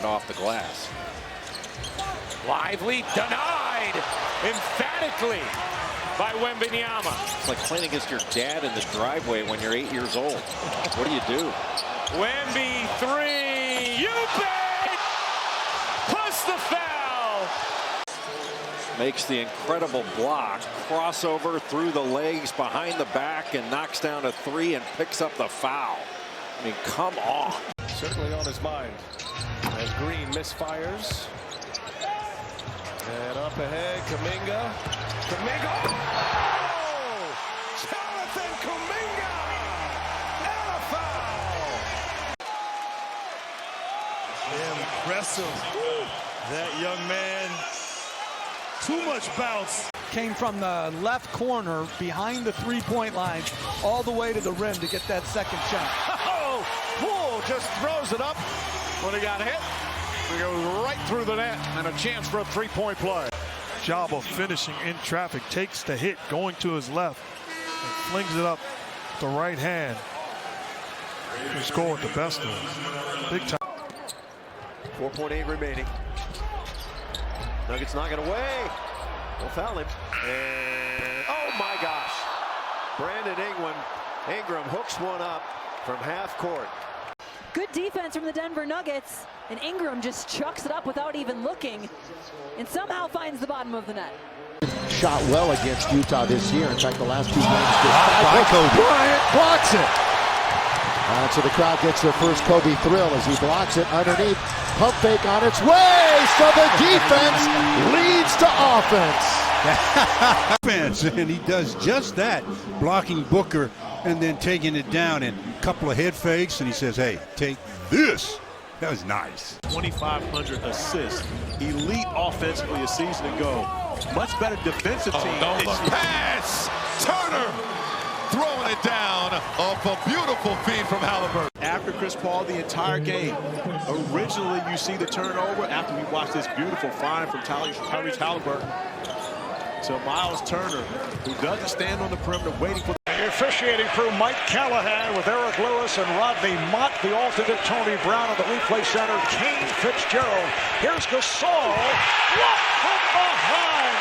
off the glass. Lively denied emphatically by Wembanyama. It's like playing against your dad in the driveway when you're 8 years old. What do you do? Wemby three, you bet! Plus the foul. Makes the incredible block, crossover through the legs, behind the back, and knocks down a three and picks up the foul. I mean, come on. Certainly on his mind as Green misfires. And up ahead, Kuminga. Oh! Jonathan Kuminga! And a foul! Impressive. That young man. Too much bounce. Came from the left corner behind the three-point line all the way to the rim to get that second shot. Oh! Poole just throws it up when he got hit. It goes right through the net and a chance for a three-point play. Job of finishing in traffic, takes the hit going to his left and flings it up with the right hand to score with the best of them. Big time. 4.8 remaining. Nuggets knock it away. We'll foul him. And oh my gosh. Brandon Ingram hooks one up from half court. Good defense from the Denver Nuggets, and Ingram just chucks it up without even looking and somehow finds the bottom of the net. Shot well against Utah this year. In fact, the last 2 games. Bryant blocks it. So the crowd gets their first Kobe thrill as he blocks it underneath. Pump fake on its way. So the defense leads to offense. And he does just that, blocking Booker and then taking it down and a couple of head fakes. And he says, hey, take this. That was nice. 2,500 assists. Elite offensively a season ago. Much better defensive team. No, the pass! Turner throwing it down off a beautiful feed from Halliburton. After Chris Paul the entire game. Originally, you see the turnover after we watch this beautiful find from Tyrese Halliburton. So Miles Turner, who doesn't stand on the perimeter waiting for The officiating crew, Mike Callahan with Eric Lewis and Rodney Mott, the alternate Tony Brown of the replay center, Kane Fitzgerald. Here's Gasol. What from behind?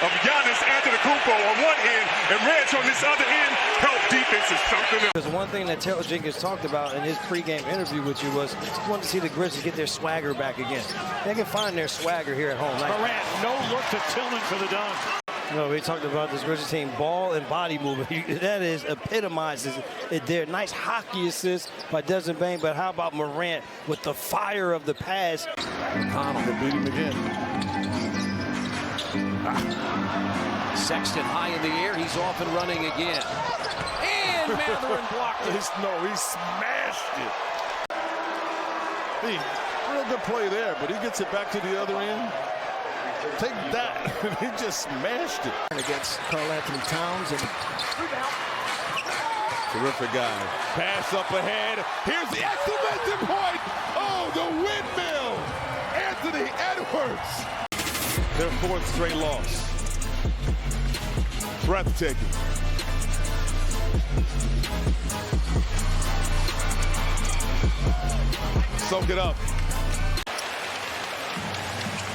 Of Giannis Antetokounmpo on one end and Reg on this other end. Help defense is something else. There's one thing that Taylor Jenkins talked about in his pregame interview with you was he wanted to see the Grizzlies get their swagger back again. They can find their swagger here at home. Morant, no look to Tillman for the dunk. You know, we talked about this Grizzlies team, ball and body movement. That is epitomizes it there. Nice hockey assist by Desmond Bane, but how about Morant with the fire of the pass? McConnell to beat him again. Sexton high in the air. He's off and running again. And Mathurin blocked it. No, he smashed it. Real good play there, but he gets it back to the other end. Take that. He just smashed it. Against Karl-Anthony Towns. And Terrific guy. Pass up ahead. Here's the exclamation point. Oh, the windmill. Anthony Edwards. Their 4th straight loss. Breathtaking. Soak it up.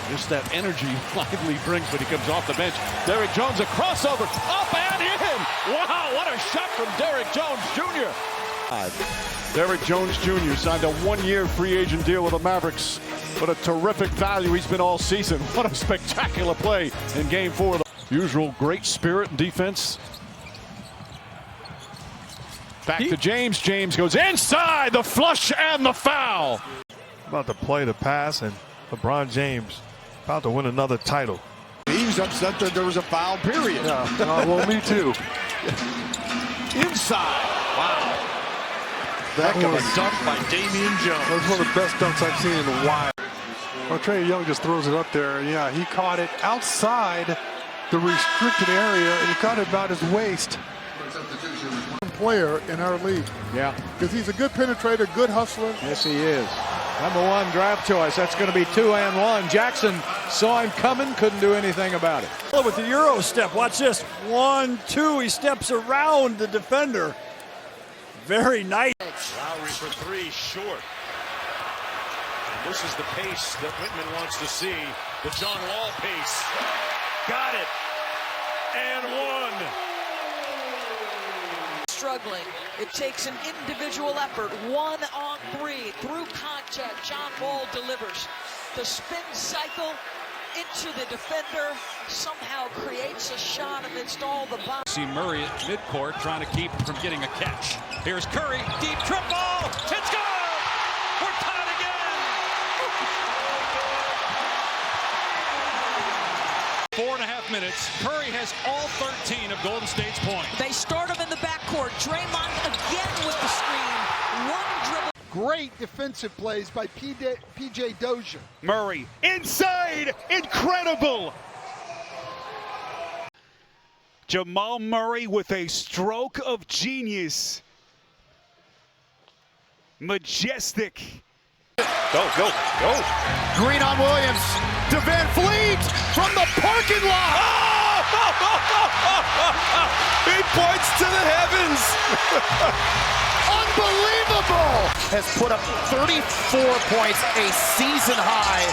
Just that energy Lively brings when he comes off the bench. Derrick Jones, a crossover, up and in! Wow, what a shot from Derrick Jones Jr. Derrick Jones Jr. signed a 1-year free agent deal with the Mavericks. What a terrific value he's been all season. What a spectacular play in Game 4. Usual great spirit and defense. Back to James. James goes inside, the flush and the foul. About to play the pass, and LeBron James about to win another title. He was upset that there was a foul, period. Well, me too. Inside. Wow. That was a dunk by Damian Jones. That was one of the best dunks I've seen in a while. Well, Trae Young just throws it up there. Yeah, he caught it outside the restricted area, and he caught it about his waist. Player in our league. Yeah. Because he's a good penetrator, good hustler. Yes, he is. #1 draft choice. That's going to be 2-and-1. Jackson saw him coming, couldn't do anything about it. With the Euro step, watch this. 1, 2, he steps around the defender. Very nice. Lowry for 3, short. This is the pace that Whitman wants to see. The John Wall pace. Got it. And one. Struggling. It takes an individual effort. 1-on-3 through contact. John Wall delivers. The spin cycle into the defender, somehow creates a shot amidst all the bombs. See Murray at midcourt trying to keep from getting a catch. Here's Curry, deep triple. It's good. We're tied again. 4.5 minutes. Curry has all 13 of Golden State's points. They start him in the backcourt. Draymond again with the screen. One dribble. Great defensive plays by P.J. Dozier. Murray inside, incredible. Jamal Murray with a stroke of genius. Majestic. Go. Green on Williams. To Van Fleet from the parking lot. He points to the heavens. Unbelievable. Has put up 34 points, a season high.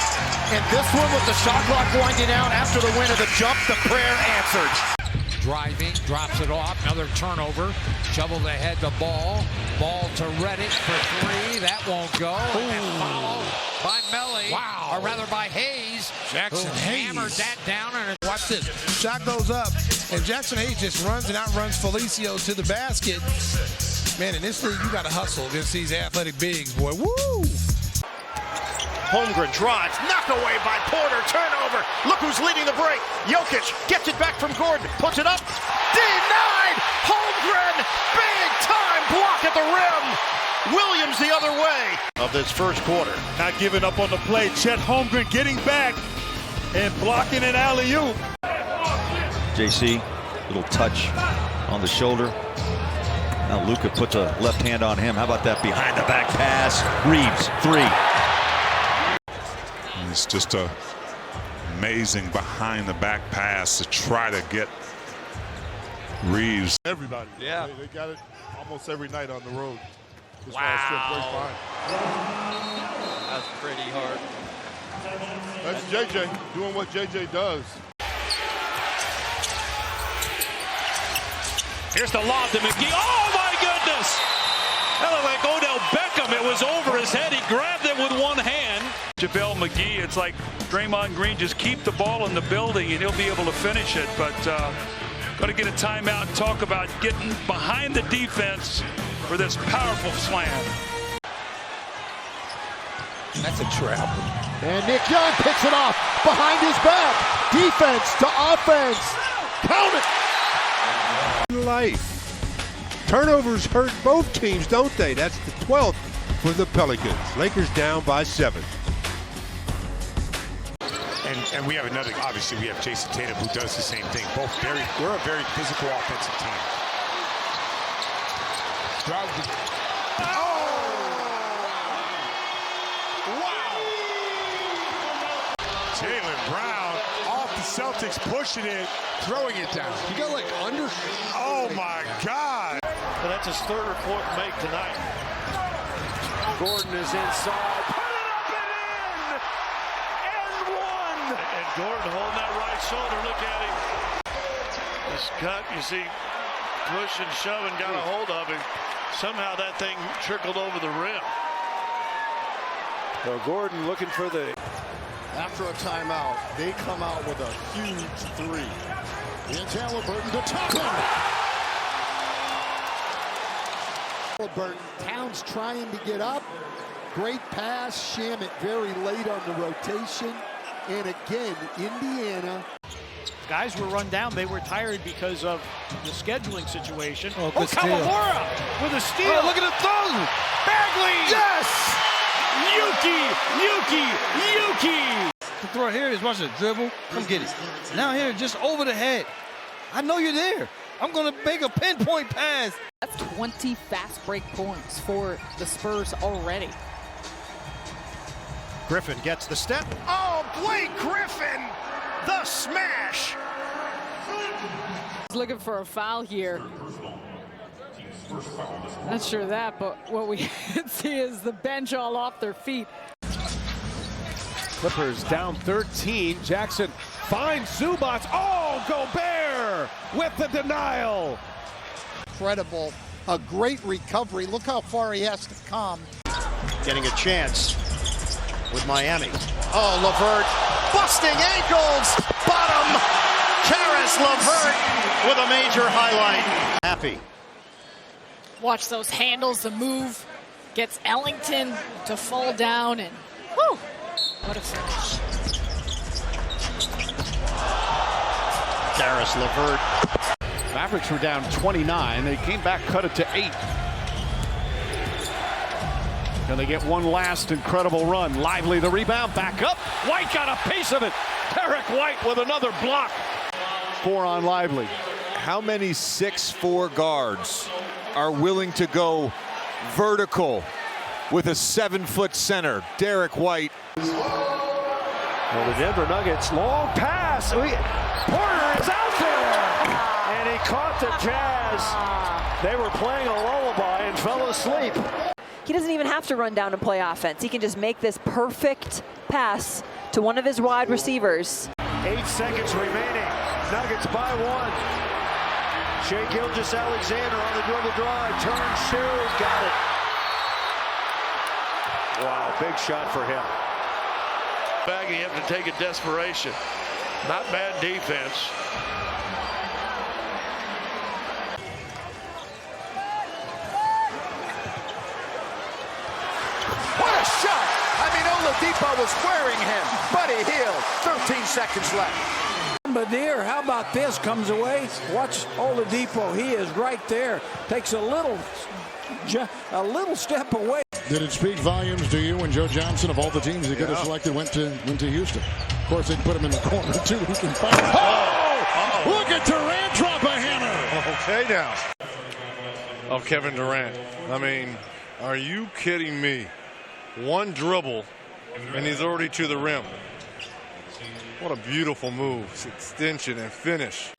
And this one with the shot clock winding down after the win of the jump, the prayer answered. Driving, drops it off, another turnover, shoveled ahead the ball to Reddick for three, that won't go, and followed by Melly, or rather by Hayes, Jackson Hayes hammered that down, and watch this, shot goes up, and Jackson Hayes just runs and outruns Felicio to the basket. Man, in this league, you got to hustle against these athletic bigs, boy, woo! Holmgren drives, knocked away by Porter, turnover. Look who's leading the break. Jokic gets it back from Gordon, puts it up, denied. Holmgren, big time block at the rim. Williams the other way of this first quarter. Not giving up on the play. Chet Holmgren getting back and blocking an alley-oop. JC, little touch on the shoulder. Now Luka puts a left hand on him. How about that behind the back pass? Reeves, three. It's just a amazing behind the back pass to try to get Reeves. Everybody. Yeah. They got it almost every night on the road. Wow. That's pretty hard. That's JJ doing what JJ does. Here's the lob to McGee. Oh, my goodness! That looked like Odell Beckham. It was over his head. He grabbed it with one hand. JaVale McGee, it's like Draymond Green, just keep the ball in the building and he'll be able to finish it. But got to get a timeout and talk about getting behind the defense for this powerful slam. That's a trap. And Nick Young picks it off behind his back. Defense to offense. Count it. Life. Turnovers hurt both teams, don't they? That's the 12th for the Pelicans. Lakers down by 7. And we have another, obviously we have Jason Tatum who does the same thing. We're a very physical offensive team. Jaylen Brown off the Celtics, pushing it, throwing it down. You got like under. Oh my God. But that's his third or fourth make tonight. Gordon is inside. Put it up and in! And one! And Gordon holding that right shoulder. Look at him. This cut, you see, push and shove and got a hold of him. Somehow that thing trickled over the rim. So Gordon looking for the... After a timeout, they come out with a huge three. It's Halliburton to Tucker. Halliburton, Towns trying to get up. Great pass. Shamet very late on the rotation. And again, Indiana. Guys were run down. They were tired because of the scheduling situation. Oh, Kawamura with a steal. Oh, look at the throw. Bagley. Yes! Yuki! The throw, here it is, watch it, dribble, come get it. Now here, just over the head. I know you're there. I'm gonna make a pinpoint pass. That's 20 fast break points for the Spurs already. Griffin gets the step. Oh, Blake Griffin, the smash. He's looking for a foul here. Not sure of that, but what we see is the bench all off their feet. Clippers down 13. Jackson finds Zubats. Oh, Gobert with the denial. Incredible. A great recovery. Look how far he has to come. Getting a chance with Miami. Oh, LeVert busting ankles. Bottom. Karis LeVert with a major highlight. Happy. Watch those handles, the move. Gets Ellington to fall down, and whew, what a finish. Karis LeVert. Mavericks were down 29. They came back, cut it to 8. Can they get one last incredible run? Lively the rebound, back up. White got a piece of it. Derek White with another block. 4 on Lively. How many 6'4" guards are willing to go vertical with a 7-foot center? Derek White. Well, the Denver Nuggets, long pass. Porter is out there. And he caught the Jazz. They were playing a lullaby and fell asleep. He doesn't even have to run down and play offense. He can just make this perfect pass to one of his wide receivers. 8 seconds remaining. Nuggets by 1. Shai Gilgeous-Alexander on the dribble drive. Turn, shoot, got it. Wow, big shot for him. Back, you have to take a desperation. Not bad defense. What a shot! I mean, Oladipo was wearing him. Buddy Hield, 13 seconds left. But there, how about this? Comes away. Watch Oladipo. He is right there. Takes a little step away. Did it speak volumes to you when Joe Johnson, of all the teams that could have selected, went to Houston? Of course, they put him in the corner, too. Who can find it? Oh! Look at Durant drop a hammer. Okay, now. Of Kevin Durant. I mean, are you kidding me? One dribble, and he's already to the rim. What a beautiful move. Extension and finish.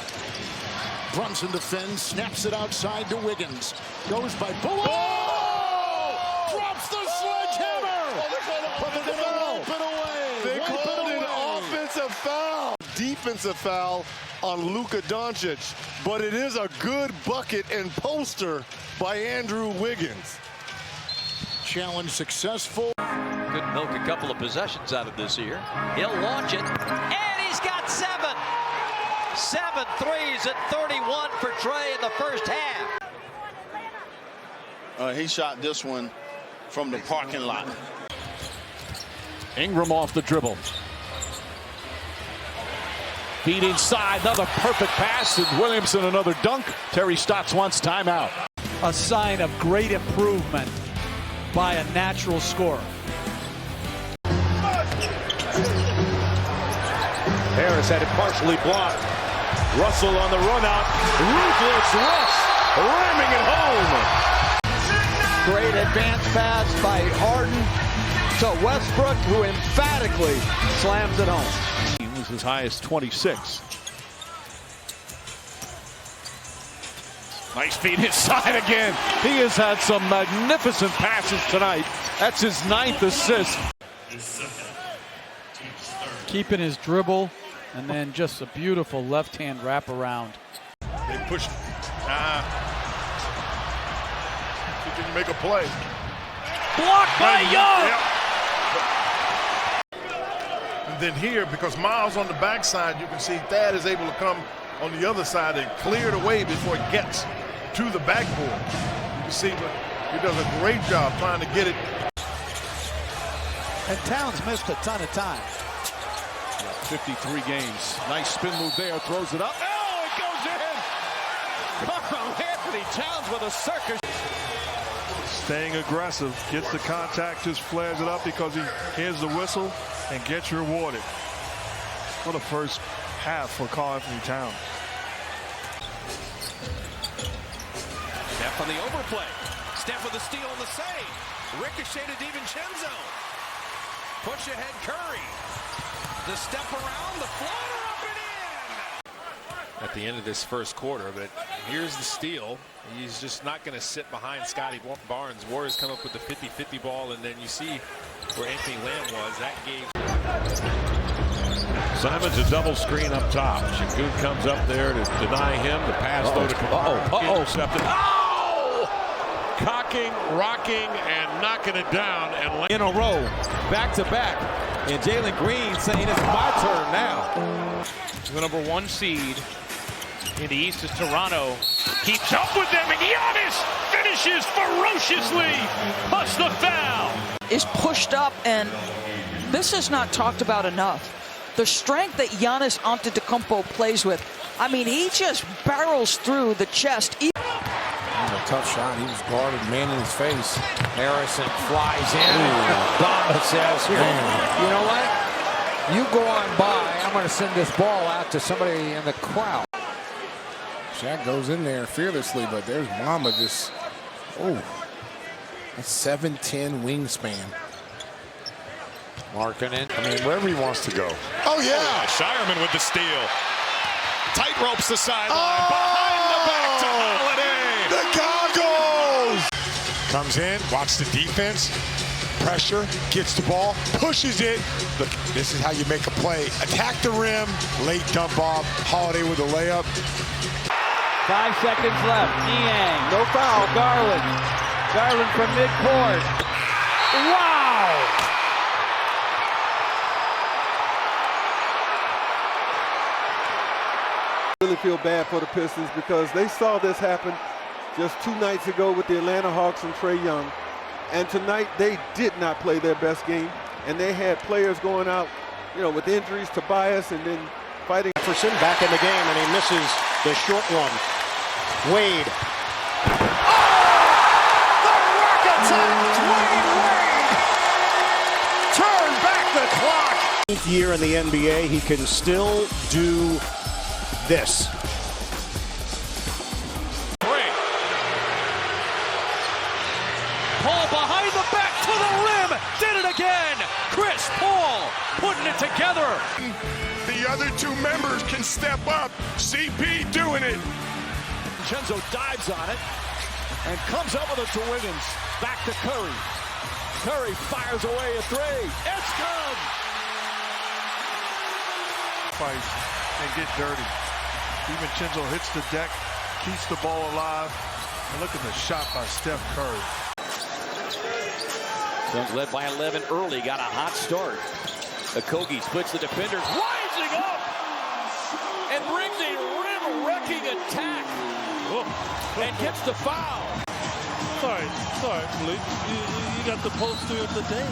Brunson defends, snaps it outside to Wiggins. Goes by Bullock. Oh! Drops the sledgehammer. They called an offensive foul. Defensive foul on Luka Doncic, but it is a good bucket and poster by Andrew Wiggins. Challenge successful. Could milk a couple of possessions out of this here. He'll launch it, and he's got 7. 7 threes at 31 for Trey in the first half. He shot this one from the parking lot. Ingram off the dribble. Feed inside, another perfect pass, and Williamson another dunk. Terry Stotts wants timeout. A sign of great improvement by a natural scorer. Harris had it partially blocked. Russell on the run out. Ruthless Russ ramming it home. Great advance pass by Harden to Westbrook, who emphatically slams it home. He was as high as 26. Nice feed inside again. He has had some magnificent passes tonight. That's his 9th assist. Keeping his dribble, and then just a beautiful left-hand wraparound. They push. Can you make a play? Blocked by Young. Yep. And then here, because Miles on the backside, you can see Thad is able to come on the other side and clear the way before it gets to the backboard. You can see he does a great job trying to get it. And Towns missed a ton of time. 53 games. Nice spin move there. Throws it up. Oh, it goes in. Carl Anthony Towns with a circus. Staying aggressive. Gets the contact, just flares it up because he hears the whistle and gets rewarded. What a first half for Carl Anthony Towns. Steph on the overplay. Steph with the steal on the save. Ricochet to DiVincenzo. Push ahead Curry. The step around, the floater up and in. At the end of this first quarter, but here's the steal. He's just not going to sit behind Scotty Barnes. Warriors come up with the 50-50 ball, and then you see where Anthony Lamb was. That gave. Simon's a double screen up top. Şengün comes up there to deny him. The pass though to Kamara. Intercepted. Oh! Cocking, rocking, and knocking it down. And in a row, back to back. And Jalen Green saying it's my turn now. The number 1 seed in the East is Toronto. Keeps up with them, and Giannis finishes ferociously. Plus the foul. Is pushed up, and this is not talked about enough. The strength that Giannis Antetokounmpo plays with. I mean, he just barrels through the chest. A tough shot. He was guarded, man in his face. Harrison flies in. Donna says, you know what? You go on by. I'm going to send this ball out to somebody in the crowd. Shaq goes in there fearlessly, but there's Mamba just, a 7'10" wingspan. Markkanen. I mean, wherever he wants to go. Oh, yeah. Shireman with the steal. Tight ropes the sideline. Behind the back to Holiday. The goggles. Comes in, watch the defense. Pressure, gets the ball, pushes it. Look, this is how you make a play. Attack the rim. Late dump off. Holiday with a layup. 5 seconds left. Niang. No foul. Garland. Garland from midcourt. Wow! Really feel bad for the Pistons because they saw this happen just 2 nights ago with the Atlanta Hawks and Trae Young. And tonight they did not play their best game. And they had players going out, with injuries, Tobias, and then fighting. Jefferson back in the game, and he misses the short one. Wade. The rack attack! Wade! Turn back the clock! 8th year in the NBA, he can still do this. Paul behind the back to the rim. Did it again. Chris Paul putting it together. The other 2 members can step up. CP doing it. Vincenzo dives on it and comes up with it to Wiggins. Back to Curry. Curry fires away a 3. It's good. Fight and get dirty. Vincenzo hits the deck, keeps the ball alive. And look at the shot by Steph Curry. Suns led by 11 early, got a hot start. Okogie splits the defenders, rising up and brings a rim-wrecking attack and gets the foul. Sorry, Malik. You got the poster of the day.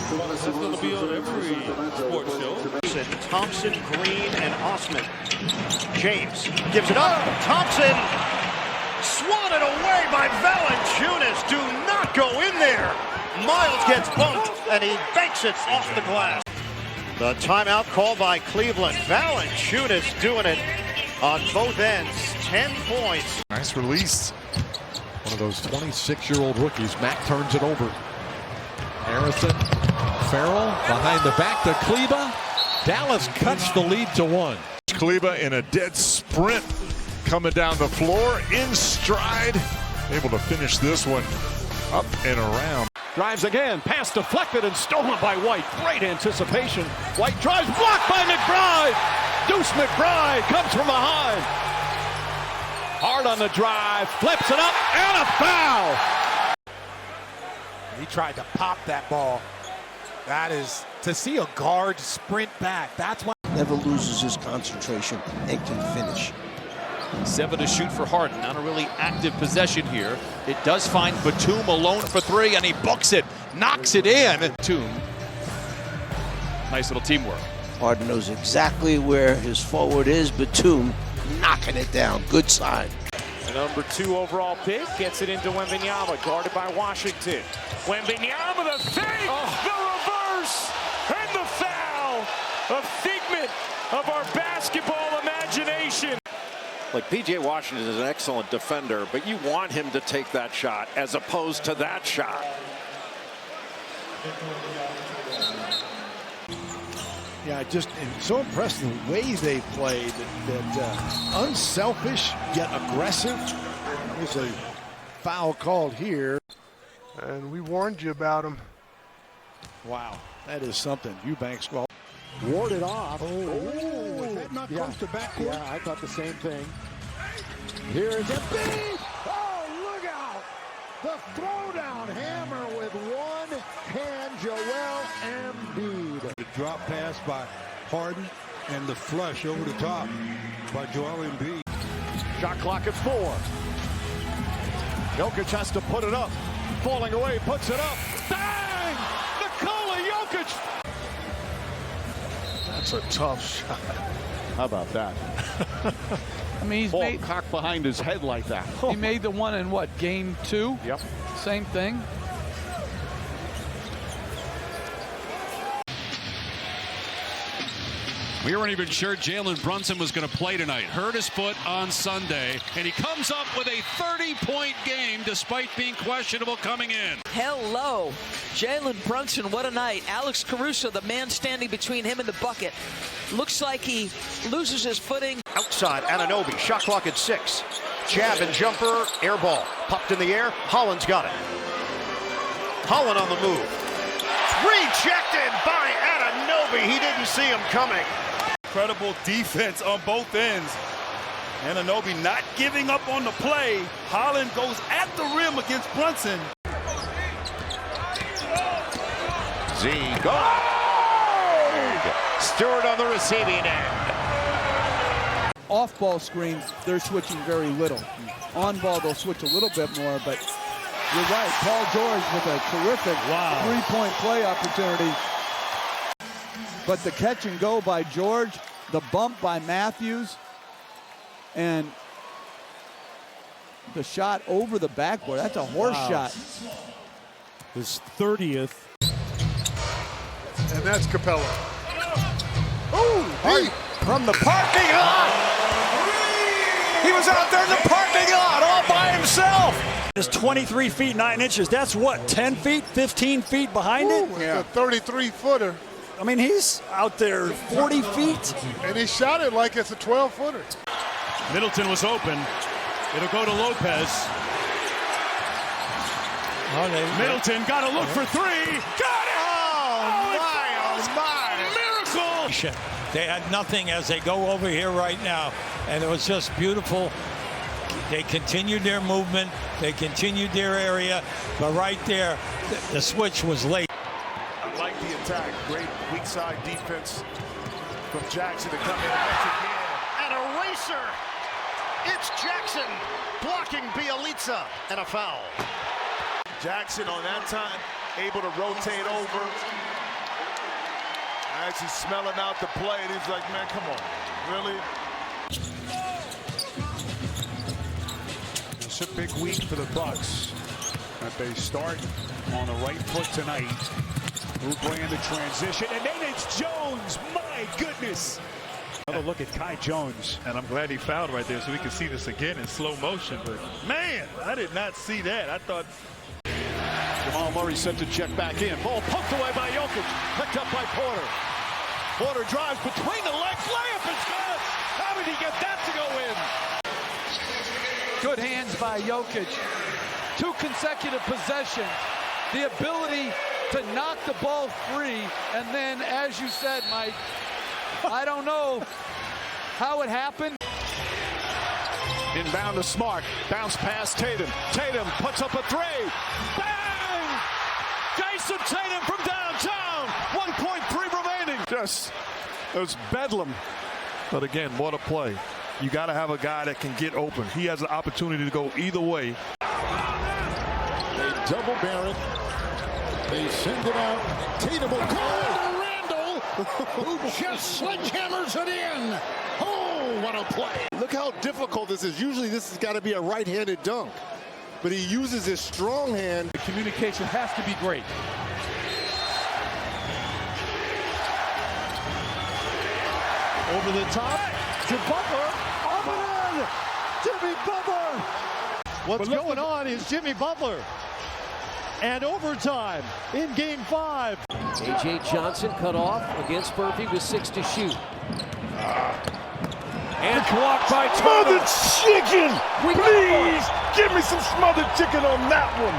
That's going to be on every sports show. Thompson, Green, and Osman. James gives it up. Thompson swatted away by Valanciunas. Do not go in there. Miles gets bumped, and he banks it off the glass. The timeout called by Cleveland. Valanciunas doing it on both ends. 10 points. Nice release. One of those 26-year-old rookies. Mack turns it over. Harrison, Farrell behind the back to Kleba. Dallas cuts the lead to 1. Kleba in a dead sprint coming down the floor in stride. Able to finish this one up and around. Drives again, pass deflected and stolen by White. Great anticipation. White drives, blocked by McBride. Deuce McBride comes from behind. Hard on the drive, flips it up, and a foul. He tried to pop that ball. That is, to see a guard sprint back, that's why. Never loses his concentration and can finish. 7 to shoot for Harden. Not a really active possession here. It does find Batum alone for 3, and he books it, knocks it in. Batum. Nice little teamwork. Harden knows exactly where his forward is. Batum knocking it down. Good sign. The number 2 overall pick gets it into Wembanyama, guarded by Washington. Wembanyama, the fake, the reverse, and the foul. A figment of our basketball imagination. Like, P.J. Washington is an excellent defender, but you want him to take that shot as opposed to that shot. Yeah, just so impressed with the way they played. That unselfish yet aggressive. There's a foul called here. And we warned you about him. Wow, that is something. Eubanks well. Warded off. Was that not close to backcourt? Yeah, I thought the same thing. Here is Embiid. Oh, look out! The throwdown hammer with one hand, Joel Embiid. The drop pass by Harden and the flush over the top by Joel Embiid. Shot clock at 4. Jokic has to put it up. Falling away, puts it up. Bang! Nikola Jokic! That's a tough shot. How about that? I mean, he's Ball made, cocked behind his head like that. he made the one in what, game 2? Yep. Same thing. We weren't even sure Jalen Brunson was going to play tonight. Hurt his foot on Sunday, and he comes up with a 30-point game despite being questionable coming in. Hello. Jalen Brunson, what a night. Alex Caruso, the man standing between him and the bucket. Looks like he loses his footing. Outside, Anunoby, shot clock at 6. Jab and jumper, air ball. Popped in the air, Holland's got it. Holland on the move. Rejected by Anunoby. He didn't see him coming. Incredible defense on both ends. Anunoby not giving up on the play. Holland goes at the rim against Brunson. Z goal! Stewart on the receiving end. Off-ball screens, they're switching very little. On-ball, they'll switch a little bit more, but you're right. Paul George with a terrific three-point play opportunity. But the catch and go by George, the bump by Matthews, and the shot over the backboard. That's a horse shot. His 30th. And that's Capella. Deep from the parking lot. He was out there in the parking lot all by himself. It's 23 feet 9 inches. That's what, 10 feet, 15 feet behind it? Yeah. It's a 33-footer. I mean, he's out there 40 feet. And he shot it like it's a 12-footer. Middleton was open. It'll go to Lopez. Middleton got to look for 3. Got it! Oh, my. Miracle! They had nothing as they go over here right now. And it was just beautiful. They continued their movement. They continued their area. But right there, the switch was late. I like the attack. Great weak side defense from Jackson to come in once again. An eraser. It's Jackson blocking Bielitsa and a foul. Jackson on that time able to rotate over. As he's smelling out the play, and he's like, man, come on. Really? It's a big week for the Bucks. That they start on the right foot tonight. Oubre in the transition, and then it's Jones. My goodness. Another look at Kai Jones. And I'm glad he fouled right there so we can see this again in slow motion. But, man, I did not see that. I thought... Jamal Murray sent to check back in. Ball poked away by Jokic. Picked up by Porter. Porter drives between the legs. Layup is good. How did he get that to go in? Good hands by Jokic. 2 consecutive possessions. The ability to knock the ball free. And then, as you said, Mike, I don't know how it happened. Inbound to Smart. Bounce past Tatum. Tatum puts up a 3. Bang! Jason Tatum from downtown. 1.3 remaining. Just, it was bedlam. But again, what a play. You got to have a guy that can get open. He has an opportunity to go either way. They double Barrett. They send it out. Tatum will call Randall, who just sledgehammers it in. Oh, what a play. Look how difficult this is. Usually this has got to be a right-handed dunk. But he uses his strong hand. The communication has to be great. Over the top to Butler. Up and in. Jimmy Butler. What's going on is Jimmy Butler. And overtime in game 5. A.J. Johnson cut off against Murphy with 6 to shoot. And blocked by Smothered chicken! Please give me some smothered chicken on that one.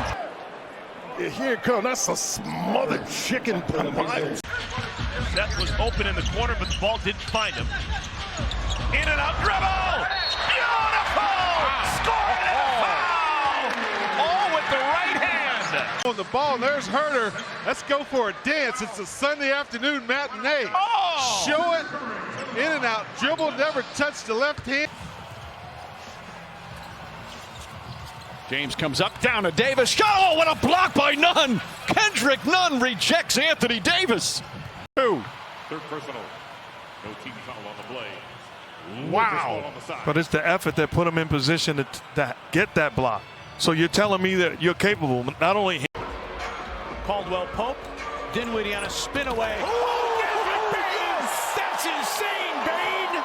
Here it comes. That's a smothered chicken pie. Seth was open in the corner, but the ball didn't find him. In and out dribble! Beautiful! Scored and a foul! All with the right hand. On the ball, and there's Herter. Let's go for a dance. It's a Sunday afternoon matinee. Oh! Show it. In and out dribble, never touched the left hand. James comes up, down to Davis. Oh, what a block by Nunn! Kendrick Nunn rejects Anthony Davis. Two. Third personal. No team foul on the play. Wow. But it's the effort that put him in position to get that block. So you're telling me that you're capable, not only him. Caldwell Pope. Dinwiddie on a spin away. Oh, yes! That's insane, Bane!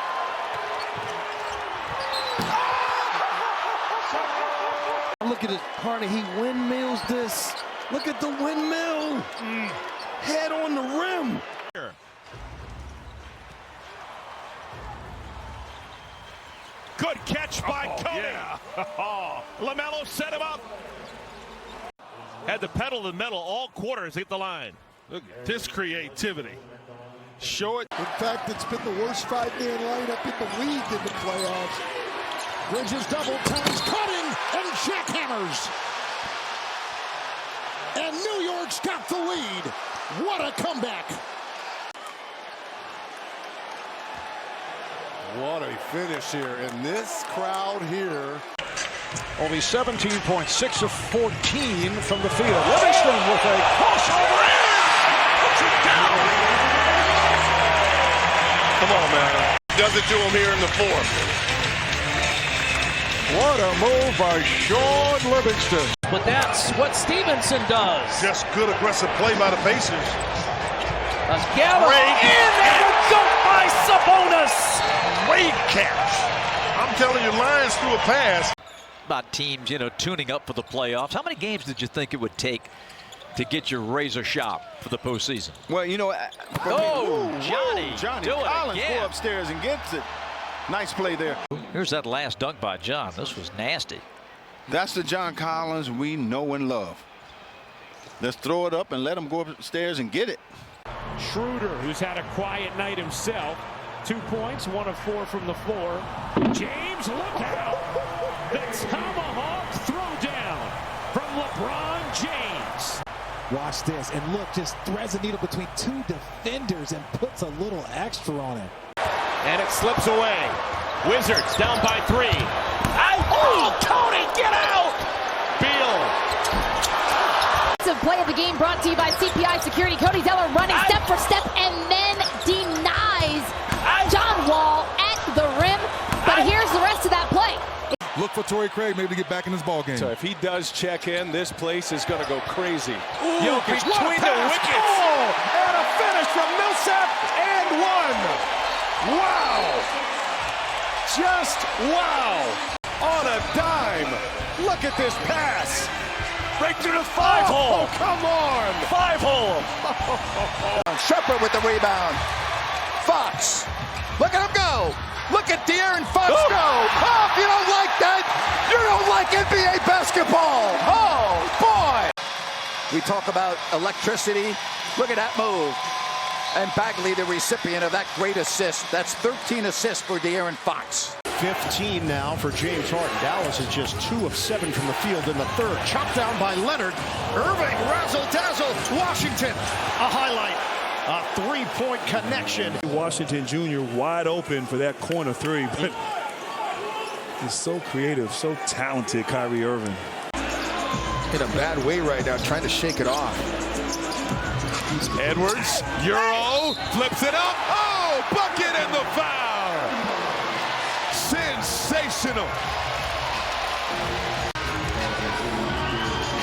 Look at this, Harney. He windmills this. Look at the windmill. Head on the rim. Good catch by Cody. Yeah. LaMelo set him up. Had the pedal to the metal all quarters hit the line. Look at this creativity. Show it. In fact, it's been the worst five-man lineup in the league in the playoffs. Bridges double times, cutting, and jackhammers. And New York's got the lead. What a comeback. What a finish here. And this crowd here. Only 17.6 of 14 from the field. Livingston with a crossover in. Puts it down. Come on, man. Does it to him here in the fourth. What a move by Sean Livingston. But that's what Stevenson does. Just good aggressive play by the Pacers. Gallo in and a dunk by Sabonis. Great catch. I'm telling you, Lions threw a pass. About teams, tuning up for the playoffs. How many games did you think it would take to get your razor sharp for the postseason? Well, Johnny Collins go upstairs and gets it. Nice play there. Here's that last dunk by John. This was nasty. That's the John Collins we know and love. Let's throw it up and let him go upstairs and get it. Schroeder, who's had a quiet night himself. 2 points, 1 of 4 from the floor. James, look out! The tomahawk throwdown from LeBron James. Watch this, and look, just threads a needle between two defenders and puts a little extra on it. And it slips away. Wizards down by 3. Oh, Cody, get out! Beal. Play of the game brought to you by CPI Security. Cody Zeller running step for step and then denies John Wall at the rim. But here's the rest of that play. Look for Torrey Craig maybe to get back in this ball game. So if he does check in, this place is going to go crazy. Jokic between the wickets. Oh, and a finish from Millsap and one. Wow. Just wow. On a dime. Look at this pass. Right through the 5-hole. Oh, come on. 5-hole. Shepard with the rebound. Fox. Look at him go. Look at De'Aaron Fox go. Oh, if you don't like that, you don't like NBA basketball. Oh, boy. We talk about electricity. Look at that move. And Bagley, the recipient of that great assist. That's 13 assists for De'Aaron Fox. 15 now for James Harden. Dallas is just 2 of 7 from the field in the third. Chopped down by Leonard. Irving, razzle-dazzle. Washington, a highlight. A three-point connection. Washington Jr. wide open for that corner 3, but he's so creative, so talented, Kyrie Irving. In a bad way right now, trying to shake it off. Edwards, Euro, flips it up. Oh, bucket and the foul. Sensational.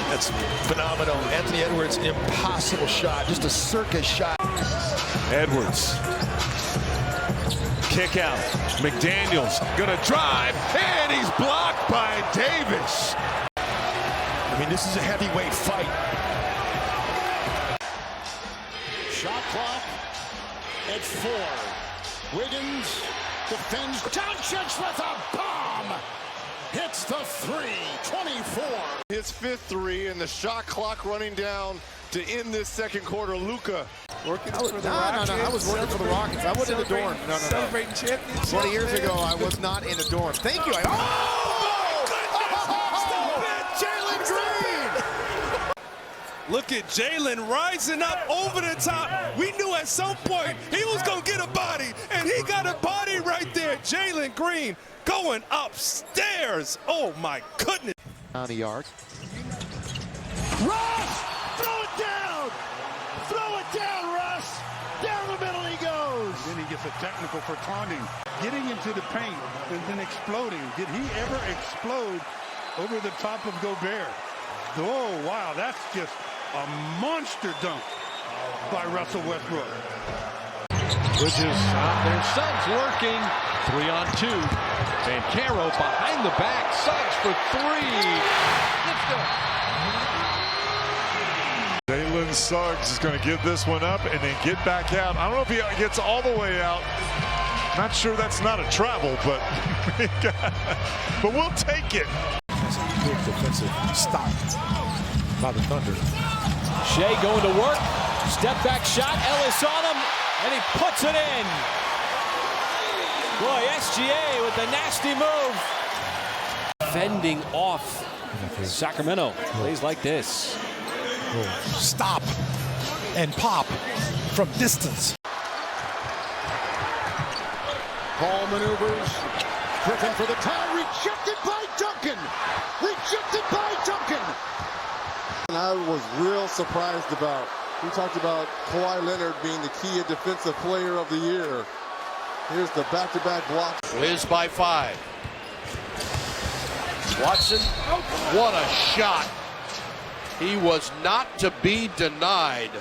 That's phenomenal. Anthony Edwards, impossible shot, just a circus shot. Edwards. Kick out. McDaniels gonna drive, and he's blocked by Davis. I mean, this is a heavyweight fight. Shot clock at 4. Wiggins defends. Doncic with a bomb. hits the three, 24. His fifth three and the shot clock running down to end this second quarter. Luka Working for the Rockets. No, I was working for the Rockets. I wasn't in a dorm. No. Celebrating championship. 20 years ago, I was not in a dorm. Thank you. Jalen Green! Look at Jalen rising up over the top. We knew at some point he was going to get a body, and he got a body right there. Jalen Green going upstairs. Oh, my goodness. On a yard. Russ! Throw it down! Throw it down, Russ! Down the middle he goes! Then he gets a technical for taunting. Getting into the paint and then exploding. Did he ever explode over the top of Gobert? Oh, wow, that's just a monster dunk by Russell Westbrook. Bridges out there. Suggs lurking. 3-on-2. Banchero behind the back. Suggs for three. It's good. Jalen Suggs is going to give this one up and then get back out. I don't know if he gets all the way out. Not sure that's not a travel, but we'll take it. Big defensive stop by the Thunder. Shea going to work. Step back shot. Ellis on him, and he puts it in. Boy, SGA with the nasty move. Fending off Sacramento. Plays like this. Stop and pop from distance. Ball maneuvers. Griffin for the tie. Rejected by Duncan. Rejected by Duncan. And I was real surprised about. We talked about Kawhi Leonard being the key defensive player of the year. Here's the back-to-back block. Wiz by 5. Watson, what a shot. He was not to be denied.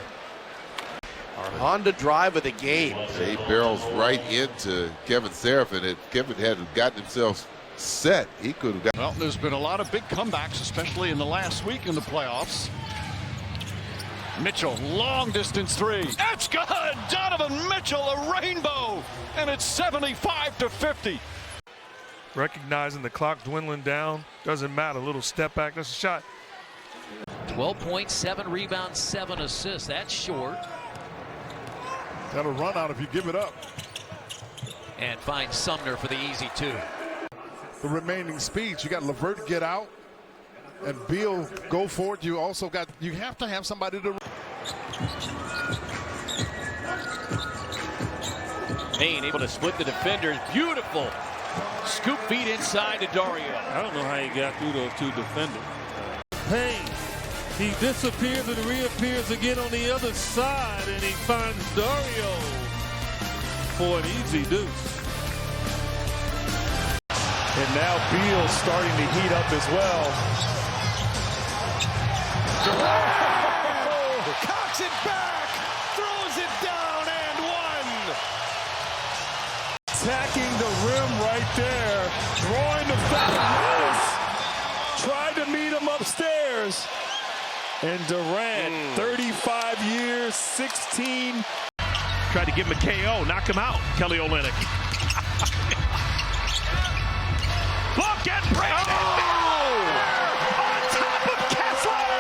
Our Honda drive of the game. He barrels right into Kevin Seraphin. If Kevin had gotten himself set, he could have got. Well, there's been a lot of big comebacks, especially in the last week in the playoffs. Mitchell, long distance three. That's good. Donovan Mitchell, a rainbow. And it's 75-50. Recognizing the clock dwindling down. Doesn't matter. A little step back. That's a shot. 12 points, 7 rebounds, 7 assists. That's short. Got to run out if you give it up. And finds Sumner for the easy 2. The remaining speeds, you got LeVert get out and Beal go for it. You also got, you have to have somebody to. Maine able to split the defenders. Beautiful scoop feed inside to Dario. I don't know how he got through those two defenders. Payne, he disappears and reappears again on the other side, and he finds Dario for an easy deuce. And now Beal starting to heat up as well. Cocks it back, throws it down and one. Attacking the rim right there, drawing the foul. Tried to meet him upstairs. And Durant, 35 years, 16. Tried to give him a KO, knock him out, Kelly Olynyk. Look at Brandon on top of Kessler!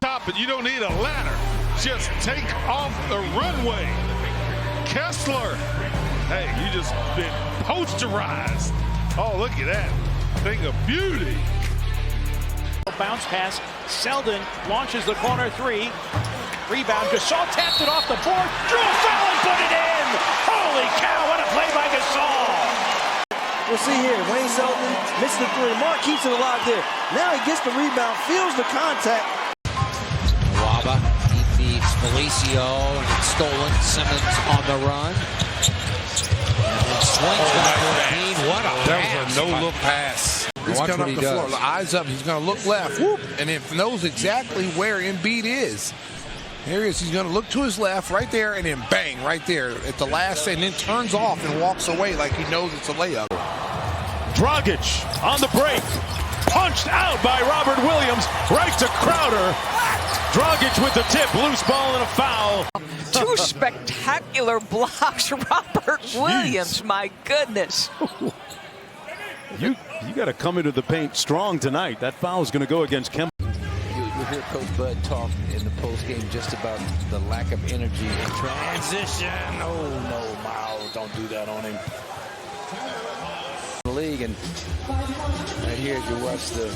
Top, but you don't need a ladder. Just take off the runway. Kessler. Hey, you just been posterized. Oh, look at that. Thing of beauty. Bounce pass. Selden launches the corner 3. Rebound. Gasol tapped it off the board. Drew a foul and put it in. Holy cow, what a play by Gasol. We'll see here. Wayne Selden missed the 3. Mark keeps it alive there. Now he gets the rebound, feels the contact. Waba, he feeds Felicio, and it's stolen. Simmons on the run. And swings back to Dean. What a That was a no-look pass. He's Watch coming what up he the does. floor. Eyes up. He's going to look left. Whoop. And then knows exactly where Embiid is. There he is. He's going to look to his left right there, and then bang right there at the last, and then turns off and walks away like he knows it's a layup. Dragic on the break. Punched out by Robert Williams. Right to Crowder. Dragic with the tip. Loose ball and a foul. 2 spectacular blocks, Robert Williams. My goodness. You got to come into the paint strong tonight. That foul is going to go against Kemp. You'll hear Coach Bud talk in the postgame just about the lack of energy in transition. Oh, no, Miles, don't do that on him. League, and right here you watch the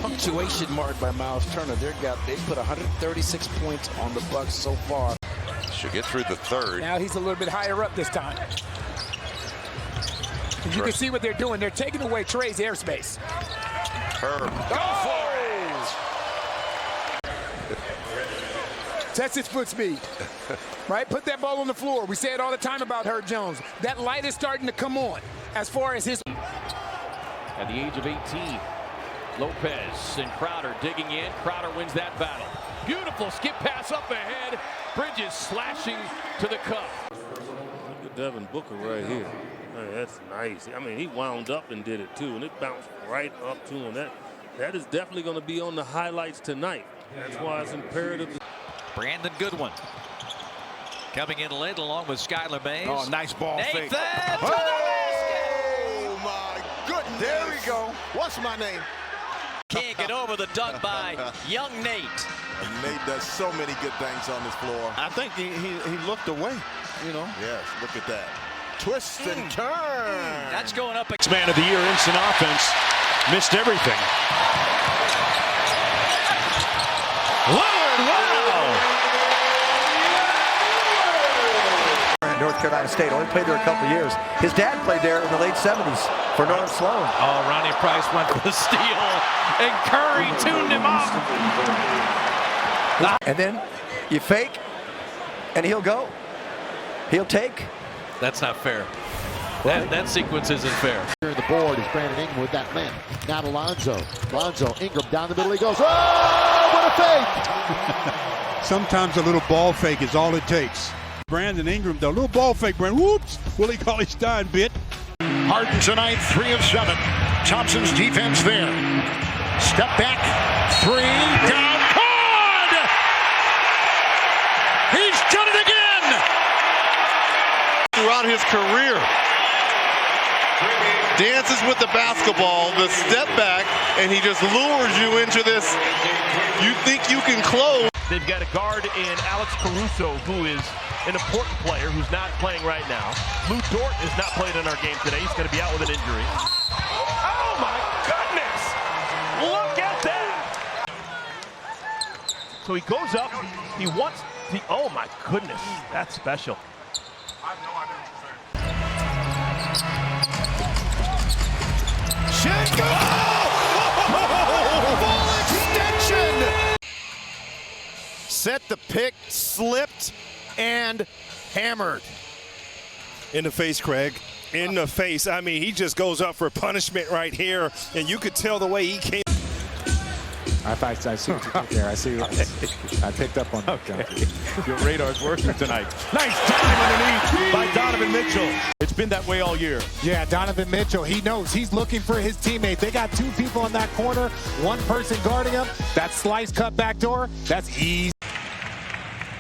punctuation mark by Miles Turner. They put 136 points on the Bucks so far. Should get through the third. Now he's a little bit higher up this time. You can see what they're doing. They're taking away Trey's airspace. Herb. Test his foot speed. Right? Put that ball on the floor. We say it all the time about Herb Jones. That light is starting to come on as far as his... At the age of 18, Lopez and Crowder digging in. Crowder wins that battle. Beautiful skip pass up ahead. Bridges slashing to the cup. Look at Devin Booker right here. Man, that's nice. I mean, he wound up and did it too, and it bounced right up to him. That is definitely going to be on the highlights tonight. That's why it's imperative. Brandon Goodwin coming in late along with Skylar Mays. Oh, nice ball fake. Oh, my goodness. There we go. What's my name? Can't get over the dunk by young Nate. And Nate does so many good things on this floor. I think he looked away, you know. Yes, look at that. Twist and turn. That's going up. Man of the year instant offense. Missed everything. Lillard, wow! North Carolina State, only played there a couple of years. His dad played there in the late 70s for Norm Sloan. Oh, Ronnie Price went for the steal, and Curry tuned him up. And then you fake, and he'll go. He'll take. That's not fair. That sequence isn't fair. Here the board is Brandon Ingram with that man. Now to Lonzo. Lonzo, Ingram down the middle. He goes, oh, what a fake! Sometimes a little ball fake is all it takes. Brandon Ingram, the little ball fake, Brandon. Whoops! Willie Cauley-Stein bit. Harden tonight, 3 of 7. Thompson's defense there. Step back, 3, down, good! He's done it again! Throughout his career, dances with the basketball, the step back, and he just lures you into this. You think you can close. They've got a guard in Alex Caruso, who is an important player who's not playing right now. Lou Dort is not playing in our game today. He's going to be out with an injury. Oh, my goodness! Look at that! So he goes up. He wants the... Oh, my goodness. That's special. Ball extension! Set the pick, slipped, and hammered. In the face, Craig. In the face. I mean, he just goes up for punishment right here, and you could tell the way he came. I see what you did there. I see. I picked up on that. Okay. Your radar's working tonight. Nice time underneath by Donovan Mitchell. It's been that way all year. Yeah, Donovan Mitchell, he knows. He's looking for his teammate. They got 2 people in that corner, 1 person guarding him. That slice cut back door, that's easy.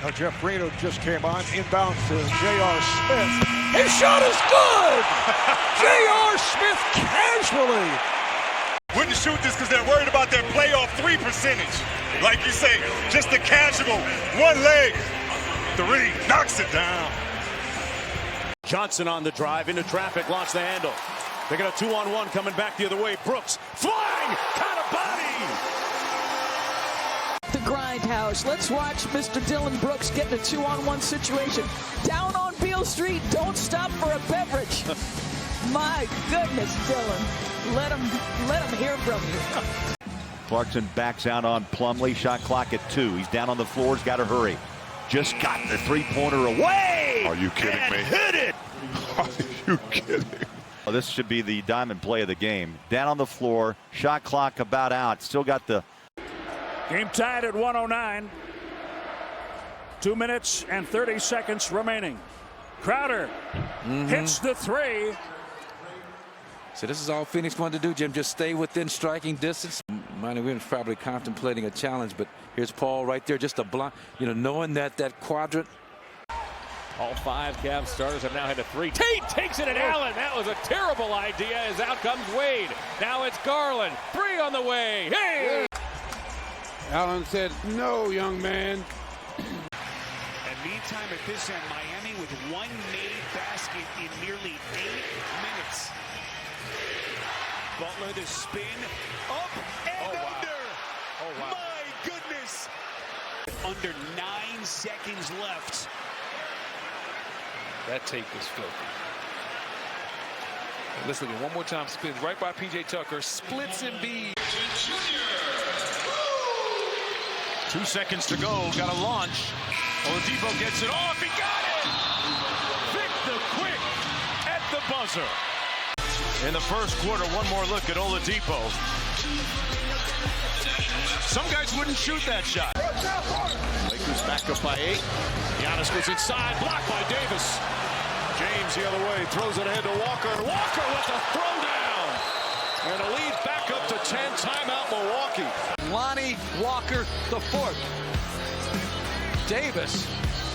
Now Jeff Reno just came on, inbound to J.R. Smith. His shot is good! J.R. Smith casually. Wouldn't shoot this because they're worried about their playoff 3 percentage. Like you say, just a casual, 1 leg. 3, knocks it down. Johnson on the drive, into traffic, lost the handle. They got a 2-on-1 coming back the other way. Brooks, flying, kind of body. The grindhouse. Let's watch Mr. Dylan Brooks get in a 2-on-1 situation. Down on Beale Street, don't stop for a beverage. My goodness, Dylan. Let him hear from you. Clarkson backs out on Plumlee. Shot clock at 2. He's down on the floor. He's got to hurry. Just got the 3-pointer away. Are you kidding me? Hit it. Are you kidding? Well, this should be the diamond play of the game. Down on the floor. Shot clock about out. Still got the... Game tied at 109. 2 minutes and 30 seconds remaining. Crowder hits the 3. So this is all Phoenix wanted to do, Jim. Just stay within striking distance. Monty Williams probably contemplating a challenge, but here's Paul right there, just a block. You know, knowing that quadrant. All 5 Cavs starters have now had a 3. Tate takes it at Allen. That was a terrible idea as out comes Wade. Now it's Garland. 3 on the way. Hey! Allen said, no, young man. And meantime, at this end, Miami with 1 made basket in nearly 8 minutes. Butler the spin, up and under. Oh, wow. My goodness. Under 9 seconds left. That tape is filthy. Let's look at one more time. Spins right by P.J. Tucker. Splits Embiid. 2 seconds to go. Got to launch. Oladipo gets it off. He got it! Vic the Quick at the buzzer. In the first quarter, one more look at Oladipo. Some guys wouldn't shoot that shot. Lakers back up by 8. Giannis goes inside, blocked by Davis. James the other way, throws it ahead to Walker. Walker with the throwdown. And a lead back up to 10. Timeout Milwaukee. Lonnie Walker the 4th. Davis,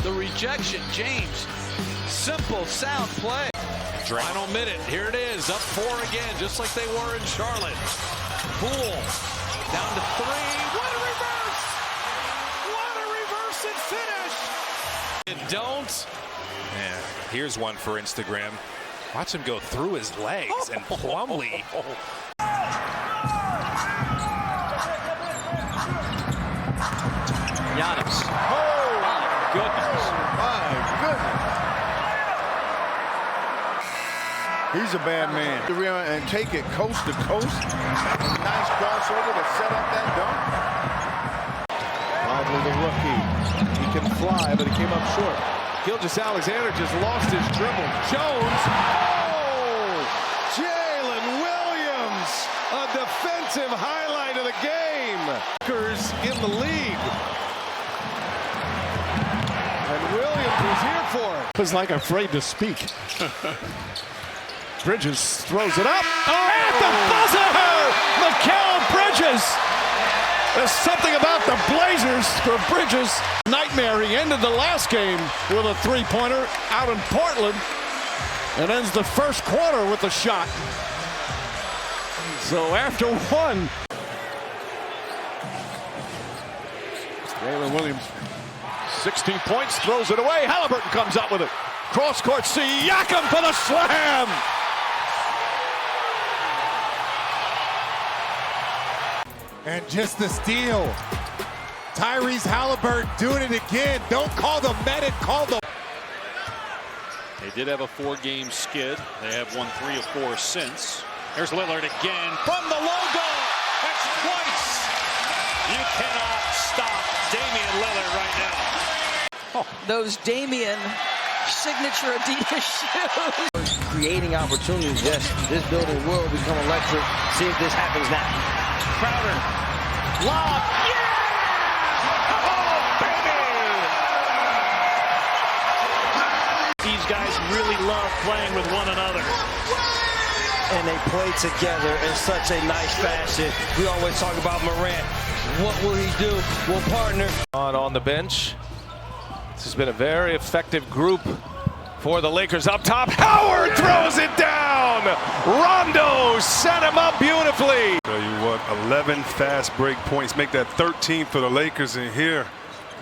the rejection. James, simple, sound play. Final minute, here it is, up 4 again, just like they were in Charlotte. Poole, down to 3. What a reverse! What a reverse and finish! You don't. Yeah, here's one for Instagram. Watch him go through his legs and Plumlee. Giannis. Oh, my goodness. My goodness. He's a bad man. And take it coast to coast. Nice crossover to set up that dunk. Lively, the rookie. He can fly, but he came up short. Gilgeous-Alexander just lost his dribble. Jones. Oh! Jalen Williams. A defensive highlight of the game. In the league. And Williams was here for it. Was like afraid to speak. Bridges throws it up. Oh! At the buzzer! Mikal Bridges. There's something about the Blazers for Bridges. Nightmare. He ended the last game with a 3-pointer out in Portland and ends the first quarter with a shot. So after one, Jalen Williams, 16 points, throws it away. Halliburton comes up with it. Cross court, Siakam for the slam. And just the steal. Tyrese Halliburton doing it again. Don't call the medic, call the... They did have a 4-game skid. They have won 3 of 4 since. Here's Lillard again from the logo. That's twice. You cannot stop Damian Lillard right now. Oh, those Damian signature Adidas shoes. Creating opportunities, yes. This building will become electric. See if this happens now. Crowder. Lob. Yeah! Oh, baby! These guys really love playing with one another. And they play together in such a nice fashion. We always talk about Morant. What will he do? We'll partner. On the bench. This has been a very effective group for the Lakers up top. Howard throws it down. Rondo set him up beautifully. Tell you what, 11 fast break points make that 13 for the Lakers, and here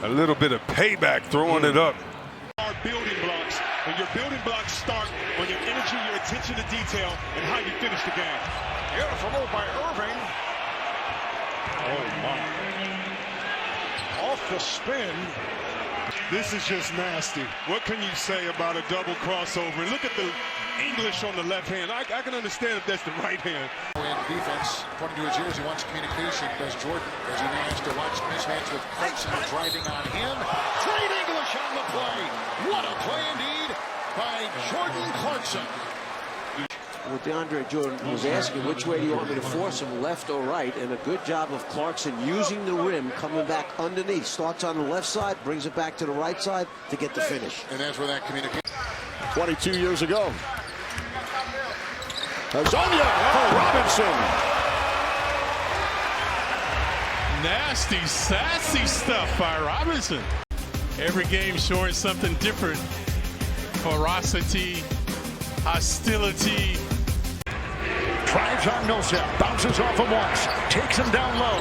a little bit of payback throwing it up. Our building blocks, and your building blocks start on your energy, your attention to detail, and how you finish the game. Beautiful move by Irving. Oh my. Off the spin. This is just nasty. What can you say about a double crossover? And look at the English on the left hand. I can understand if that's the right hand. In defense, according to his ears, he wants communication. Does Jordan, as he now has to watch mismatch with Clarkson driving on him. Great English on the play. What a play indeed by Jordan Clarkson. What DeAndre Jordan was asking, which way do you want me to force him, left or right? And a good job of Clarkson using the rim, coming back underneath. Starts on the left side, brings it back to the right side to get the finish. And that's where that communication. 22 years ago. Hazonia for Robinson. Nasty, sassy stuff by Robinson. Every game showing something different ferocity, hostility. Drives on Millsap, bounces off him once, takes him down low,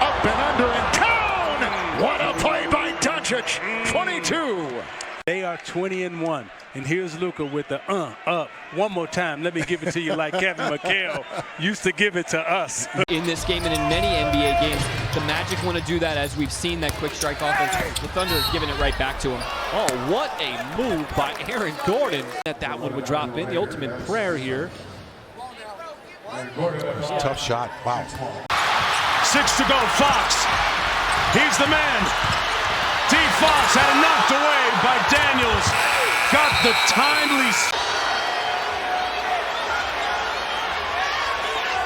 up and under and down! What a play by Doncic, 22! They are 20-1, and here's Luka with the up. One more time, let me give it to you like Kevin McHale used to give it to us. In this game and in many NBA games, the Magic want to do that, as we've seen that quick strike offense. The Thunder is giving it right back to him. Oh, what a move by Aaron Gordon. That one would drop in, the ultimate prayer here. Tough shot. Wow. 6 to go. Fox. He's the man. D. Fox had it knocked away by Daniels. Got the timely.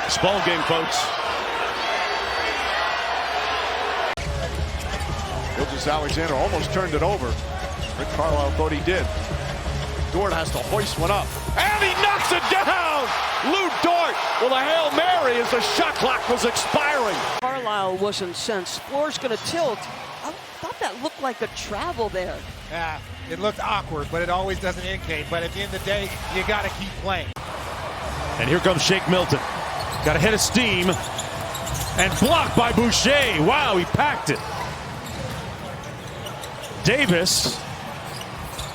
It's ball game, folks. Gilgeous-Alexander almost turned it over. Rick Carlisle thought he did. Dort has to hoist one up. And he knocks it down! Lou Dort with a Hail Mary as the shot clock was expiring. Carlisle was incensed. Floor's going to tilt. I thought that looked like a travel there. Yeah, it looked awkward, but it always doesn't indicate. But at the end of the day, you got to keep playing. And here comes Shake Milton. Got a head of steam. And blocked by Boucher. Wow, he packed it. Davis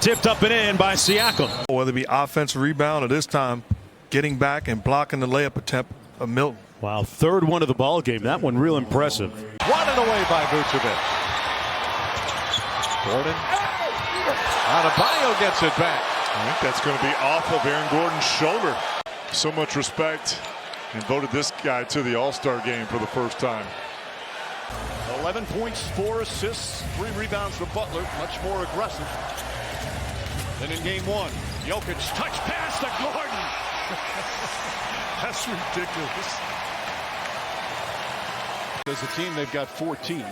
tipped up and in by Siakam. Whether it be offensive rebound or this time getting back and blocking the layup attempt of Milton. Wow, third one of the ball game. That one real impressive. Wanted away by Vucevic. Gordon. Adebayo gets it back. I think that's going to be off of Aaron Gordon's shoulder. So much respect, and voted this guy to the All-Star game for the first time. 11 points, 4 assists, 3 rebounds for Butler. Much more aggressive than in game 1. Jokic touch pass to Gordon. That's ridiculous. As a team, they've got 14.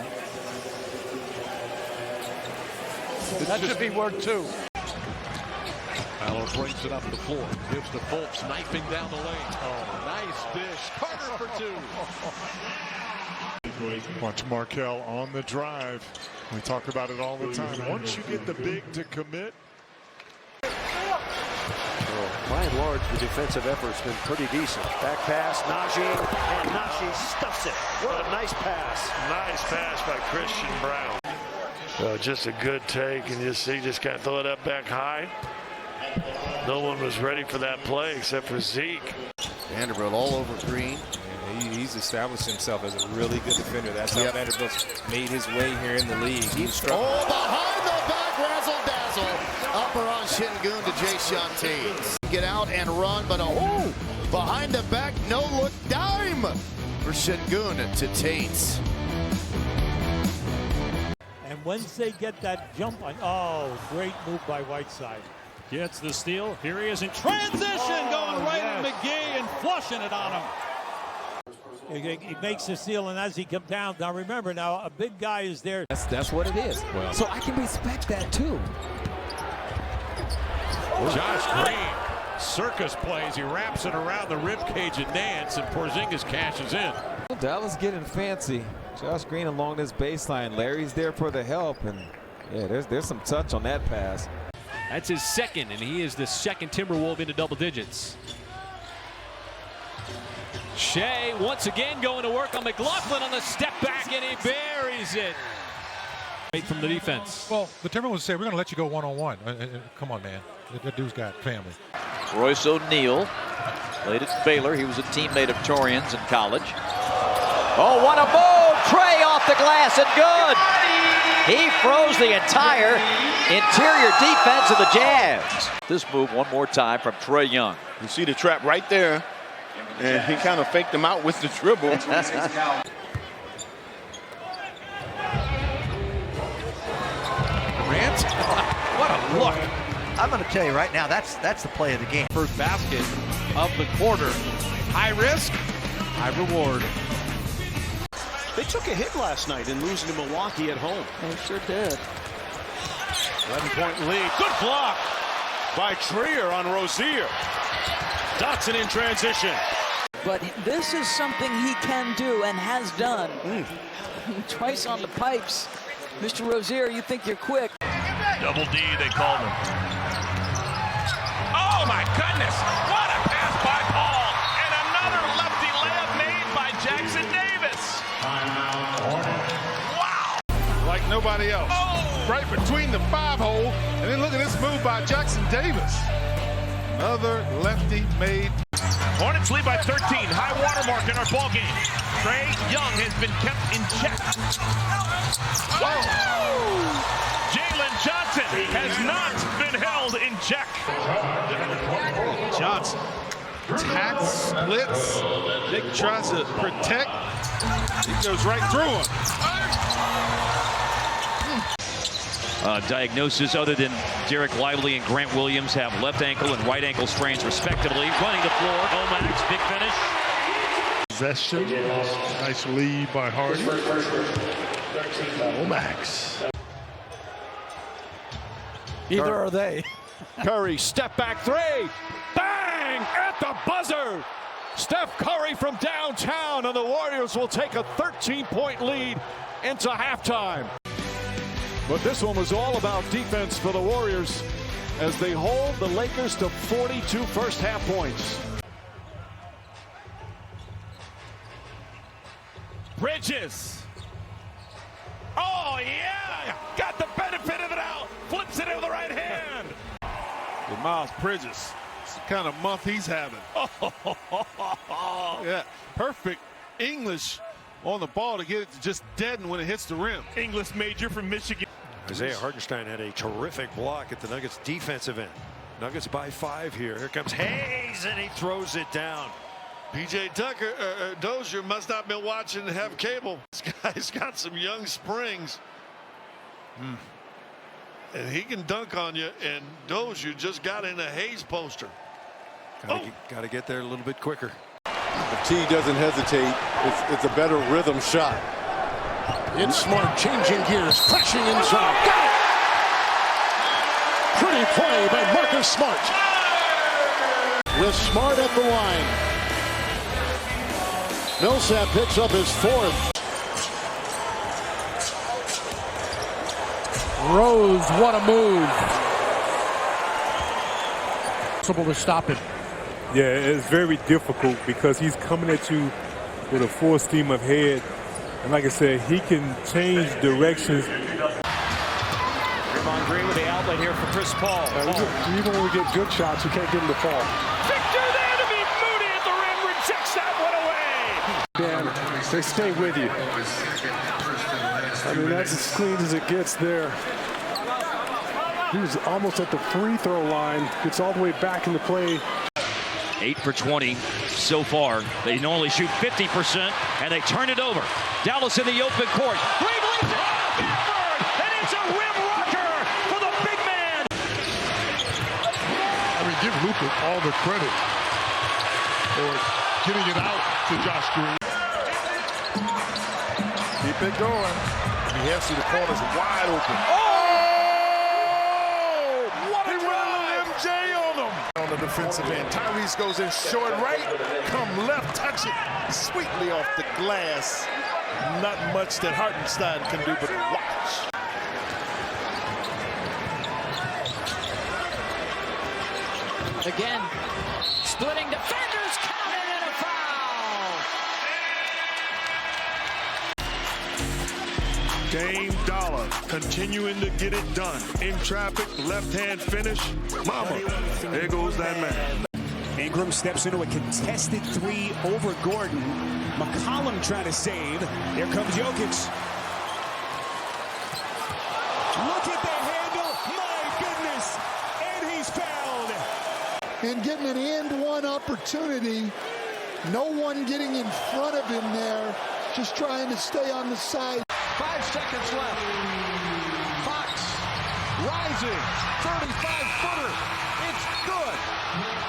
That should be worth 2. Allen brings it up the floor. Gives to Fultz, knifing down the lane. Oh, nice dish. Carter for 2. Watch Markelle on the drive. We talk about it all the time. Once you get the big to commit. Well, by and large, the defensive effort's been pretty decent. Back pass, Najee, and Najee stuffs it. What a nice pass. Nice pass by Christian Brown. Just a good take, and he just got to throw it up back high. No one was ready for that play except for Zeke. Vanderbilt all over Green. He's established himself as a really good defender. That's how Vanderbilt's made his way here in the league. He's Oh, behind the back, razzle-dazzle. Upper on Şengün to Jae'Sean Tate. Get out and run, but behind the back, no-look dime for Şengün to Tate. And once they get that jump on, great move by Whiteside. Gets the steal. Here he is in transition, going right at McGee and flushing it on him. He makes the steal, and as he comes down, now remember, a big guy is there. That's what it is. Well, so I can respect that too. Josh Green, circus plays. He wraps it around the ribcage of Nance, and Porzingis cashes in. Dallas getting fancy. Josh Green along this baseline. Larry's there for the help, and yeah, there's some touch on that pass. That's his second, and he is the second Timberwolf into double digits. Shea once again going to work on McLaughlin on the step back, and he buries it. From the defense. Well, the Timberwolves say, we're going to let you go one-on-one. Come on, man. That dude's got family. Royce O'Neal played at Baylor. He was a teammate of Torian's in college. Oh, what a move! Trey off the glass and good! He froze the entire interior defense of the Jazz. This move one more time from Trae Young. You see the trap right there, and he kind of faked him out with the dribble. Durant, what a look. I'm going to tell you right now, that's the play of the game. First basket of the quarter. High risk, high reward. They took a hit last night in losing to Milwaukee at home. They sure did. 11-point lead. Good block by Trier on Rozier. Dotson in transition. But this is something he can do and has done. Twice on the pipes. Mr. Rozier, you think you're quick. Double D, they called him. Oh, my goodness. What a pass by Paul. And another lefty layup made by Jackson Davis. Wow. Like nobody else. Right between the 5-hole. And then look at this move by Jackson Davis. Another lefty made. Hornets lead by 13. High water mark in our ball game. Trae Young has been kept in check. Jalen Johnson has not been held in check. Johnson attacks, splits. Nick tries to protect. He goes right through him. Diagnosis other than Derek Lively and Grant Williams have left ankle and right ankle strains respectively. Running the floor, Omax, big finish. Possession, nice lead by Hardy. Omax. Either are they. Curry, step back three. Bang! At the buzzer. Steph Curry from downtown, and the Warriors will take a 13-point lead into halftime. But this one was all about defense for the Warriors as they hold the Lakers to 42 first-half points. Bridges. Oh, yeah. Got the benefit of it out. Flips it in with the right hand. With Miles Bridges. It's the kind of month he's having. Yeah, perfect English on the ball to get it to just deaden when it hits the rim. English major from Michigan. Isaiah Hartenstein had a terrific block at the Nuggets defensive end. Nuggets by 5 here. Here comes Hayes, and he throws it down. P.J. Tucker, Dozier must not have been watching and have cable. This guy's got some young springs. And he can dunk on you, and Dozier just got in a Hayes poster. Got to get there a little bit quicker. If T doesn't hesitate, it's a better rhythm shot. It's Smart changing gears, flashing inside. Got it! Pretty play by Marcus Smart. With Smart at the line. Millsap picks up his 4th. Rose, what a move. Possible to stop him. Yeah, it's very difficult because he's coming at you with a full steam of head. And like I said, he can change directions. Draymond Green with the outlet here for Chris Paul. Even when we get good shots, you can't get him to fall. Victor there to beat Moody at the rim. Rejects that one away. Dan, they stay with you. I mean, that's as clean as it gets there. He was almost at the free throw line. Gets all the way back into play. 8 for 20 so far. They normally shoot 50%, and they turn it over. Dallas in the open court. Green leads it backward, and it's a rim rocker for the big man. I mean, give Luka all the credit for getting it out to Josh Green. Keep it going. He has to the corners wide open. What a drive! MJ on him. On the defensive end. Tyrese goes in short right. Come left, touch it sweetly off the glass. Not much that Hartenstein can do but watch. Again, splitting defenders, counted and a foul. Dame Dollar continuing to get it done. In traffic, left-hand finish. Mama, there goes that man. Ingram steps into a contested 3 over Gordon. McCollum trying to save. Here comes Jokic. Look at the handle. My goodness. And he's fouled. And getting an and-one opportunity. No one getting in front of him there. Just trying to stay on the side. 5 seconds left. Fox rising. 35-footer. It's good.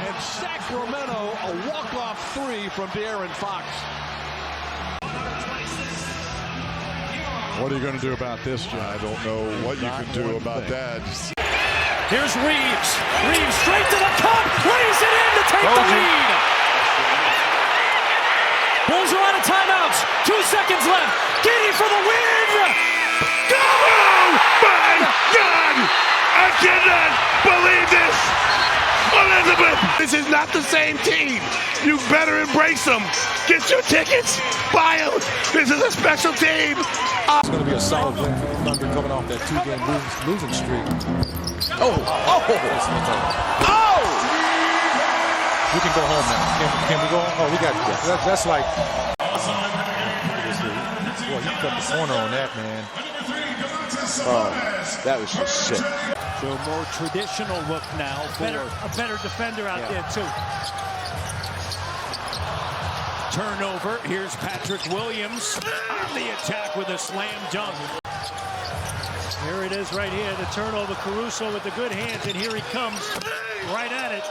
And Sacramento, a walk-off 3 from De'Aaron Fox. What are you going to do about this, John? I don't know what you can do about that. Here's Reeves. Reeves straight to the cup. Lays it in to take the lead. Bulls are out of timeouts. 2 seconds left. Giddy for the win. Go! Oh, my God! I cannot believe this. Elizabeth, this is not the same team. You better embrace them. Get your tickets. Buy them. This is a special team. It's going to be a solid win for the Thunder coming off that 2-game losing streak. Oh! We can go home now. Can we go home? Oh, we got to go. That's like... Boy, you cut the corner on that, man. Oh, that was just sick. So a more traditional look now for a better defender out there too. Turnover. Here's Patrick Williams on the attack with a slam dunk. Here it is right here. The turnover. Caruso with the good hands, and here he comes right at it.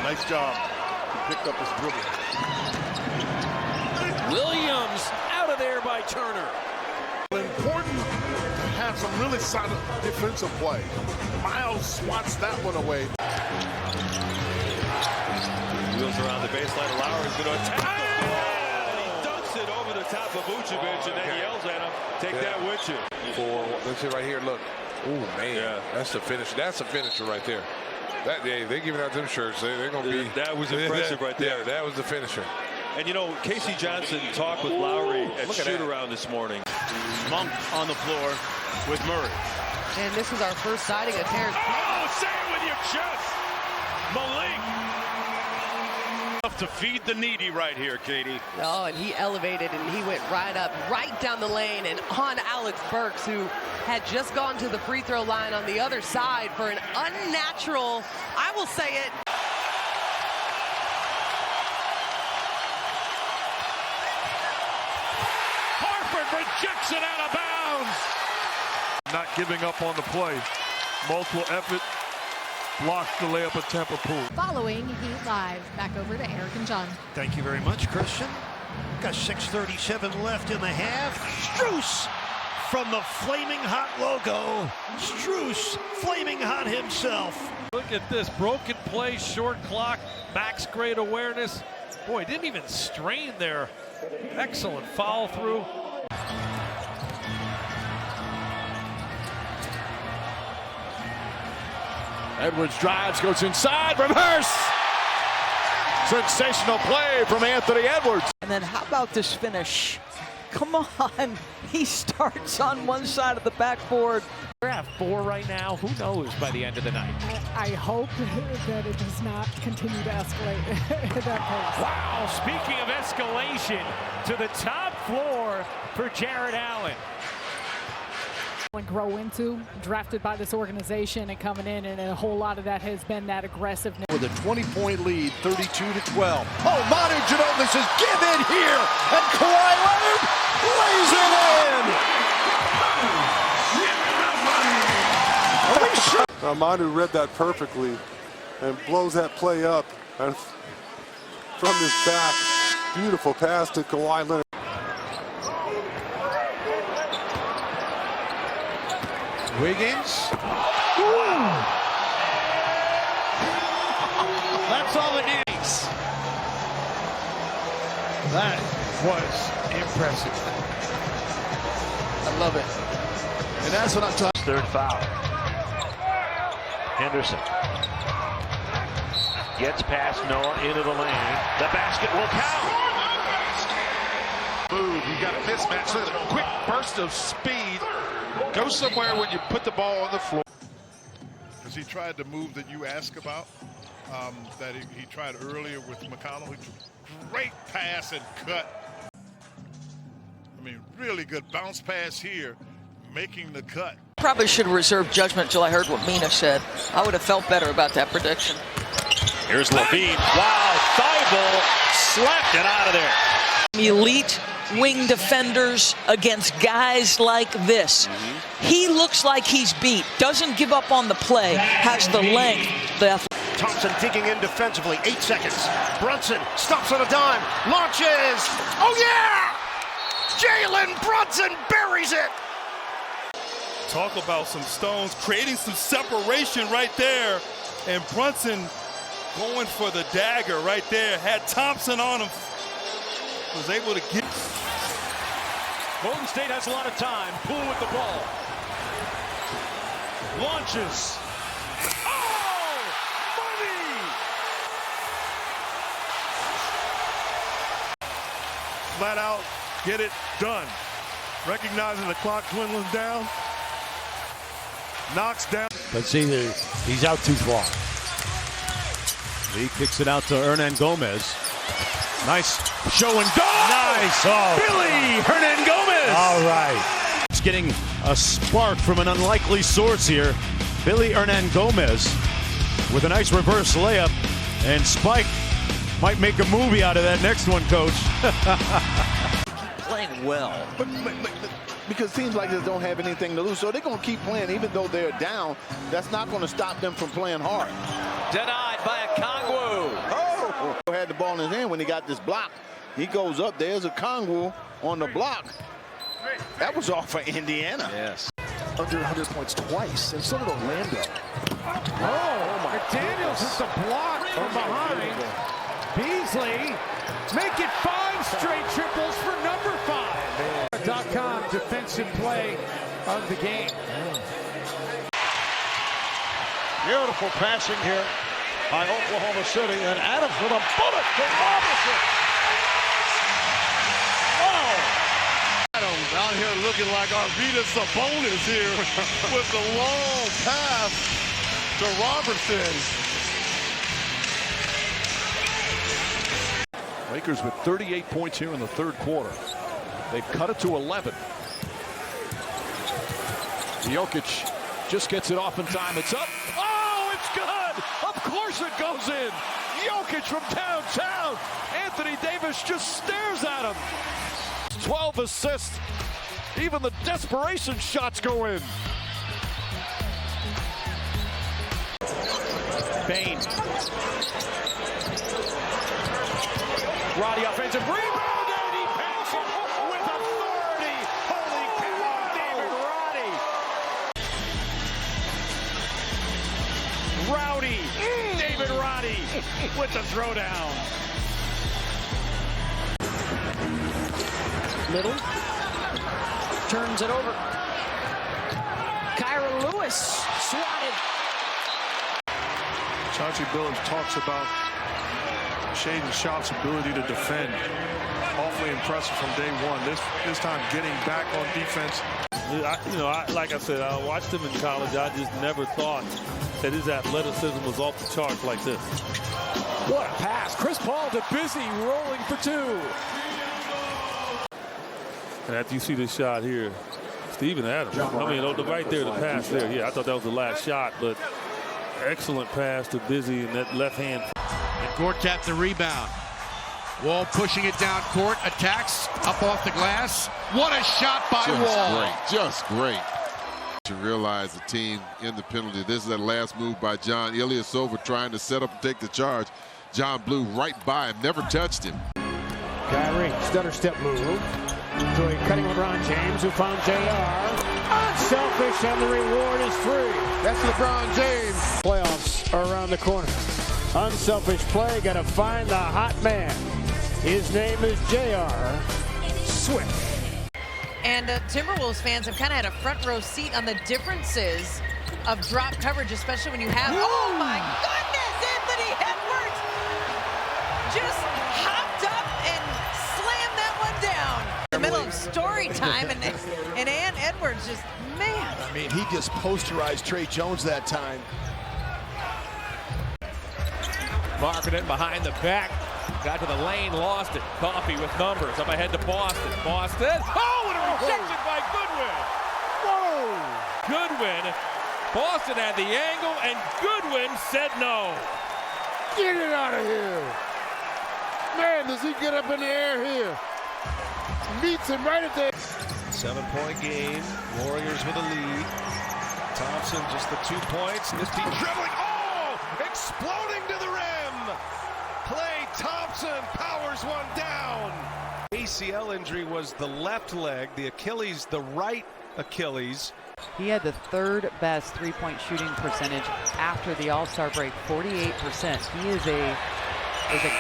Nice job. He picked up his dribble. Williams out of there by Turner. Important to have some really solid defensive play. Miles swats that one away. Wheels around the baseline. Lowry's going to attack. And he dunks it over the top of Vucevic, and then yells at him, "Take that with you." Let's see right here. Look. Oh man, that's the finish. That's a finisher right there. That day they giving out them shirts. They're going to be. That was impressive right there. Yeah, that was the finisher. And you know, Casey Johnson talked with Lowry at shoot-around this morning. Monk on the floor with Murray. And this is our first sighting of Terrence. Oh, say it with your chest. Malik. To feed the needy right here, Katie. Oh, and he elevated and he went right up, right down the lane and on Alex Burks, who had just gone to the free throw line on the other side for an unnatural, I will say it. Rejects it out of bounds. Not giving up on the play. Multiple effort. Blocks the layup at Tampa Pool. Following Heat Live, back over to Eric and John. Thank you very much, Christian. Got 6:37 left in the half. Strus from the Flaming Hot logo. Strus, Flaming Hot himself. Look at this broken play, short clock, max grade awareness. Boy, didn't even strain there. Excellent follow through. Edwards drives, goes inside from Hurst. Sensational play from Anthony Edwards. And then how about this finish? Come on, he starts on one side of the backboard. We're at 4 right now. Who knows by the end of the night? I hope that it does not continue to escalate at that pace. Wow, speaking of escalation, to the top floor for Jared Allen. And grow into, drafted by this organization and coming in, and a whole lot of that has been that aggressiveness. With a 20-point lead, 32-12. Oh, Manu Ginobili says, give in here, and Kawhi Leonard lays it in. Are we sure? Manu read that perfectly and blows that play up and from his back. Beautiful pass to Kawhi Leonard. Wiggins. That's all it needs. That was impressive. I love it. And that's what I'm talking. Third foul. Henderson gets past Noah into the lane. The basket will count. Move. You got a mismatch. Look at a quick burst of speed. Go somewhere when you put the ball on the floor. Because he tried the move that you asked about, that he tried earlier with McConnell. Great pass and cut. I mean, really good bounce pass here, making the cut. Probably should have reserved judgment until I heard what Mina said. I would have felt better about that prediction. Here's Levine. Wow, Thibault slapped it out of there. Elite wing defenders against guys like this. He looks like he's beat, doesn't give up on the play, has the length. Thompson digging in defensively, 8 seconds. Brunson stops on a dime, launches. Oh yeah! Jalen Brunson buries it. Talk about some stones, creating some separation right there. And Brunson going for the dagger right there. Had Thompson on him. Was able to get. Golden State has a lot of time. Poole with the ball. Launches. Oh, money! Flat out, get it done. Recognizing the clock dwindling down. Knocks down. But see, he's out too far. He kicks it out to Hernan Gomez. Nice show and go. Nice. Oh. Billy Hernan Gomez. All right. It's getting a spark from an unlikely source here. Billy Hernan Gomez with a nice reverse layup. And Spike might make a movie out of that next one, Coach. Playing well. Because teams like this don't have anything to lose, so they're going to keep playing even though they're down. That's not going to stop them from playing hard. Denied by a Kongwu. Oh! Had the ball in his hand when he got this block. He goes up. There's a Kongwu on the block. That was off for Indiana. Yes. Under 100 points twice, and so did Orlando. Oh my Daniels hits the block from behind. Beasley make it 5 straight triples for number 5.com defensive play of the game. Beautiful passing here by Oklahoma City, and Adams with a bullet to Robinson. Wow! Adams out here looking like Arvydas Sabonis here with the long pass to Robertson. Lakers with 38 points here in the third quarter. They've cut it to 11. Jokic just gets it off in time. It's up. Oh, it's good. Of course it goes in. Jokic from downtown. Anthony Davis just stares at him. 12 assists. Even the desperation shots go in. Bain. Roddy offensive rebound. And he banks it with authority. Holy cow, David Roddy. Rowdy. David Roddy with the throwdown. Middle. Turns it over. Kyra Lewis swatted. Chauncey Billups talks about Shaedon Sharpe's ability to defend. Awfully impressive from day one. This time getting back on defense. Like I said, I watched him in college. I just never thought that his athleticism was off the charts like this. What a pass. Chris Paul to Busy, rolling for 2. And after you see this shot here, Steven Adams. I mean, right there, the pass there. Yeah, I thought that was the last shot, but excellent pass to Busy in that left hand. And Gortat the rebound. Wall pushing it down court, attacks up off the glass. What a shot by Wall. Just great. To realize the team in the penalty. This is that last move by John Ilyasova trying to set up and take the charge. John blew right by him, never touched him. Kyrie, stutter step move. Enjoy cutting LeBron James, who found JR. Unselfish, and the reward is 3. That's LeBron James. Playoffs are around the corner. Unselfish play, got to find the hot man. His name is JR Swift. And Timberwolves fans have kind of had a front row seat on the differences of drop coverage, especially when you have, oh my goodness, Anthony Edwards just hopped up and slammed that one down. In the middle of story time, and Ann Edwards just, man. I mean, he just posterized Trey Jones that time. Marketing behind the back. Got to the lane, lost it. Coffee with numbers. Up ahead to Boston. Boston. Oh, and a rejection by Goodwin. Whoa. Goodwin. Boston had the angle, and Goodwin said no. Get it out of here. Man, does he get up in the air here. Meets him right at the... 7-point game. Warriors with a lead. Thompson just the 2 points. This team dribbling. Oh! Exploding to the rim. Klay Thompson powers one down. ACL injury was the left leg. The Achilles, the right Achilles. He had the 3rd best three-point shooting percentage after the All-Star break, 48%. He is a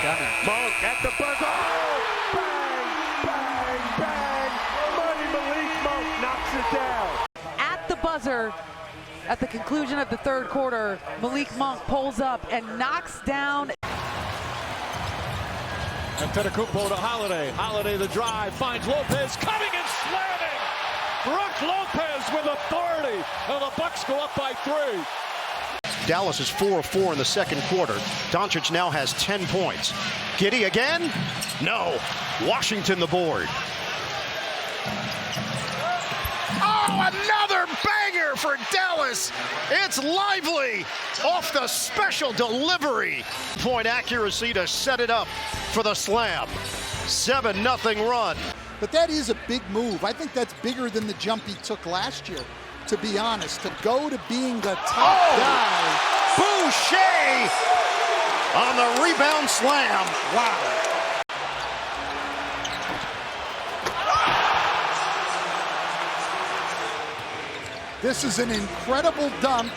gunner. Monk at the buzzer. Oh! Bang, bang, bang. Money Malik Monk knocks it down. At the buzzer, At the conclusion of the third quarter, Malik Monk pulls up and knocks down. Antetokounmpo to Holiday. Holiday the drive, finds Lopez, coming and slamming. Brook Lopez with authority, and the Bucks go up by 3. Dallas is 4 of 4 in the second quarter. Doncic now has 10 points. Giddey again? No. Washington the board. Oh, another banger for Dallas. It's Lively off the special delivery. Point accuracy to set it up for the slam. 7-0 run. But that is a big move. I think that's bigger than the jump he took last year, to be honest. To go to being the top guy. Boucher on the rebound slam. Wow. This is an incredible dunk.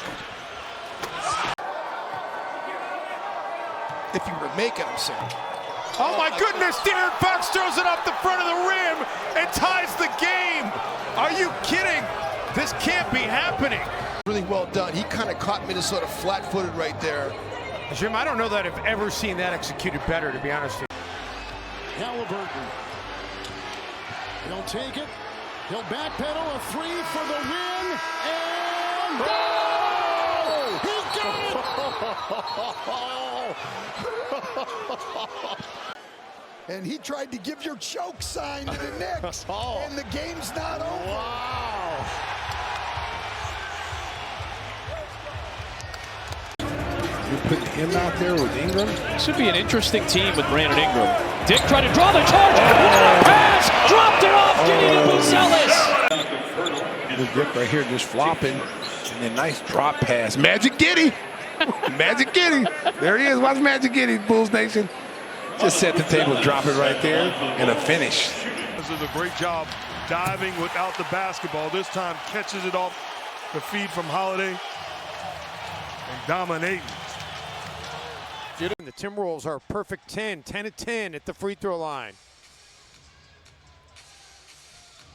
If you were making them, sir. Oh my goodness, De'Aaron Fox throws it up the front of the rim and ties the game. Are you kidding? This can't be happening. Really well done. He kind of caught Minnesota flat-footed right there. Jim, I don't know that I've ever seen that executed better, to be honest with you. Halliburton. He'll take it. He'll backpedal a 3 for the win. And oh! He got it! And he tried to give your choke sign to the Knicks. And the game's not over. Wow. You put him out there with Ingram? Should be an interesting team with Brandon Ingram. Dick tried to draw the charge. What a pass! Dropped it off. Giddey to Buzelis. The Dick right here just flopping. And then nice drop pass. Magic Giddey. Magic Giddey. There he is. Watch Magic Giddey, Bulls Nation. Just set the table, drop it right there, and a finish. This is a great job diving without the basketball. This time catches it off the feed from Holiday and dominating. The Timberwolves are a perfect 10 of 10 at the free throw line.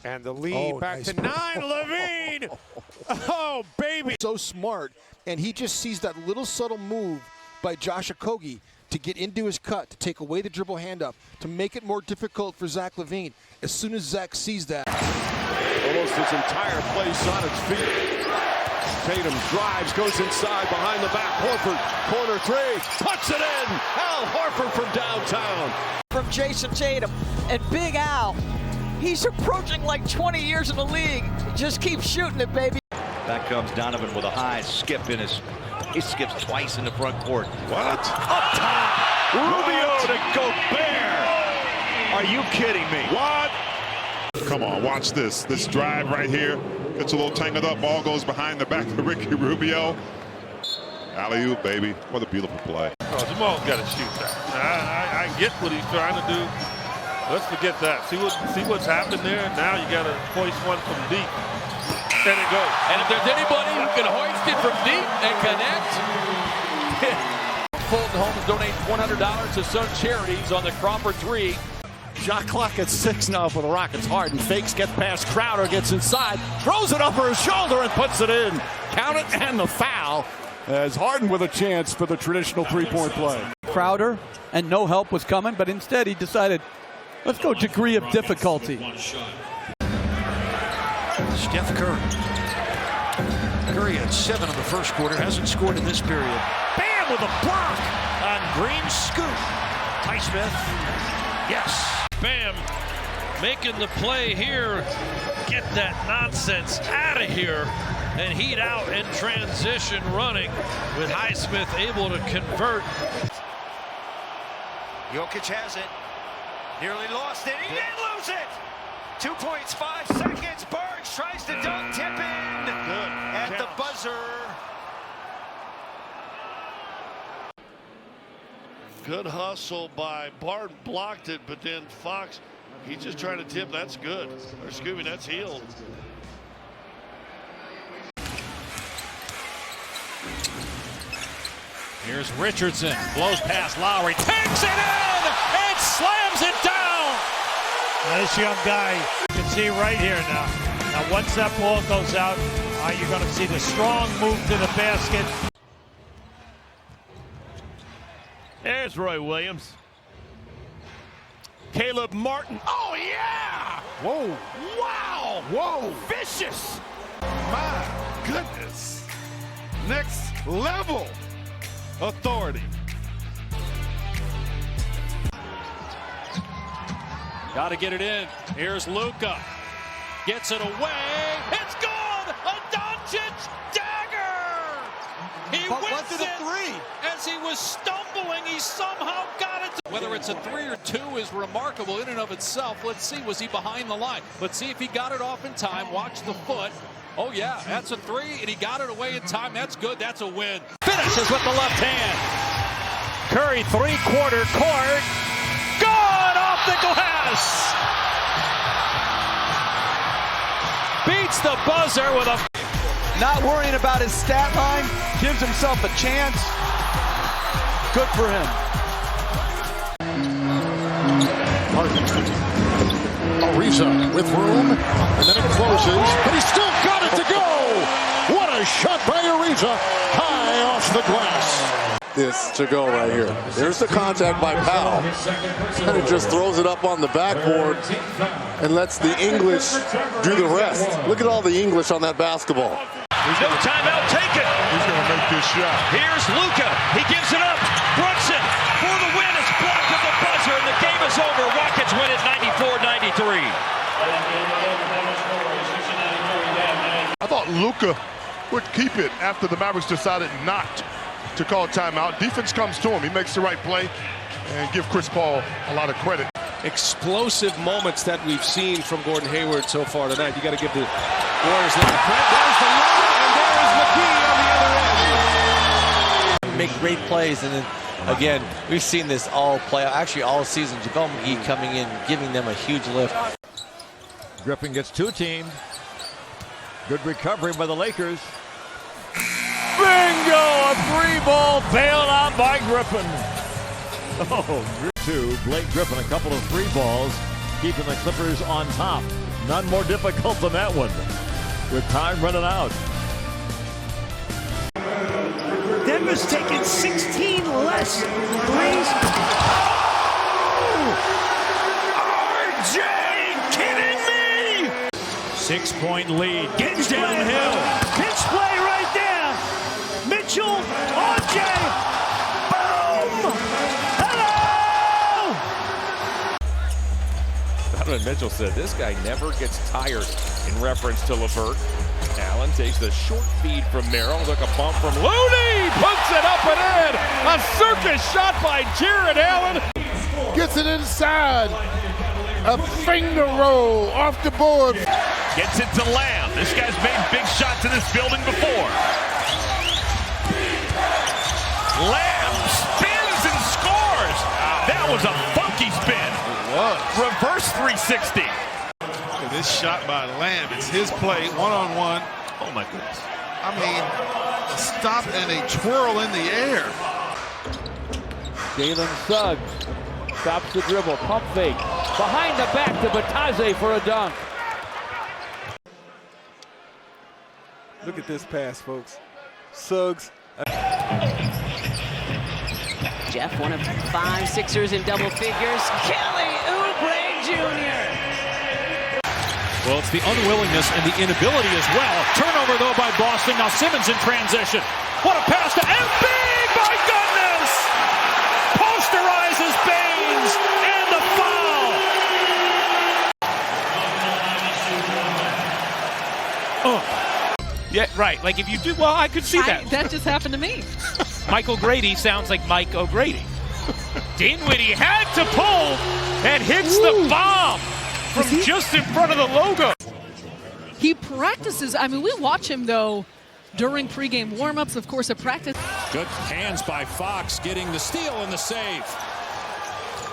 And the lead back to 9, Levine. Oh, baby. So smart, and he just sees that little subtle move by Josh Okogie to get into his cut, to take away the dribble hand up, to make it more difficult for Zach LaVine. As soon as Zach sees that. Almost his entire place on its feet. Tatum drives, goes inside, behind the back. Horford, corner 3, puts it in. Al Horford from downtown. From Jason Tatum and Big Al. He's approaching like 20 years in the league. Just keep shooting it, baby. Back comes Donovan with a high skip in his. He skips twice in the front court. What? Up top. Rubio to Gobert. Are you kidding me? What? Come on, watch this. This drive right here. Gets a little tangled up. Ball goes behind the back of Ricky Rubio. Alley-oop, baby. What a beautiful play. Oh, Jamal's got to shoot that. I get what he's trying to do. Let's forget that. See what's happened there. Now you got to hoist one from deep. There it goes. And if there's anybody who can hoist it from deep and connect, Fulton Homes donates $100 to some charities on the Crawford 3. Shot clock at 6 now for the Rockets. Harden fakes, gets past Crowder, gets inside, throws it over his shoulder and puts it in. Count it, and the foul as Harden with a chance for the traditional three-point play. Crowder and no help was coming, but instead he decided, let's go degree of difficulty. Steph Curry. Curry had 7 in the first quarter, hasn't scored in this period. Bam with a block on Green scoop. Highsmith, yes. Bam, making the play here. Get that nonsense out of here. And heat out in transition running with Highsmith able to convert. Jokic has it. Nearly lost it. He didn't lose it. 2 points, 5 seconds. Burks tries to dunk, tip in. Good. At the buzzer. Good hustle by Barton, blocked it, but then Fox, he's just trying to tip. That's good. Or Scooby, that's healed. Here's Richardson, blows past Lowry, takes it in, and slams it down. Now this young guy, you can see right here now. Now once that ball goes out, You're going to see the strong move to the basket. There's Roy Williams. Caleb Martin. Oh, yeah! Whoa. Wow! Whoa. Vicious! My goodness. Next level authority. Got to get it in. Here's Luka. Gets it away. It's gone! A Doncic dagger! He wins it three. As he was stumbling, he somehow got it. Whether it's a 3 or 2 is remarkable in and of itself. Let's see, was he behind the line? Let's see if he got it off in time. Watch the foot. Oh, yeah, that's a 3, and he got it away in time. That's good. That's a win. Finishes with the left hand. Curry, three-quarter court. Good off the glass. Beats the buzzer with a... Not worrying about his stat line. Gives himself a chance. Good for him. Ariza with room, and then it closes, but he's still got it to go! What a shot by Ariza, high off the glass. This to go right here. There's the contact by Powell. And it just throws it up on the backboard and lets the English do the rest. Look at all the English on that basketball. No timeout taken. He's going to make this shot. Here's Luka. He gives it up. Brunson for the win. It's blocked at the buzzer, and the game is over. Rockets win it 94-93. I thought Luka would keep it after the Mavericks decided not to call timeout. Defense comes to him. He makes the right play, and give Chris Paul a lot of credit. Explosive moments that we've seen from Gordon Hayward so far tonight. You got to give the Warriors the credit. There's the line, and there's McGee on the other end. Make great plays, and then again, we've seen this all play, actually all season. JaVale McGee coming in, giving them a huge lift. Griffin gets two-teamed. Good recovery by the Lakers. Bingo! A three-ball bailed out by Griffin. Oh, two. Blake Griffin, a couple of three balls, keeping the Clippers on top. None more difficult than that one, with time running out. Denver's taking 16 less threes. RJ, kidding me? 6-point lead. Getting downhill. Pitch play right there. Mitchell, RJ. Boom! Hello! Donovan Mitchell said this guy never gets tired in reference to LeVert. Allen takes the short feed from Merrill. Look, a bump from Looney. Puts it up and in. A circus shot by Jared Allen. Gets it inside. A finger roll off the board. Gets it to Lamb. This guy's made big shots in this building before. Lamb spins and scores. That was a funky spin. It was. Reverse 360. This shot by Lamb, it's his play, one-on-one. Oh, my goodness. I mean, a stop and a twirl in the air. Jalen Suggs stops the dribble, pump fake. Behind the back to Batase for a dunk. Look at this pass, folks. Suggs. Jeff, one of 5 Sixers in double figures. Kelly Oubre Jr. Well, it's the unwillingness and the inability as well. Turnover, though, by Boston. Now Simmons in transition. What a pass to Embiid! My goodness! Posterizes Baines, and the foul! Oh. Yeah, right. Like, if you do, well, I could see that. That just happened to me. Michael Grady sounds like Mike O'Grady. Dinwiddie had to pull and hits the bomb from just in front of the logo. He practices. I mean, we watch him, though, during pregame warmups, of course, at practice. Good hands by Fox, getting the steal and the save.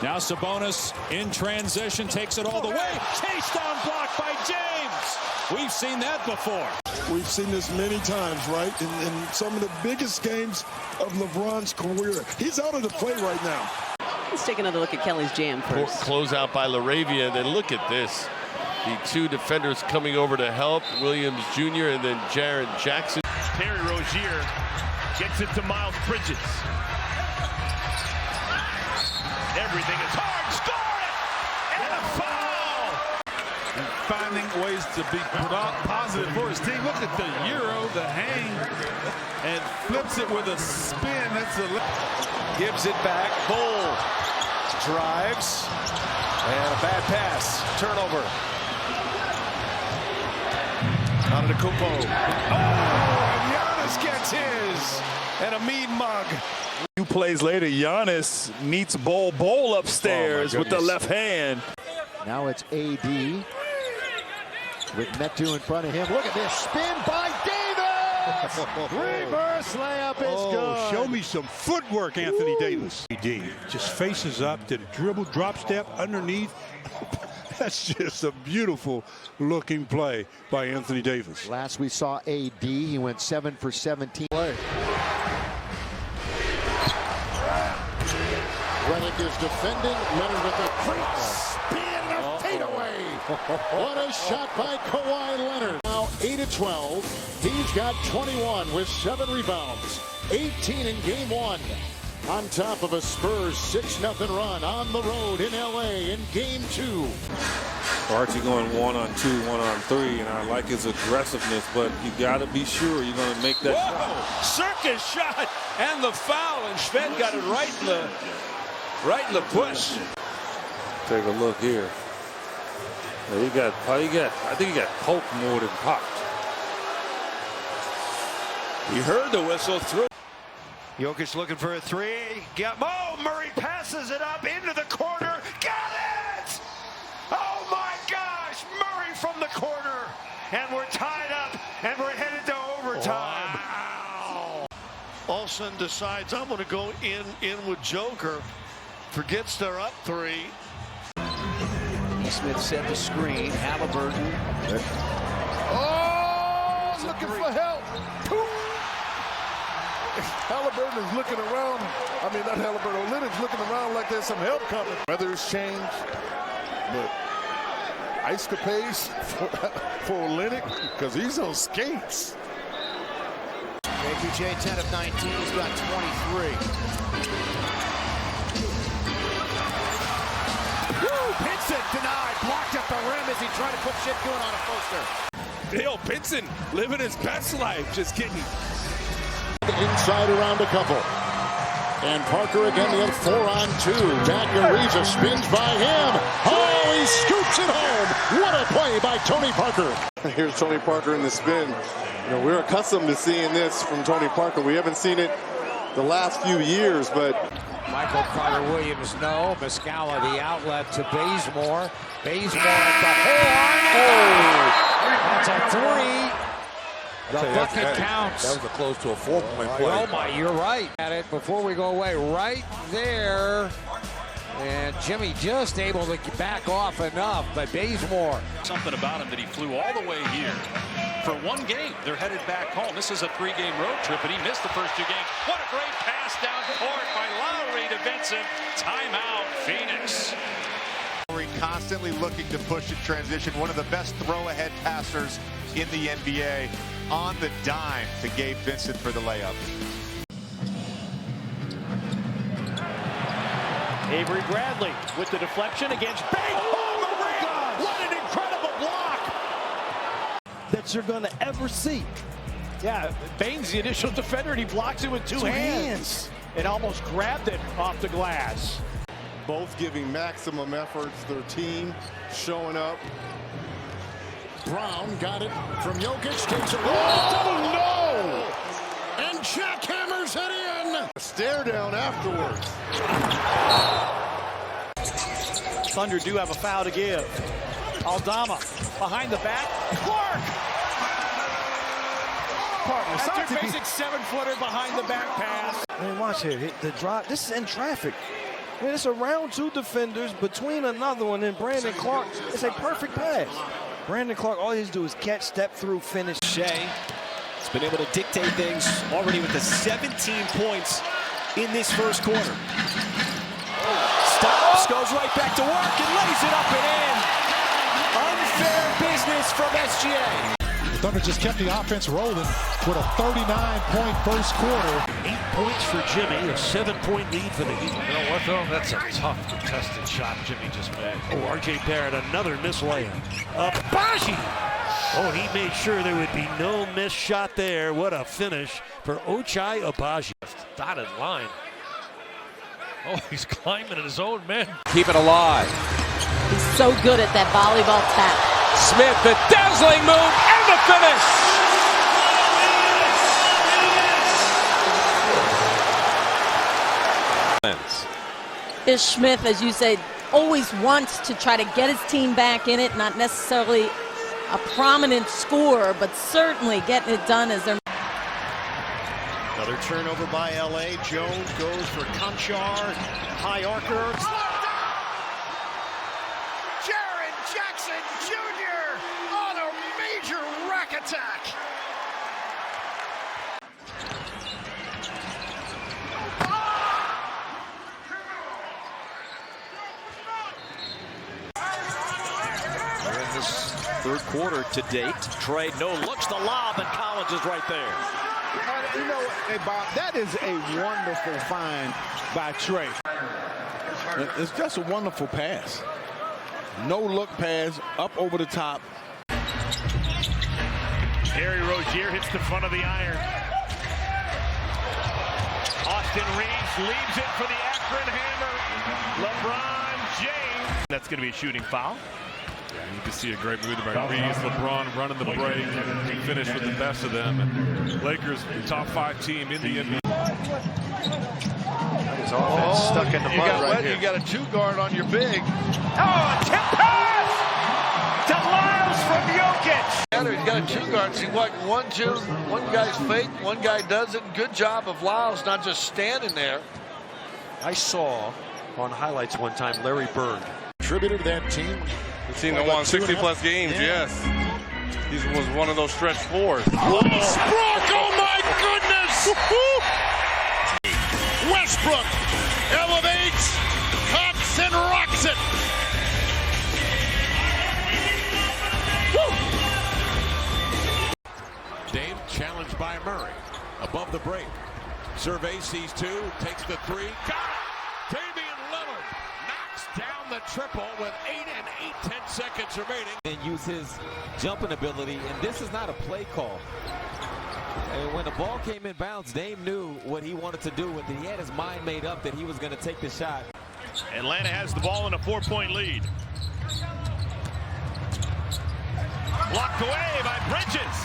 Now Sabonis in transition, takes it all the way. Chase down block by James. We've seen that before. We've seen this many times, right? In some of the biggest games of LeBron's career. He's out of the play right now. Let's take another look at Kelly's jam first. Close out by LaRavia, then look at this. The two defenders coming over to help, Williams Jr. and then Jaron Jackson. Terry Rozier gets it to Miles Bridges. Everything is hard. Score it! And a foul! And finding ways to be positive for his team. Look at the Euro, the hang, and flips it with a spin. That's a Gives it back. Bull drives. And a bad pass. Turnover. Antetokounmpo. Oh, Giannis gets his. And a mean mug. 2 plays later, Giannis meets Bol upstairs with the left hand. Now it's AD with Metu in front of him. Look at this spin by Davis. Reverse layup is good. Show me some footwork, Anthony Davis. AD just faces up to the dribble, drop step underneath. That's just a beautiful looking play by Anthony Davis. Last we saw AD, he went 7 for 17. Redick is defending. Leonard with a great spin and a fadeaway. What a shot by Kawhi Leonard. Now 8-12. He's got 21 with 7 rebounds. 18 in game 1. On top of a Spurs 6-0 run on the road in LA in game 2. Archie going 1-on-2, 1-on-3, and I like his aggressiveness, but you got to be sure you're going to make that shot. Circus shot and the foul, and Schmidt got it right in the push. Take a look here. I think he got poked more than popped. He heard the whistle through. Jokic looking for a three. Murray passes it up into the corner. Got it! Oh my gosh! Murray from the corner. And we're tied up and we're headed to overtime. Wow. Olsen decides I'm going to go in with Joker. Forgets they're up 3. Smith set the screen. Halliburton. Oh, looking for help. Halliburton is looking around. I mean, not Halliburton. Olynyk's looking around like there's some help coming. Weather's changed, but ice capades for Olynyk because he's on skates. JPJ 10 of 19. He's got 23. Pinson denied, blocked at the rim as he tried to put shit going on a poster. Yo, Pinson living his best life, just kidding. Inside around a couple. And Parker again, the 4-on-2. Jack Ariza spins by him. Oh, he scoops it home. What a play by Tony Parker. Here's Tony Parker in the spin. You know, we're accustomed to seeing this from Tony Parker. We haven't seen it the last few years, but Michael Carter-Williams, no. Muscala, the outlet to Bazemore. Bazemore at the horn. Oh, that's a 3. The bucket counts. That was close to a 4-point play. Oh my, you're right. At it before we go away, right there. And Jimmy just able to back off enough, but Bazemore. Something about him that he flew all the way here for one game. They're headed back home. This is a 3-game road trip, and he missed the first 2 games. What a great pass down court by Lowry to Vincent. Timeout, Phoenix. Constantly looking to push in transition. One of the best throw-ahead passers in the NBA. On the dime to Gabe Vincent for the layup. Avery Bradley with the deflection against Bain. Oh my God! What an incredible block that you're going to ever see. Yeah, Bain's the initial defender, and he blocks it with two hands. It almost grabbed it off the glass. Both giving maximum efforts. Their team showing up. Brown got it from Jokic, takes it. Oh, no! And jackhammers it in. Stare down afterwards. Thunder do have a foul to give. Aldama behind the back. Clark! That's your basic 7-footer behind the back pass. Man, watch here. The drop. This is in traffic. Man, it's around 2 defenders between another one and Brandon Clark. It's a perfect pass. Brandon Clark, all he has to do is catch, step through, finish. Shea has been able to dictate things already with the 17 points in this first quarter. Stops, goes right back to work and lays it up and in. unfair business from SGA. The Thunder just kept the offense rolling with a 39-point first quarter. 8 points for Jimmy, a 7-point lead for the Heat. You know what, though? That's a tough, contested shot Jimmy just made. Oh, R.J. Barrett, another missed layup. Abaji! Oh, he made sure there would be no missed shot there. What a finish for Ochai Abaji. Dotted line. Oh, he's climbing at his own man. Keep it alive. He's so good at that volleyball tap. Smith, the dazzling move, and the finish. Ish Smith, as you say, always wants to try to get his team back in it, not necessarily a prominent scorer, but certainly getting it done as they're. Another turnover by LA. Jones goes for Conchar. High archer. Jaren Jackson Jr. on a major rack attack. In this third quarter to date, Trey no looks the lob, and Collins is right there. You know, hey Bob, that is a wonderful find by Trey. It's just a wonderful pass. No look pass, up over the top. Terry Rozier hits the front of the iron. Austin Reeves leaves it for the Akron Hammer. LeBron James. That's going to be a shooting foul. You can see a great move by Reeves. LeBron running the break and finish with the best of them. And Lakers, top 5 team in the NBA. His offense stuck in the mud right here. You got a 2-guard on your big. Oh, a tip pass to Lyles from Jokic. He's got a 2-guard. See what? 1-2. One guy's fake, one guy doesn't. Good job of Lyles not just standing there. I saw on highlights one time Larry Bird. Contributor to that team. The team that won 60-plus games, yes. He was one of those stretch fours. Westbrook, oh my goodness! Westbrook elevates, cuts, and rocks it. Dame challenged by Murray. Above the break. Survey sees 2, takes the 3. Got it! Damian Lillard knocks down the triple with 8 and 8/10 seconds remaining. And use his jumping ability, and this is not a play call. And when the ball came in bounds, Dame knew what he wanted to do, and he had his mind made up that he was going to take the shot. Atlanta has the ball in a 4-point lead. Blocked away by Bridges.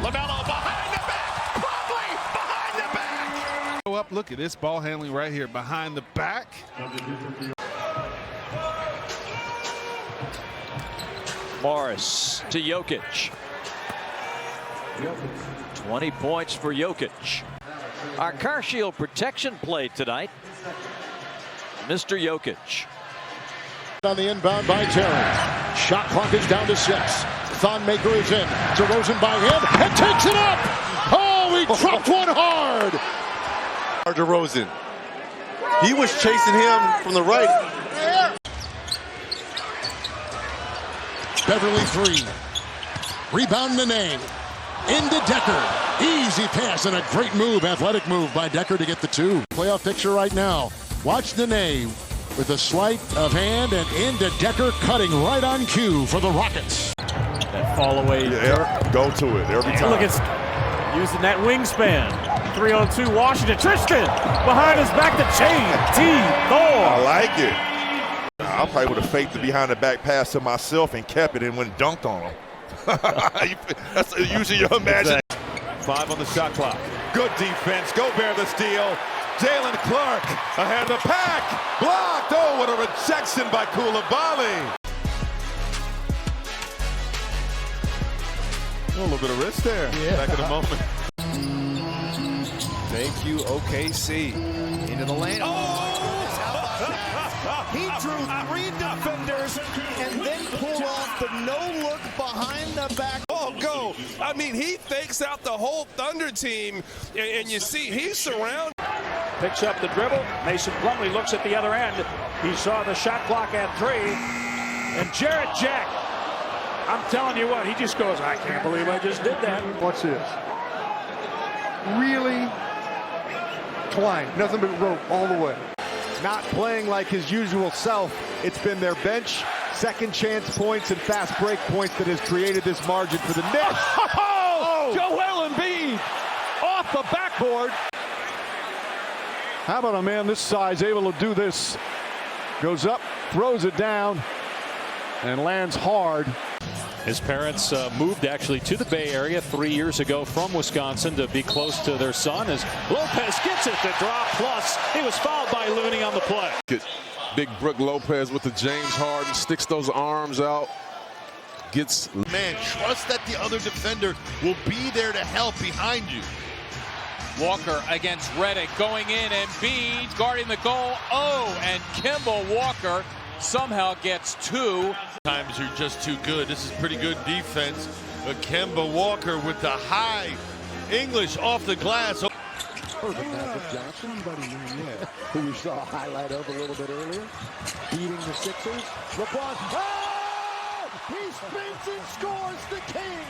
LaMelo behind the back. Plumlee behind the back. Go up, look at this ball handling right here behind the back. Morris to Jokic. 20 points for Jokic. Our car shield protection play tonight, Mr. Jokic. On the inbound by Terry. Shot clock is down to 6. Thonmaker is in. DeRozan by him and takes it up. Oh, he dropped one hard. DeRozan. He was chasing him from the right. Beverly 3. Rebound Nene. Into Decker. Easy pass and a great move, athletic move by Decker to get the 2. Playoff picture right now. Watch Nene with a sleight of hand and into Decker cutting right on cue for the Rockets. That fall away. Yeah, go to it every time. Look at using that wingspan. 3-on-2 Washington. Tristan behind his back to chain. Thor. I like it. I probably would have faked the behind the back pass to myself and kept it and went dunked on him. That's usually your imagination. 5 on the shot clock. Good defense. Gobert the steal. Jalen Clark ahead of the pack. Blocked. Oh, what a rejection by Koulibaly. A little bit of risk there. Yeah. Back in a moment. Thank you, OKC. Into the lane. Oh! He drew 3 defenders and then pulled off the no-look behind the back. Oh, go. I mean, he fakes out the whole Thunder team, and you see he's surrounded. Picks up the dribble. Mason Plumlee looks at the other end. He saw the shot clock at 3. And Jarrett Jack, I'm telling you what, he just goes, I can't believe I just did that. Watch this. Really twine, nothing but rope all the way. Not playing like his usual self. It's been their bench, second chance points, and fast break points that has created this margin for the Knicks. Oh! Joel Embiid off the backboard. How about a man this size able to do this? Goes up, throws it down, and lands hard. His parents moved actually to the Bay Area 3 years ago from Wisconsin to be close to their son as Lopez gets it to drop. Plus, he was fouled by Looney on the play. Big Brook Lopez with the James Harden, sticks those arms out, gets... Man, trust that the other defender will be there to help behind you. Walker against Redick going in, and Embiid guarding the goal. Oh, and Kemba Walker somehow gets 2. Times you're just too good. This is pretty good defense. But Kemba Walker with the high English off the glass. Magic Johnson, who we saw a highlight of a little bit earlier, beating the Sixers. LeBron, he spins and scores the king.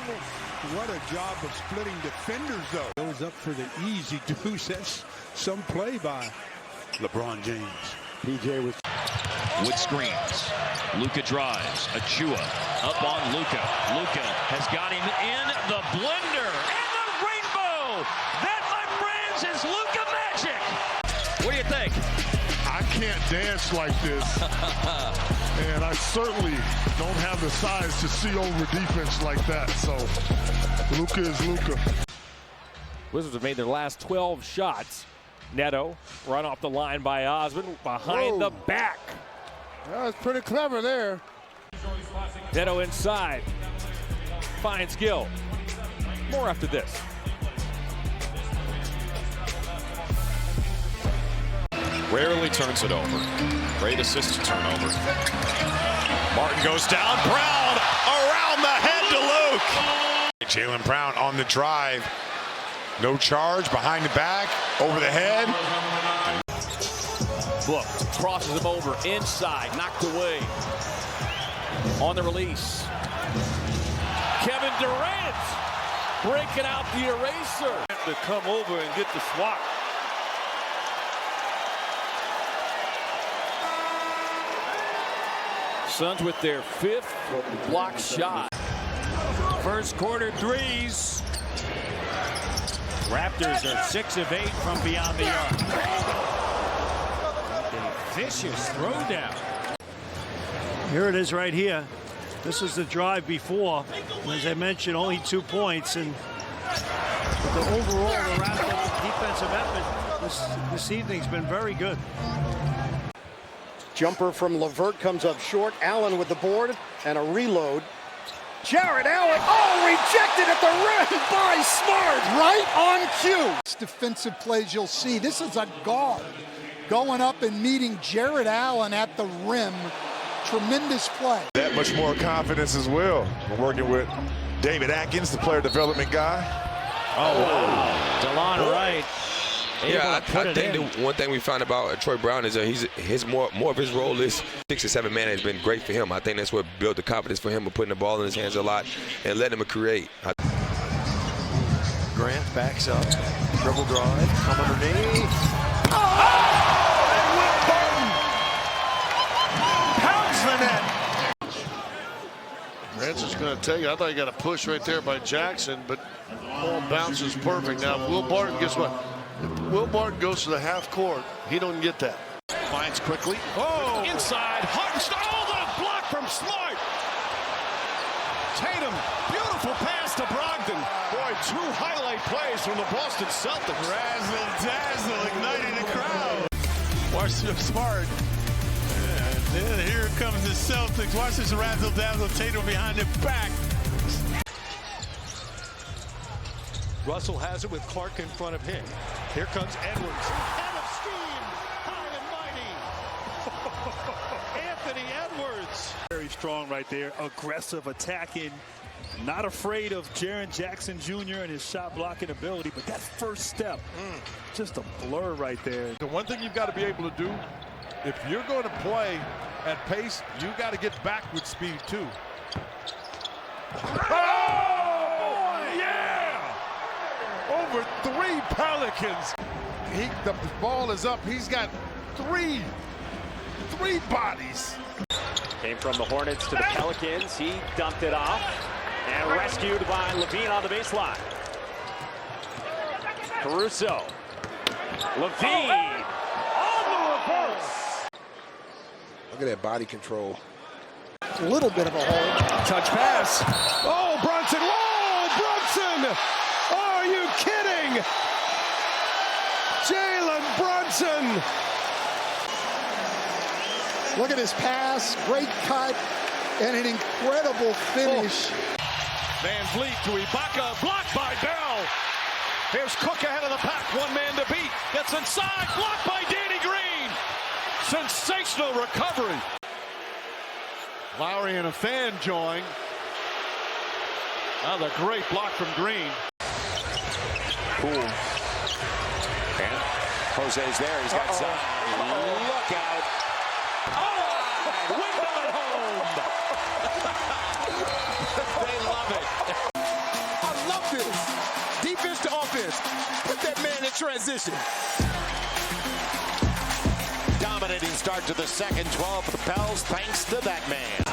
What a job of splitting defenders, though. Goes up for the easy deuce. That's some play by LeBron James. PJ was with screens. Luka drives. Achua up on Luka. Luka has got him in the blender. And the rainbow! That, my friends, is Luka magic! What do you think? I can't dance like this. And I certainly don't have the size to see over defense like that. So, Luka is Luka. Wizards have made their last 12 shots. Neto run off the line by Osmond behind the back. That was pretty clever there. Neto inside. Finds Gill. More after this. Rarely turns it over. Great assist to turnover. Martin goes down. Brown around the head to Luke. Jaylen Brown on the drive. No charge, behind the back, over the head. Book crosses him over inside, knocked away. On the release. Kevin Durant breaking out the eraser. To come over and get the swat. Suns with their 5th block shot. First quarter threes. Raptors are 6 of 8 from beyond the arc. A vicious throwdown. Here it is right here. This was the drive before. As I mentioned, only 2 points. And the overall, the Raptors defensive effort this evening's been very good. Jumper from LeVert comes up short. Allen with the board and a reload. Jarrett Allen, rejected at the rim by Smart, right on cue. Defensive plays you'll see. This is a guard going up and meeting Jarrett Allen at the rim. Tremendous play. That much more confidence as well. We're working with David Atkins, the player development guy. Oh, wow. DeLon Wright. Yeah, I think the one thing we found about Troy Brown is that his more of his role is 6 or 7 man has been great for him. I think that's what built the confidence for him of putting the ball in his hands a lot and letting him create. Grant backs up, dribble drive, come underneath. And Will Barton pounds the net. Grant's just going to tell you, I thought he got a push right there by Jackson, but ball bounces perfect. Now, Will Barton, guess what? Will Barton goes to the half court. He don't get that. Finds quickly. Oh! Inside. Hartenstein. Oh, the block from Smart. Tatum. Beautiful pass to Brogdon. Boy, 2 highlight plays from the Boston Celtics. Razzle-dazzle igniting the crowd. Watch Smart. And here comes the Celtics. Watch this razzle-dazzle. Tatum behind the back. Russell has it with Clark in front of him. Here comes Edwards. Head of steam, high and mighty. Anthony Edwards. Very strong right there. Aggressive, attacking. Not afraid of Jaren Jackson Jr. and his shot blocking ability, but that first step, just a blur right there. The one thing you've got to be able to do if you're going to play at pace, you got to get back with speed too. Oh, yeah! Over 3 Pelicans. The ball is up. He's got three bodies. Came from the Hornets to the Pelicans. He dumped it off and rescued by Levine on the baseline. Caruso. Levine on the reverse. Look at that body control. A little bit of a hole. Touch pass. Oh, Brunson. Whoa, Brunson. Are you kidding? Jalen Brunson. Look at his pass, great cut, and an incredible finish. Van Vliet to Ibaka, blocked by Bell. Here's Cook ahead of the pack, one man to beat. Gets inside, blocked by Danny Green. Sensational recovery. Lowry and a fan join. Another great block from Green. Cool. And Jose's there. He's got some. Look out. Oh, window at home. They love it. I love this. Defense to offense. Put that man in transition. Dominating start to the second 12 for the Pels, thanks to that man.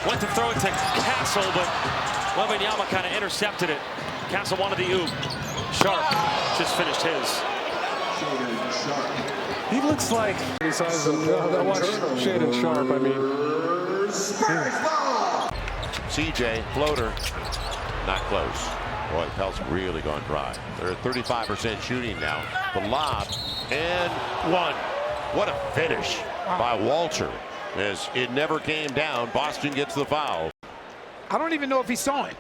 Went to throw it to Castle, but Wembanyama kind of intercepted it. Castle wanted the oop. Sharp just finished his. He looks like the size of watch Shannon Sharp. I mean, CJ floater, not close. Boy, the Pels really gone dry. They're at 35% shooting now. The lob and one. What a finish by Walter. As it never came down, Boston gets the foul. I don't even know if he saw it.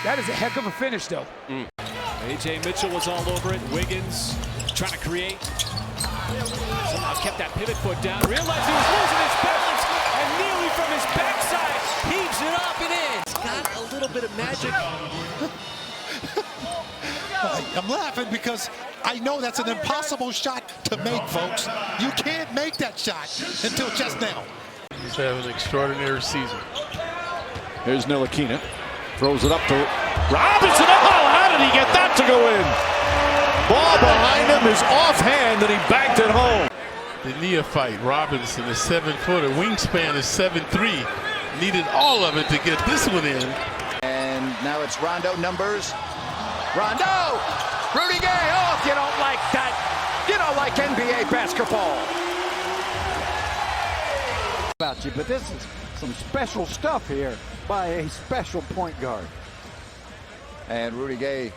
That is a heck of a finish, though. A.J. Mitchell was all over it. Wiggins trying to create. Somehow kept that pivot foot down. Realized he was losing his balance, and nearly from his backside heaves it up and in. It's got a little bit of magic. I'm laughing because I know that's an impossible shot to make, folks. You can't make that shot until just now. he's having an extraordinary season. Here's Ntilikina. Throws it up to Robinson. Oh, how did he get that to go in? Ball behind him is offhand, and he banked it home. The neophyte Robinson is 7-footer. Wingspan is 7'3". Needed all of it to get this one in. And now it's Rondo numbers. Rondo! Rudy Gay. Oh, if you don't like that, you don't like NBA basketball. About you, but this is some special stuff here by a special point guard. And Rudy Gay.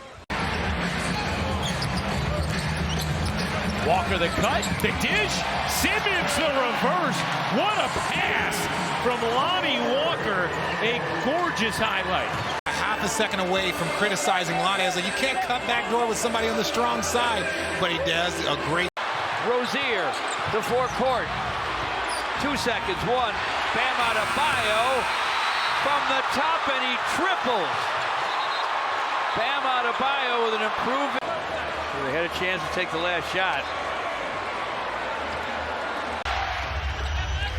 Walker the cut, the dish, Simmons the reverse. What a pass from Lonnie Walker. A gorgeous highlight. Half a second away from criticizing Lonnie. I was like, you can't cut back door with somebody on the strong side, but he does a great. Rozier to forecourt. 2 seconds, one. Bam Adebayo from the top, and he triples. Bam Adebayo with an improvement. They had a chance to take the last shot.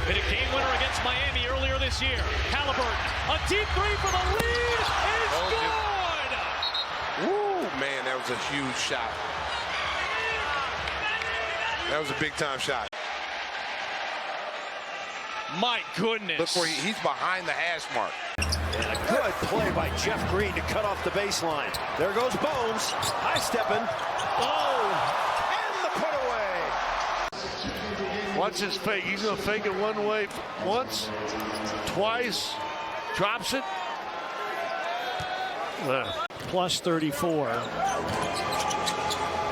Hit a game winner against Miami earlier this year. Halliburton, a deep three for the lead. It's good. Woo, man, that was a huge shot. That was a big-time shot. My goodness. Look where he's behind the hash mark. And a good play by Jeff Green to cut off the baseline. There goes Bones. High stepping. Oh, and the put away. Watch his fake. He's going to fake it one way once, twice, drops it. Plus 34.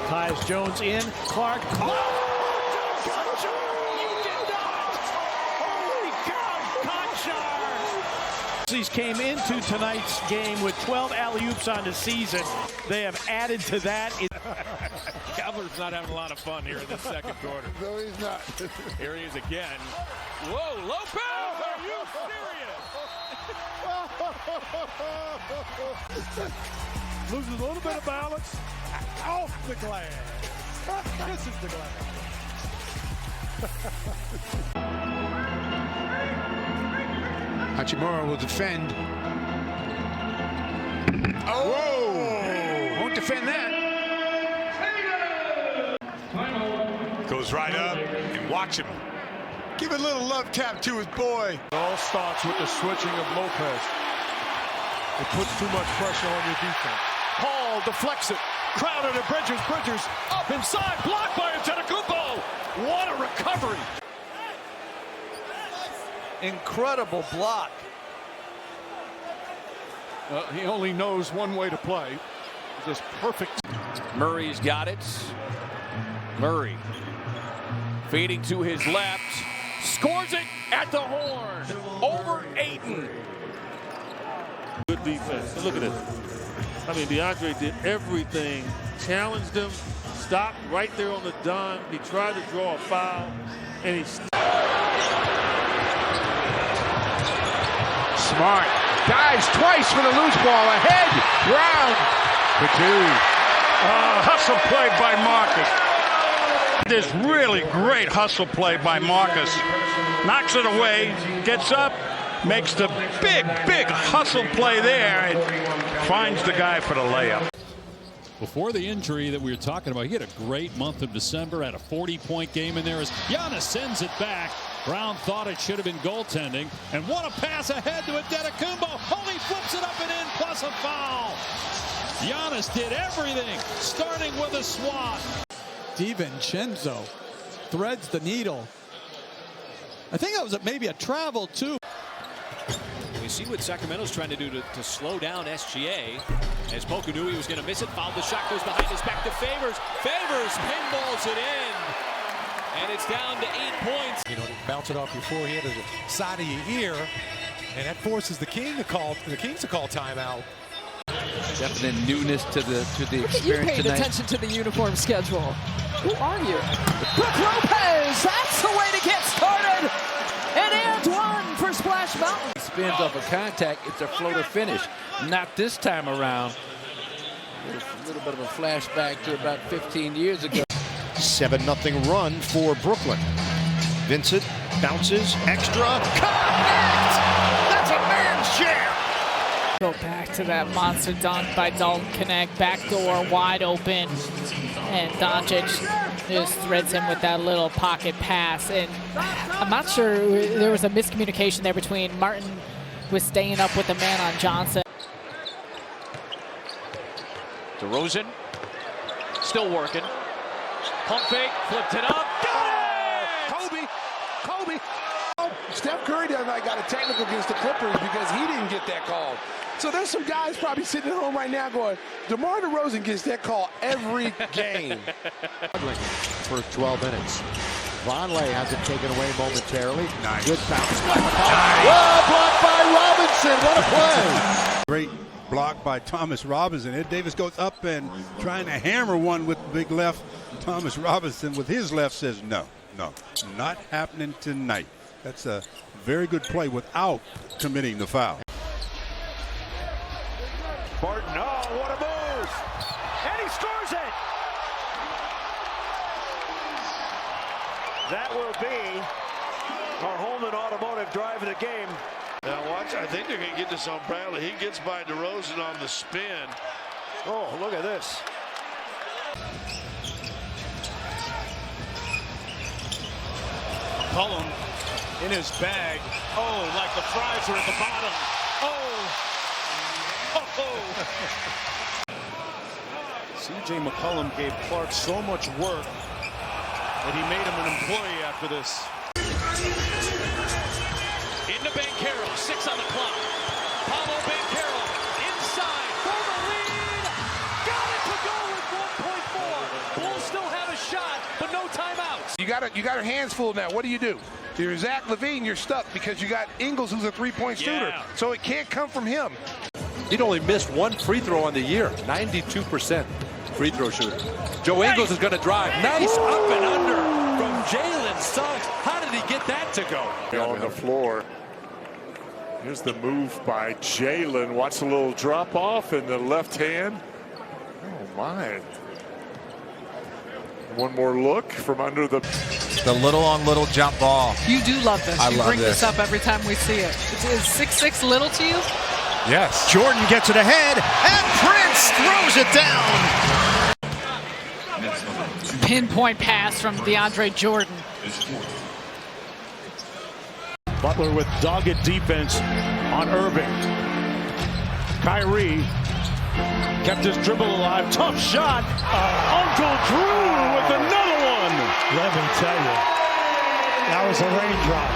Tyus Jones in. Clark. Oh! These came into tonight's game with 12 alley-oops on the season. They have added to that. Cavaliers not having a lot of fun here in this second quarter. No, he's not. Here he is again. Whoa, Lopez! Are you serious? Loses a little bit of balance. Off the glass. This is the glass. Hachimura will defend. Oh! Won't defend that. Goes right up and watch him. Give a little love tap to his boy. It all starts with the switching of Lopez. It puts too much pressure on your defense. Paul deflects it. Crowded to Bridges. Bridges up inside. Blocked by Antetokounmpo. What a recovery. Incredible block. He only knows one way to play. Just perfect. Murray's got it. Murray feeding to his left. Scores it at the horn. Over Ayton. Good defense. And look at this. I mean, DeAndre did everything. Challenged him. Stopped right there on the dime. He tried to draw a foul. And he... Smart. Dives twice for the loose ball. Ahead. Brown. Hustle play by Marcus. This really great hustle play by Marcus. Knocks it away. Gets up. Makes the big hustle play there. And finds the guy for the layup. Before the injury that we were talking about, he had a great month of December, had a 40-point game in there as Giannis sends it back. Brown thought it should have been goaltending, and what a pass ahead to Antetokounmpo. Oh, he flips it up and in, plus a foul. Giannis did everything, starting with a swat. DiVincenzo threads the needle. I think that was maybe a travel, too. We see what Sacramento's trying to do to slow down SGA. As Poku knew he was going to miss it, fouled the shot, goes behind his back to Favors. Favors pinballs it in. And it's down to 8 points. You know, bounce it off your forehead or the side of your ear, and that forces the Kings to call timeout. Definite newness to the experience Look at you paying tonight. attention to the uniform schedule. Who are you? Brook Lopez, that's the way to get started. And Antoine for Splash Mountain. He spins off a contact. It's a floater finish. Not this time around. A little bit of a flashback to about 15 years ago. 7-0 run for Brooklyn. Vincent bounces, extra, connect! That's a man's jam! Go back to that monster dunk by Dalton Connect. Backdoor wide open. And Doncic just threads him with that little pocket pass. And I'm not sure, there was a miscommunication there between Martin was staying up with the man on Johnson. DeRozan still working. Pump fake, flipped it up. Got it! Kobe. Steph Curry the other night got a technical against the Clippers because he didn't get that call. So there's some guys probably sitting at home right now going, DeMar DeRozan gets that call every game. For 12 minutes. Vonleh has it taken away momentarily. Nice. Good bounce. Well, blocked by Robinson. What a play. Great block by Thomas Robinson. Ed Davis goes up and trying to hammer one with the big left. Thomas Robinson with his left says no, not happening tonight. That's a very good play without committing the foul. Barton, oh, what a move! And he scores it! That will be our Holman Automotive drive of the game. Now watch, I think they're going to get this on Bradley. He gets by DeRozan on the spin. Oh, look at this. Cullum in his bag. Oh, like the fries are at the bottom. C.J. McCollum gave Clark so much work that he made him an employee after this. Into Banchero, 6 on the clock. Paulo Banchero inside for the lead. Got it to go with 1.4. Bulls still have a shot, but no timeouts. You got your hands full now. What do? If you're Zach LaVine, you're stuck because you got Ingles, who's a three-point shooter. So it can't come from him. He'd only missed one free throw on the year. 92% free throw shooter. Joe Ingles is going to drive. Nice up and under from Jalen Suggs. How did he get that to go? On the floor. Here's the move by Jalen. Watch the little drop off in the left hand. Oh my. One more look from under the little on little jump ball. You do love this. I you love bring this. this up every time we see it. Is 6'6" little to you? Yes. Jordan gets it ahead, and Prince throws it down. Pinpoint pass from DeAndre Jordan. Butler with dogged defense on Irving. Kyrie kept his dribble alive. Tough shot. Uncle Drew with another one. Let me tell you, that was a raindrop.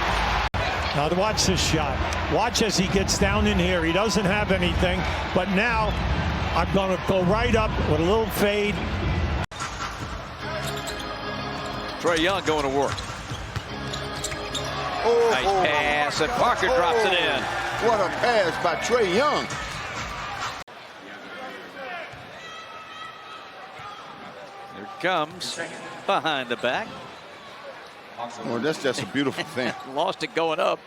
Now to watch this shot. Watch as he gets down in here. He doesn't have anything, but now I'm going to go right up with a little fade. Trae Young going to work. Nice pass, and Parker drops it in. What a pass by Trae Young. Here comes behind the back. Well, that's just a beautiful thing. Lost it going up.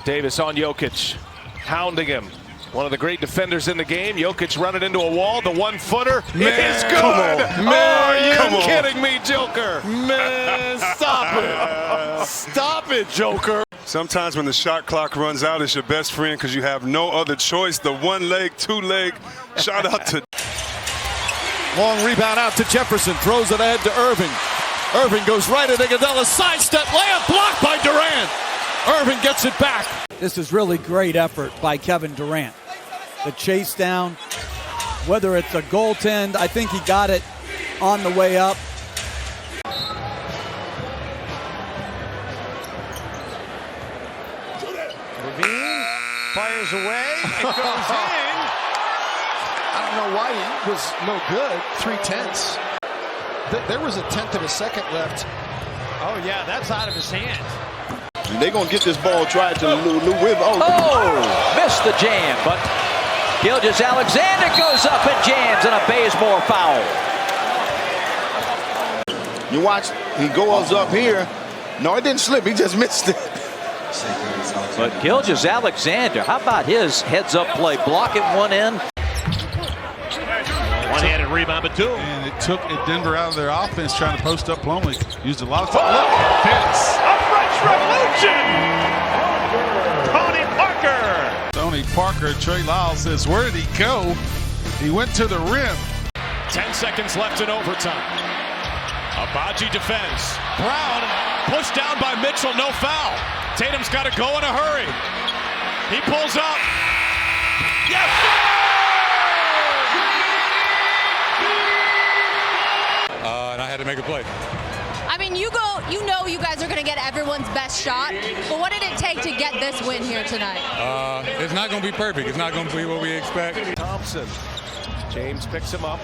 Davis on Jokic, hounding him. One of the great defenders in the game. Jokic running into a wall. The one-footer is good. Man, Are you come on. kidding me, Joker? Man, stop it. Stop it, Joker. Sometimes when the shot clock runs out, it's your best friend because you have no other choice. The one leg, two leg. Shout out to. Long rebound out to Jefferson. Throws it ahead to Irving. Irving goes right at Iguodala. Sidestep layup blocked by Durant. Irving gets it back. This is really great effort by Kevin Durant. The chase down, whether it's a goaltend, I think he got it on the way up. Levine fires away. It goes in. I don't know why he was no good. 3/10. There was a tenth of a second left. Oh, yeah, that's out of his hand. They're going to get this ball tried to Lou Will. Oh, missed the jam, but Gilgeous-Alexander goes up and jams, and a Bazemore foul. You watch, he goes up here. No, it didn't slip. He just missed it. But Gilgeous-Alexander, how about his heads-up play, blocking one end? One-handed rebound, but two. And it took Denver out of their offense trying to post up Plumlee. Used a lot of time. Look, Pitts. A French Revolution! Tony Parker! Tony Parker, Trey Lyles says, where did he go? He went to the rim. 10 seconds left in overtime. Abaji defends. Brown pushed down by Mitchell, no foul. Tatum's got to go in a hurry. He pulls up. Yes! And I had to make a play. I mean, you know you guys are going to get everyone's best shot, but what did it take to get this win here tonight? It's not going to be perfect. It's not going to be what we expect. Thompson. James picks him up.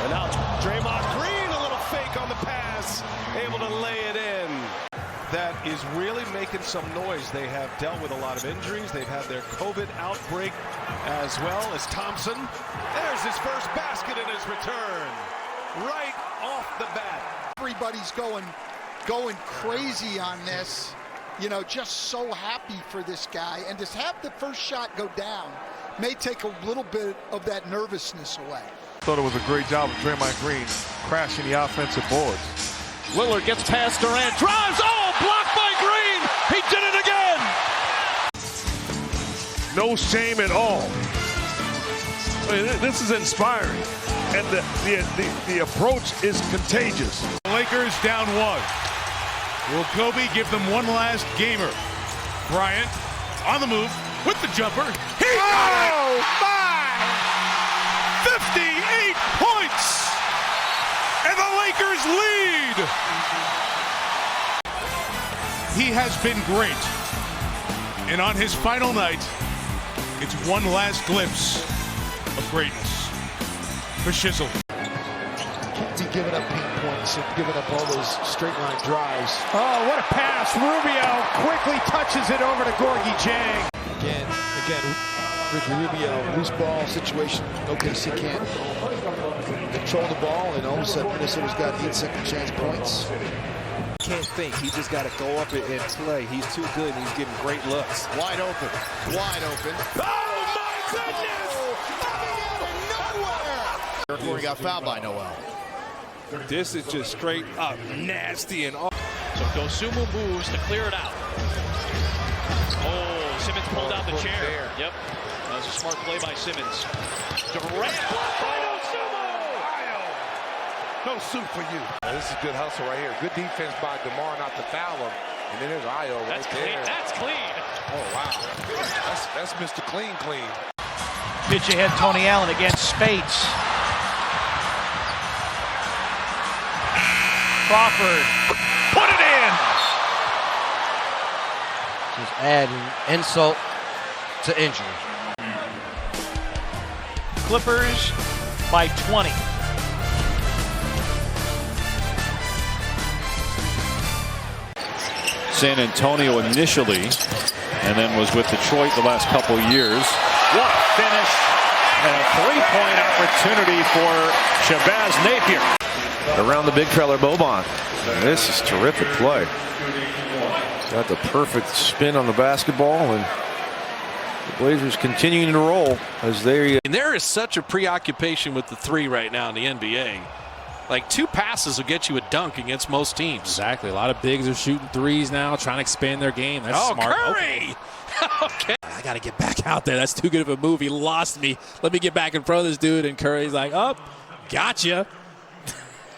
And now Draymond Green, a little fake on the pass, able to lay it in. That is really making some noise. They have dealt with a lot of injuries. They've had their COVID outbreak as well as Thompson. There's his first basket in his return. Right off the bat. Everybody's going crazy on this. You know, just so happy for this guy. And to have the first shot go down may take a little bit of that nervousness away. Thought it was a great job of Draymond Green crashing the offensive boards. Lillard gets past Durant, drives, blocked by Green! He did it again! No shame at all. I mean, this is inspiring, and the approach is contagious. Lakers down one. Will Kobe give them one last gamer? Bryant on the move with the jumper. He got it! My! 58 points! And the Lakers lead! He has been great. And on his final night, it's one last glimpse of greatness for Shizzle. Can't be giving up pinpoints and giving up all those straight line drives. Oh, what a pass. Rubio quickly touches it over to Gorgie Jang. Again, Ricky Rubio, loose ball situation. OKC can't control the ball, and all of a sudden Minnesota's got 8 second chance points. Can't think. He just got to go up and play. He's too good, and he's getting great looks. Wide open. Wide open. Oh, my goodness! before he got fouled by Noel. This is just straight up nasty and all. So Dosunmu moves to clear it out. Oh, Simmons pulled out the chair. Yep. That was a smart play by Simmons. Durant blocked by Dosunmu. No soup for you. This is good hustle right here. Good defense by DeMar not to foul him. And then there's Ayo right That's there. clean. That's clean. Oh, wow. That's Mr. Clean. Pitch ahead, Tony Allen against Spates. Crawford, put it in! Just adding insult to injury. Clippers by 20. San Antonio initially, and then was with Detroit the last couple years. What a finish, and a three-point opportunity for Shabazz Napier. Around the big fella Boban. This is terrific play. Got the perfect spin on the basketball, and the Blazers continuing to roll as they. And there is such a preoccupation with the three right now in the NBA. Like 2 passes will get you a dunk against most teams. Exactly. A lot of bigs are shooting threes now, trying to expand their game. That's smart. Curry! Okay. I got to get back out there. That's too good of a move. He lost me. Let me get back in front of this dude. And Curry's like, oh, gotcha.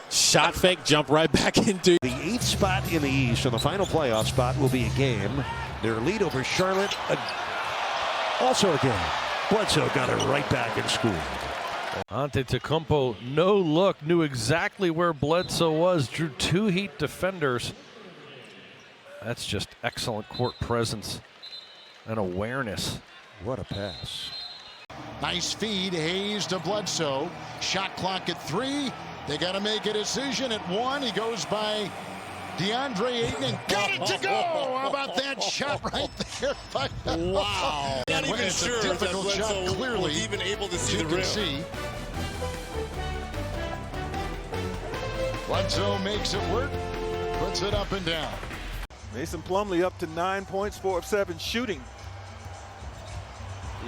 Shot fake, jump right back into the 8th spot in the East, and the final playoff spot will be a game. Their lead over Charlotte, also a game. Bledsoe got it right back in school. Antetokounmpo, no look, knew exactly where Bledsoe was, drew 2 Heat defenders. That's just excellent court presence and awareness. What a pass. Nice feed, Hayes to Bledsoe. Shot clock at 3. They got to make a decision at 1. He goes by DeAndre Ayton and got it to go. How about that shot right there? Wow. Not even sure a difficult shot, clearly. Even able to see you the can rim. see. Bledsoe makes it work, puts it up and down. Mason Plumlee up to 9 points, 4 of 7 shooting.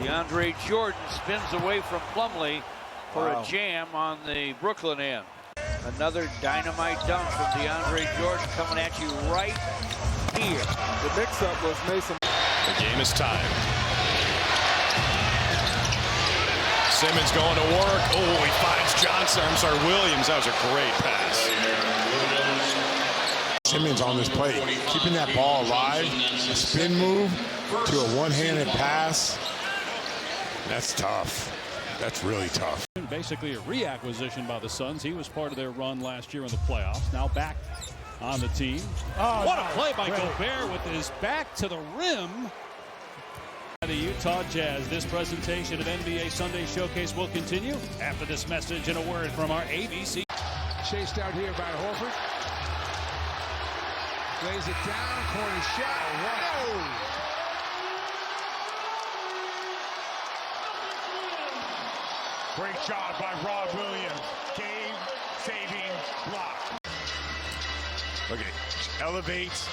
DeAndre Jordan spins away from Plumlee for a jam on the Brooklyn end. Another dynamite dunk from DeAndre Jordan coming at you right here. The mix-up was Mason. The game is tied. Simmons going to work. Oh, he finds Williams. That was a great pass. Simmons on this play, keeping that ball alive, a spin move to a one-handed pass. That's tough. That's really tough. Basically a reacquisition by the Suns. He was part of their run last year in the playoffs. Now back on the team. Oh, what a play by Gobert with his back to the rim. The Utah Jazz. This presentation of NBA Sunday Showcase will continue after this message and a word from our ABC. Chased out here by Horford. Lays it down, corner shot. Whoa! Great shot by Rob Williams. Game-saving block. Okay, elevates.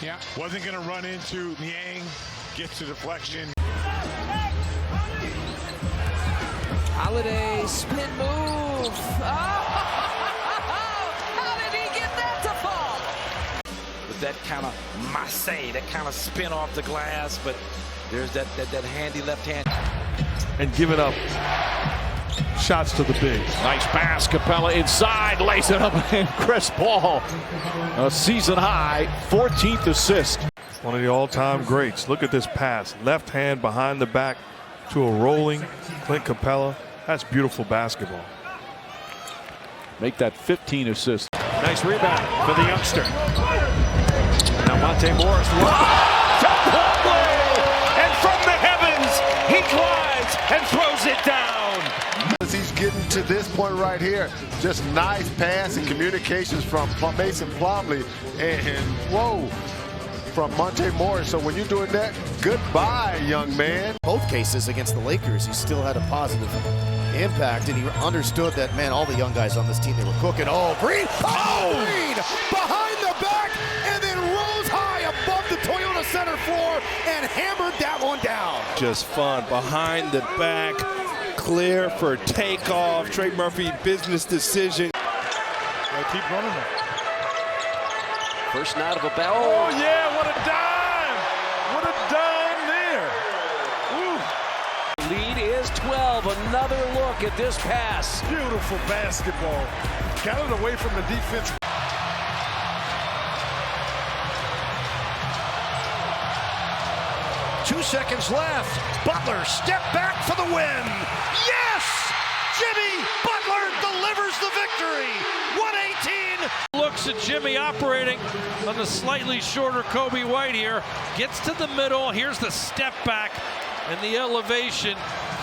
Yeah. Wasn't going to run into Niang. Gets to deflection. Holiday spin move. Oh, how did he get that to fall? With that kind of masse, that kind of spin off the glass, but there's that handy left hand. And giving up shots to the bigs. Nice pass, Capella inside, lays it up, and Chris Paul, a season high 14th assist. One of the all-time greats. Look at this pass. Left hand behind the back to a rolling Clint Capella. That's beautiful basketball. Make that 15 assists. Nice rebound for the youngster. Now Monte Morris. And from the heavens, he glides and throws it down. As he's getting to this point right here, just nice pass and communications from Mason Plumlee and whoa, from Monte Morris. So when you're doing that, goodbye, young man. Both cases against the Lakers, he still had a positive impact, and he understood that, man, all the young guys on this team, they were cooking. Oh, Green! Oh, Green! Behind the back, and then rose high above the Toyota center floor and hammered that one down. Just fun. Behind the back, clear for takeoff. Trey Murphy, business decision. Keep running it. First night of a bell. Oh, yeah, what a dime! What a dime there. Woo. Lead is 12. Another look at this pass. Beautiful basketball. Got it away from the defense. Two seconds left. Butler, step back for the win. Yes! Jimmy Butler delivers the victory. 118. Looks at Jimmy operating on the slightly shorter Kobe White here. Gets to the middle. Here's the step back and the elevation.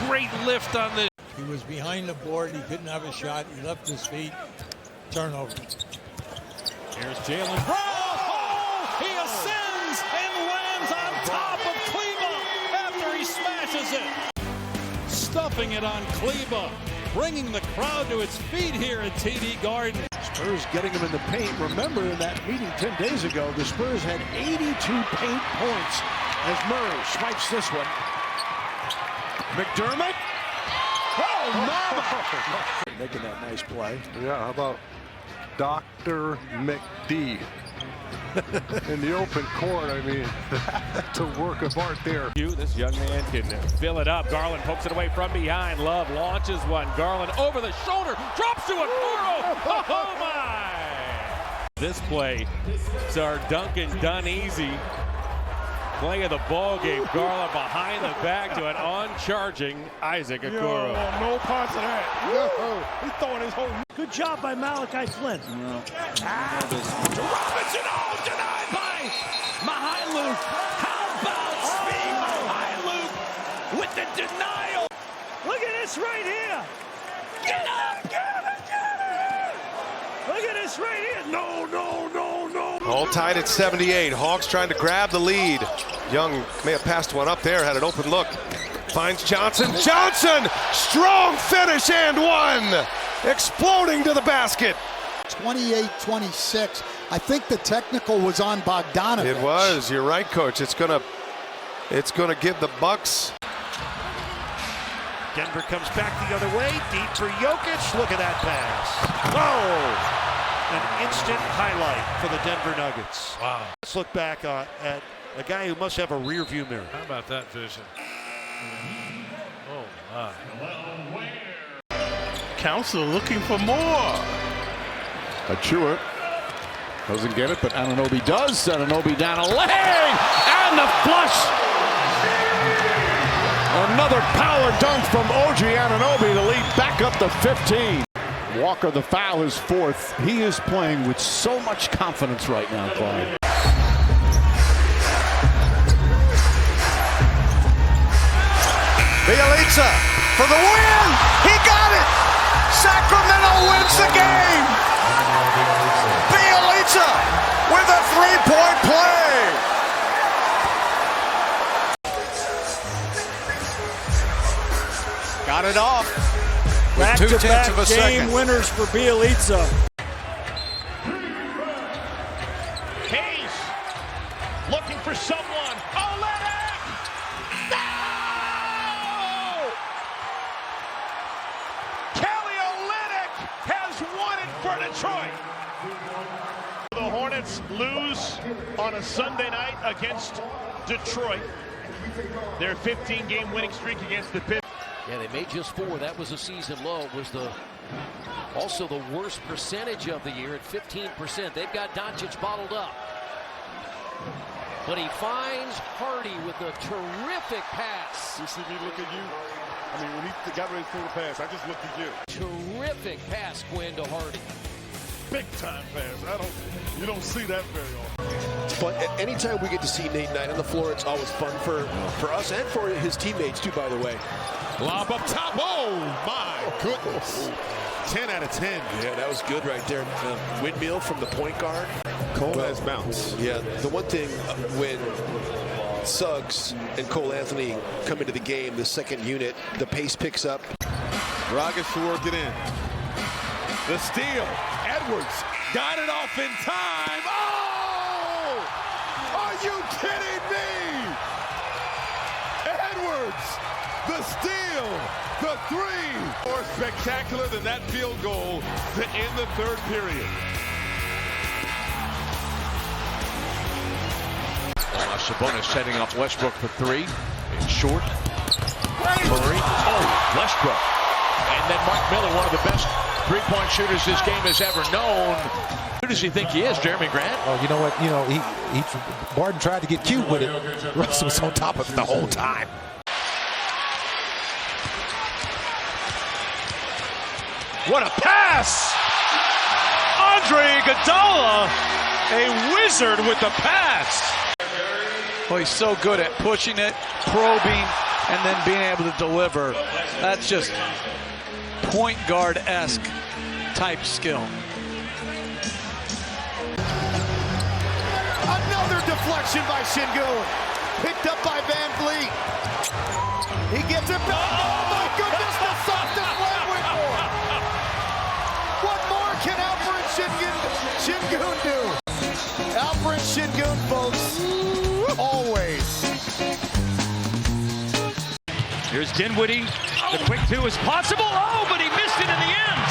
Great lift on this. He was behind the board. He couldn't have a shot. He left his feet. Turnover. Here's Jalen. Oh! He ascends and lands on top of Kleba after he smashes it. Stuffing it on Kleba. Bringing the crowd to its feet here at TD Garden. Spurs getting him in the paint. Remember in that meeting 10 days ago, the Spurs had 82 paint points as Murray swipes this one. McDermott. Oh, Mama! Making that nice play. Yeah, how about Dr. McD? In the open court, I mean, that's a work of art there. This young man can fill it up. Garland pokes it away from behind. Love launches one. Garland over the shoulder, drops to a Okoro. Oh my! This play, it's our Duncan done easy play of the ball game. Garland behind the back to an on-charging Isaac Okoro. No parts of that. He's throwing his whole. Good job by Malachi Flynn. Robinson, denied by Mihailuk. How about Mihailuk with the denial? Look at this right here. Get up, get it! Look at this right here. No. All tied at 78. Hawks trying to grab the lead. Young may have passed one up there, had an open look. Finds Johnson. Johnson! Strong finish and one! Exploding to the basket. 28-26. I think the technical was on Bogdanovich. It was. You're right, Coach. It's gonna give the Bucks. Denver comes back the other way. Deep for Jokic. Look at that pass. Oh! An instant highlight for the Denver Nuggets. Wow. Let's look back at a guy who must have a rear view mirror. How about that vision? Oh, my. Council looking for more. Achua doesn't get it, but Anunoby does. Anunoby down a lane, and the flush. Another power dunk from OG Anunoby to lead back up to 15. Walker, the foul, his fourth. He is playing with so much confidence right now, Clyde. Bielitsa for the win. He got it. Sacramento wins the game. Bielitsa with a three-point play. Got it off. Back-to-back game winners for Bielitsa. Hayes looking for someone. Olynyk! No! Kelly Olynyk has won it for Detroit. The Hornets lose on a Sunday night against Detroit. Their 15-game winning streak against the Pistons. Yeah, they made just 4. That was a season low. It was also the worst percentage of the year at 15%. They've got Doncic bottled up. But he finds Hardy with a terrific pass. You see me look at you? I mean, when he got ready for the pass, I just looked at you. Terrific pass, Quinn, to Hardy. Big time pass. You don't see that very often. But anytime we get to see Nate Knight on the floor, it's always fun for us and for his teammates too, by the way. Lob up top. Oh, my goodness. 10 out of 10. Yeah, that was good right there. Windmill from the point guard. Cole has bounce. Yeah, the one thing when Suggs and Cole Anthony come into the game, the second unit, the pace picks up. Dragic to work it in. The steal. Edwards got it off in time. Oh! Are you kidding me? Edwards the steal, the three. More spectacular than that field goal to end the third period. Sabonis setting up Westbrook for three. It's short. Curry. Oh, Westbrook. And then Mark Miller, one of the best three-point shooters this game has ever known. Who does he think he is, Jeremy Grant? Oh, you know what? You know, Barton tried to get cute with it. Russell was on top of it the whole time. What a pass! Andre Iguodala, a wizard with the pass. Well, he's so good at pushing it, probing, and then being able to deliver. That's just point guard-esque type skill. Another deflection by Şengün. Picked up by Van Vliet. He gets it back. Oh my goodness, the softest leg went for. What more can Alperen Şengün do? Alperen Şengün, folks. Always. Here's Dinwiddie. The quick two is possible. Oh, but he missed it in the end.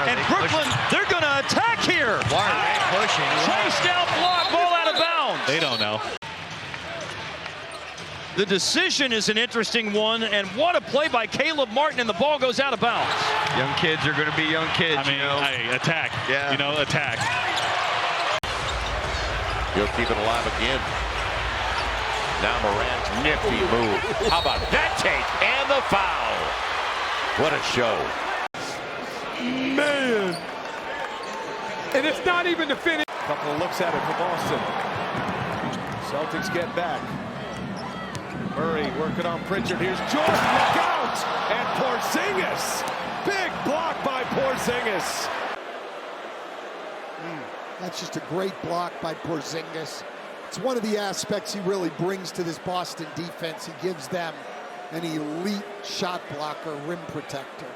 And Brooklyn, they're going to attack here. Why are they pushing? Chased out, block, ball out of bounds. They don't know. The decision is an interesting one, and what a play by Caleb Martin, and the ball goes out of bounds. Young kids are going to be young kids. I mean, hey, attack. Yeah. You know, attack. He'll keep it alive again. Now Morant's nifty move. How about that take and the foul? What a show. Man. And it's not even the finish. Couple of looks at it for Boston. Celtics get back. Murray working on Pritchard. Here's Jordan. Look out! And Porzingis. Big block by Porzingis. That's just a great block by Porzingis. It's one of the aspects he really brings to this Boston defense. He gives them an elite shot blocker, rim protector.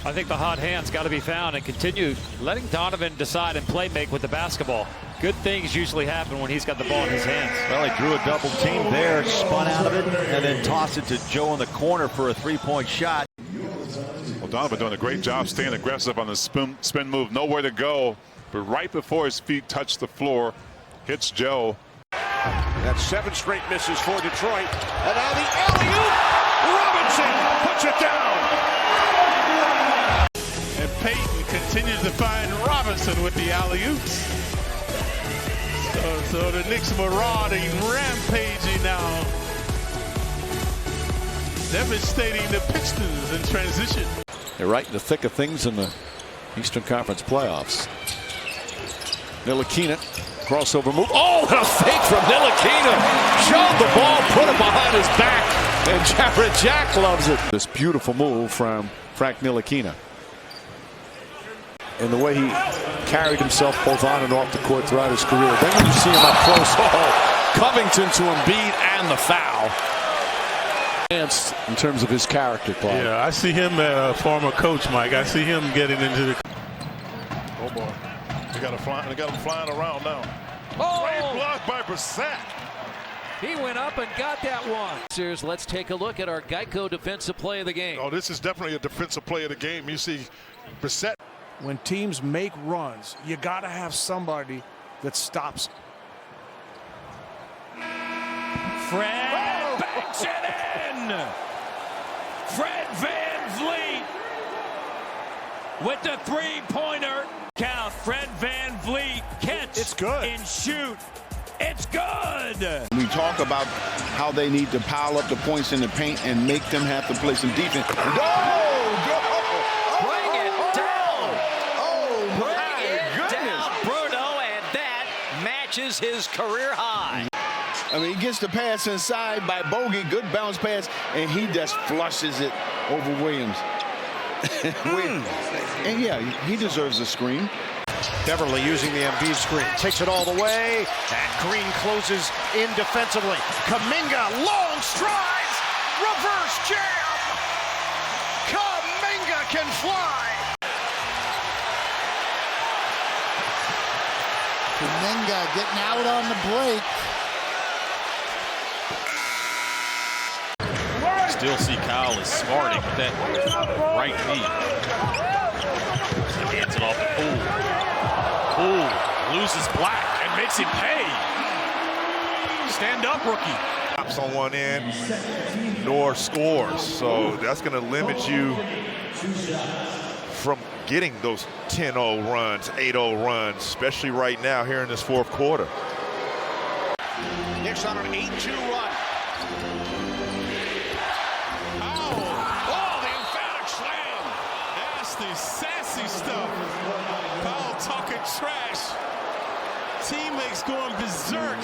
I think the hot hand's got to be found and continue letting Donovan decide and play make with the basketball. Good things usually happen when he's got the ball in his hands. Well, he drew a double team there, spun out of it, and then tossed it to Joe in the corner for a three-point shot. Well, Donovan doing a great job staying aggressive on the spin move. Nowhere to go, but right before his feet touch the floor, hits Joe. That's 7 straight misses for Detroit. And now the alley-oop. Robinson puts it down. And Payton continues to find Robinson with the alley-oops. So the Knicks marauding, rampaging now. Devastating the Pistons in transition. They're right in the thick of things in the Eastern Conference playoffs. Ntilikina, crossover move. Oh, and a fake from Ntilikina. Shoved the ball, put it behind his back, and Jarrett Jack loves it. This beautiful move from Frank Ntilikina. And the way he carried himself both on and off the court throughout his career. Then when you see him up close, oh, Covington to Embiid and the foul. In terms of his character, Claude. Yeah, I see him, former coach Mike. I see him getting into the. Oh boy, they got him flying around now. Oh! Great block by Brissett. He went up and got that one. Let's take a look at our Geico defensive play of the game. Oh, this is definitely a defensive play of the game. You see Brissett. When teams make runs, you got to have somebody that stops it. Fred banks it in. Fred Van Vliet with the three-pointer. Count. Fred Van Vliet catch. It's good. And shoot. It's good. We talk about how they need to pile up the points in the paint and make them have to play some defense. Bring it down. Oh, bring it down, Bruno, and that matches his career high. I mean, he gets the pass inside by Bogey, good bounce pass, and he just flushes it over Williams. And yeah, he deserves a screen. Beverly using the Embiid screen, takes it all the way, and Green closes in defensively. Kuminga, long strides, reverse jam. Kuminga can fly. Kuminga getting out on the break. still see Kyle is smarting with that right knee. He hands it off to Poole. Poole loses Black and makes him pay. Stand up, rookie. Pops on one end, nor scores. So that's going to limit you from getting those 10-0 runs, 8-0 runs, especially right now here in this fourth quarter. Knicks on an 8-2 run. Oh, the emphatic slam. Nasty, sassy stuff. Kyle talking trash. Teammates going berserk.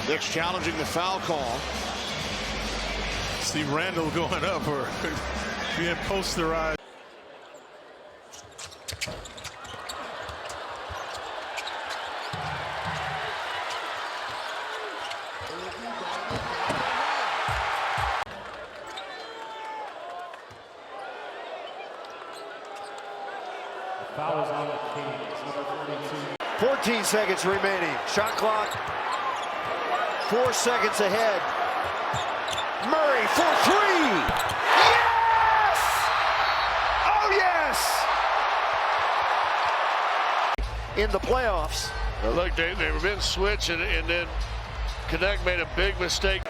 Knicks challenging the foul call. See Randall going up or being posterized. Foul is on the Kings, number 42. 14 seconds remaining. Shot clock 4 seconds ahead. Murray for three. Yes! Oh, yes! In the playoffs. Well, look, they've been switching, and then Connect made a big mistake.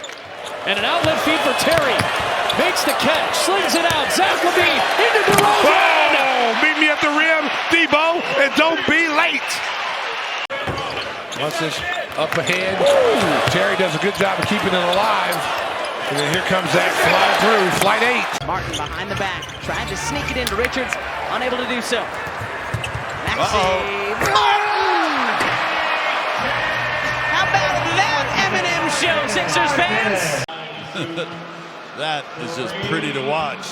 And an outlet feed for Terry. Makes the catch, slings it out. Zach Levine into DeRozan. Oh, meet me at the rim, Debo, and don't be late. Once this up ahead, Terry does a good job of keeping it alive. And then here comes that fly through, flight 8. Martin behind the back, trying to sneak it into Richards, unable to do so. Maxey Martin! How about that Eminem show, Sixers fans? That is just pretty to watch.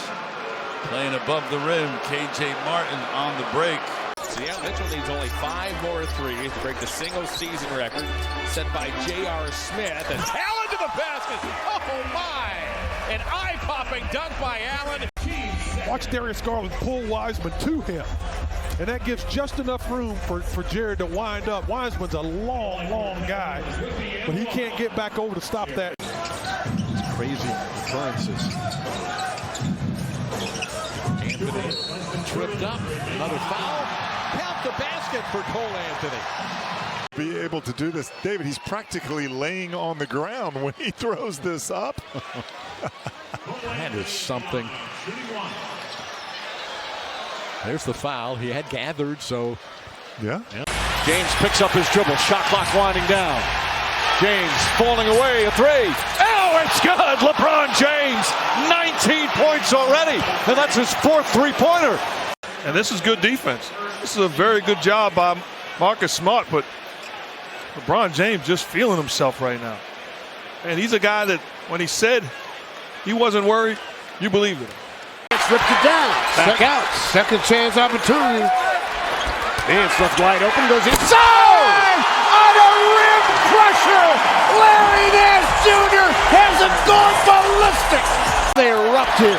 Playing above the rim, KJ Martin on the break. Seattle Mitchell needs only 5 more threes to break the single season record set by J.R. Smith. And Allen to the basket. Oh my! An eye-popping dunk by Allen. Watch Darius Garland pull Wiseman to him. And that gives just enough room for Jared to wind up. Wiseman's a long, long guy, but he can't get back over to stop that. It's crazy occurrences. Anthony tripped up. Another foul. Count the basket for Cole Anthony. Be able to do this. David, he's practically laying on the ground when he throws this up. That is something. There's the foul. He had gathered, so. Yeah. James picks up his dribble. Shot clock winding down. James falling away. A three. Oh, it's good. LeBron James, 19 points already. And that's his 4th three-pointer. And this is good defense. This is a very good job by Marcus Smart, but LeBron James just feeling himself right now. And he's a guy that when he said he wasn't worried, you believed it. Slipped it down. Back out. Second chance opportunity. It's left wide open. Goes inside. On a rim crusher. Larry Nash Jr. has him going ballistic. They erupt here.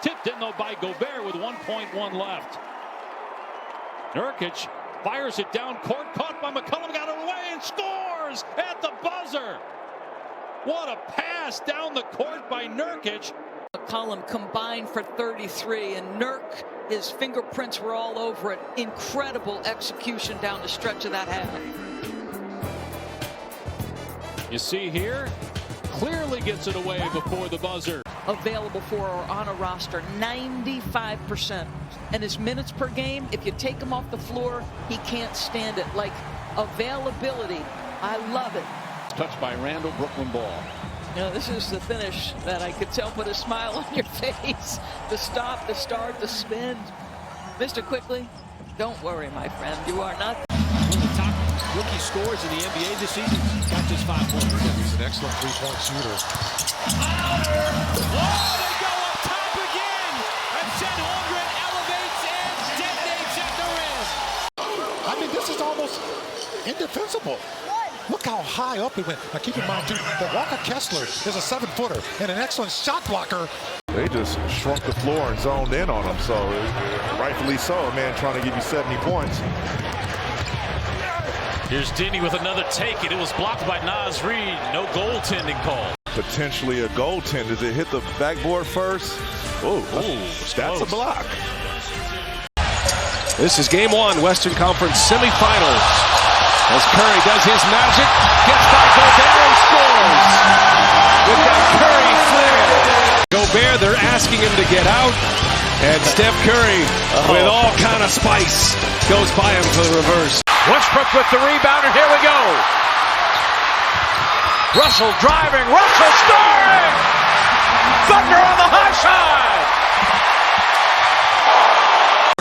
Tipped in though by Gobert with 1.1 left. Nurkic fires it down court, caught by McCollum, got it away and scores at the buzzer. What a pass down the court by Nurkic. McCollum combined for 33, and Nurk, his fingerprints were all over it. Incredible execution down the stretch of that half. You see here, clearly gets it away before the buzzer. Available for or on a roster, 95%. And his minutes per game, if you take him off the floor, he can't stand it. Like, availability, I love it. Touched by Randall, Brooklyn ball. You know, this is the finish that I could tell put a smile on your face. The stop, the start, the spin. Mr. Quickly, don't worry, my friend. You are not. One of the top rookie scores in the NBA this season. Got just 5 points. He's an excellent three-point shooter. Oh, they go up top again. And Chet Holmgren elevates and detonates at the rim. I mean, this is almost indefensible. Look how high up it went. Now keep in mind, too, that Walker Kessler is a 7-footer and an excellent shot blocker. They just shrunk the floor and zoned in on him, so rightfully so. A man trying to give you 70 points. Here's Denny with another take, and it was blocked by Naz Reid. No goaltending call. Potentially a goaltender. Did it hit the backboard first? Oh, that's a block. This is game one, Western Conference semifinals. As Curry does his magic, gets by Gobert and scores. With that Curry flair. Gobert, they're asking him to get out. And Steph Curry, with all kind of spice, goes by him for the reverse. Westbrook with the rebound, and here we go. Russell driving, Russell scoring! Thunder on the high side!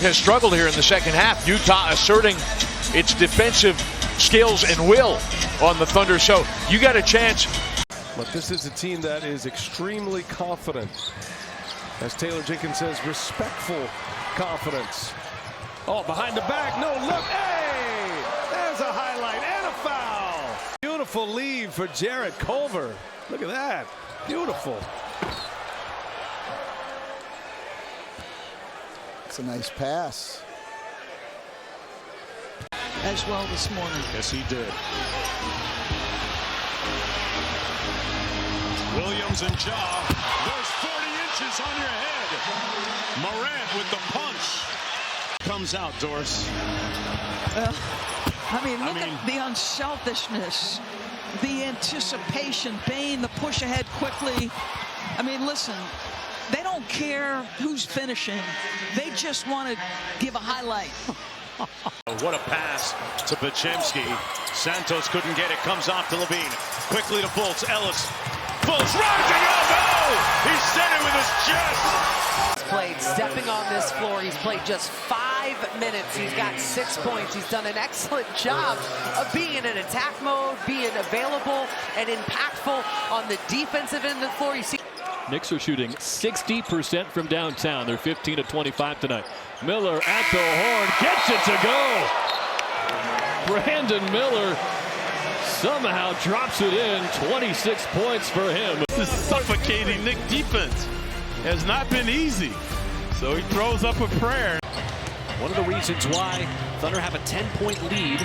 Has struggled here in the second half. Utah asserting its defensive skills and will on the Thunder. So you got a chance. But this is a team that is extremely confident. As Taylor Jenkins says, respectful confidence. Oh, behind the back, no look. Hey, there's a highlight and a foul. Beautiful lead for Jarrett Culver. Look at that. Beautiful. It's a nice pass. As well this morning. Yes, he did. Williams and Ja. There's 40 inches on your head. Morant with the punch. Comes out, Doris. I mean, look at the unselfishness, the anticipation, Bane, the push ahead quickly. I mean, listen, they don't care who's finishing. They just want to give a highlight. What a pass to Bachemski. Santos couldn't get it. Comes off to Levine. Quickly to Fultz. Ellis. Fultz rising up. Oh! He said it with his chest. Played stepping on this floor. He's played just 5 minutes. He's got 6 points. He's done an excellent job of being in attack mode, being available and impactful on the defensive end of the floor. You see. Knicks are shooting 60% from downtown. They're 15 of 25 tonight. Miller at the horn, gets it to go. Brandon Miller somehow drops it in. 26 points for him. This suffocating Knick defense has not been easy. So he throws up a prayer. One of the reasons why Thunder have a 10-point lead.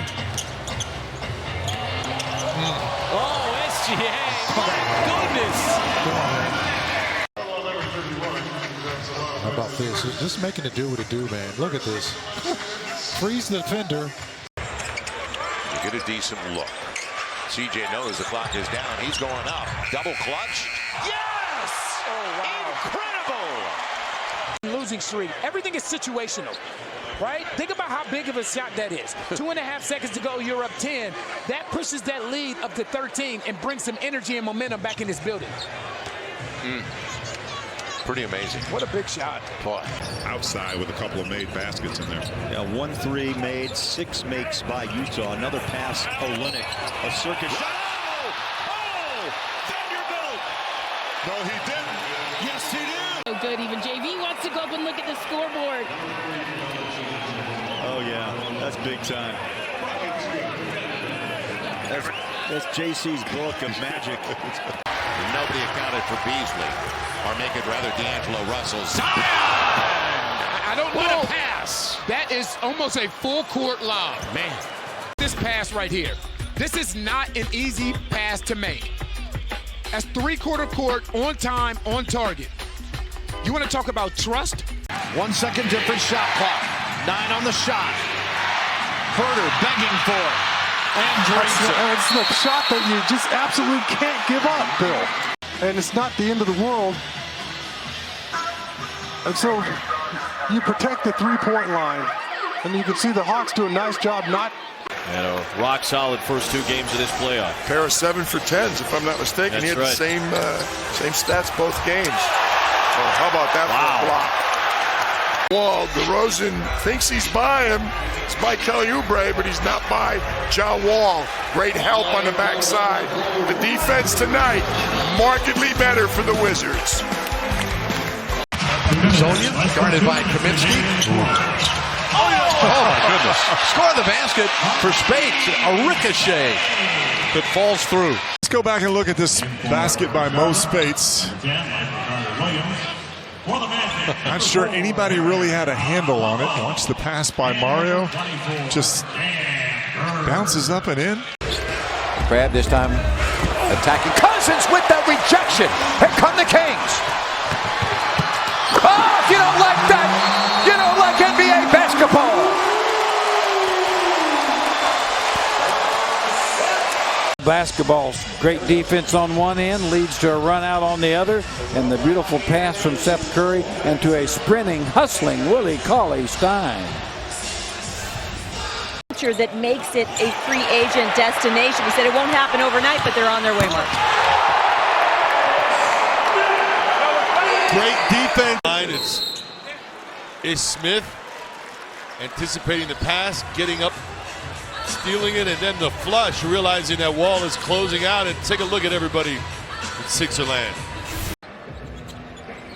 Oh, SGA, my goodness. How about this? Just making it do what it do, man. Look at this. Freeze the defender. You get a decent look. CJ knows the clock is down. He's going up. Double clutch. Yes! Oh, wow. Incredible! Losing streak. Everything is situational, right? Think about how big of a shot that is. 2.5 seconds to go, you're up 10. That pushes that lead up to 13 and brings some energy and momentum back in this building. Pretty amazing. What a big shot. Boy. Outside with a couple of made baskets in there. Yeah, 1 3 made, 6 makes by Utah. Another pass, Olynyk, a circus shot. Oh! Vanderbilt! No, he didn't. Yes, he did. So good. Even JV wants to go up and look at the scoreboard. Oh, yeah, that's big time. That's JC's book of magic. Nobody accounted for Beasley. Or make it rather D'Angelo Russell. I don't know. What a pass. That is almost a full court lob. Man, this pass right here. This is not an easy pass to make. That's 3/4 court, on time, on target. You want to talk about trust? 1 second difference shot clock. 9 on the shot. Herter begging for it. And drinks it. It's the shot that you just absolutely can't give up, Bill. And it's not the end of the world. And so you protect the three-point line. And you can see the Hawks do a nice job not. And a rock-solid first 2 games of this playoff. Pair of 7 for 10s, if I'm not mistaken. That's he had right. the same stats both games. So how about that for a block? Wall, DeRozan thinks he's by him. It's by Kelly Oubre, but he's not by John Wall. Great help on the backside. The defense tonight, markedly better for the Wizards. Sonia, guarded by Kaminsky. Oh, my goodness. Score the basket for Spates. A ricochet that falls through. Let's go back and look at this basket by Mo Spates. Not sure anybody really had a handle on it. Watch the pass by Mario. Just Bounces up and in. Crab this time attacking Cousins with that rejection. Here come the Kings. Oh, if you don't like that, you don't like NBA basketball. Basketball's great defense on one end leads to a run out on the other, and the beautiful pass from Seth Curry and to a sprinting, hustling Willie Cauley-Stein. That makes it a free agent destination. He said it won't happen overnight, but they're on their way, Mark. Great defense. It's Smith anticipating the pass, getting up, stealing it, and then the flush, realizing that Wall is closing out. And take a look at everybody in Sixer land.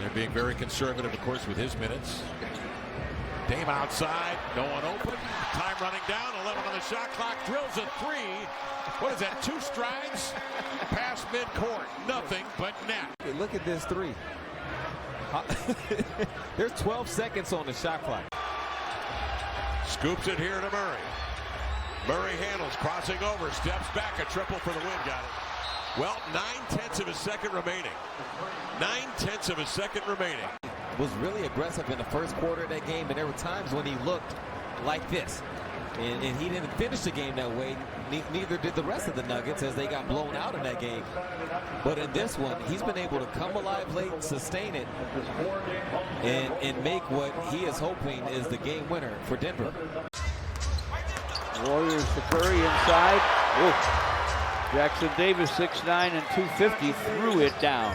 They're being very conservative, of course, with his minutes. Dame outside, no one open. Time running down, 11 on the shot clock, drills a three. What is that, 2 strides? Past midcourt, nothing but net. Hey, look at this three. There's 12 seconds on the shot clock. Scoops it here to Murray. Murray handles, crossing over, steps back, a triple for the win, got it. Well, 9/10 of a second remaining. 9/10 of a second remaining. Was really aggressive in the first quarter of that game, and there were times when he looked like this. And he didn't finish the game that way. Neither did the rest of the Nuggets as they got blown out in that game. But in this one, he's been able to come alive late, sustain it, and make what he is hoping is the game winner for Denver. Warriors to Curry inside. Ooh. Jackson Davis, 6'9" and 250, threw it down.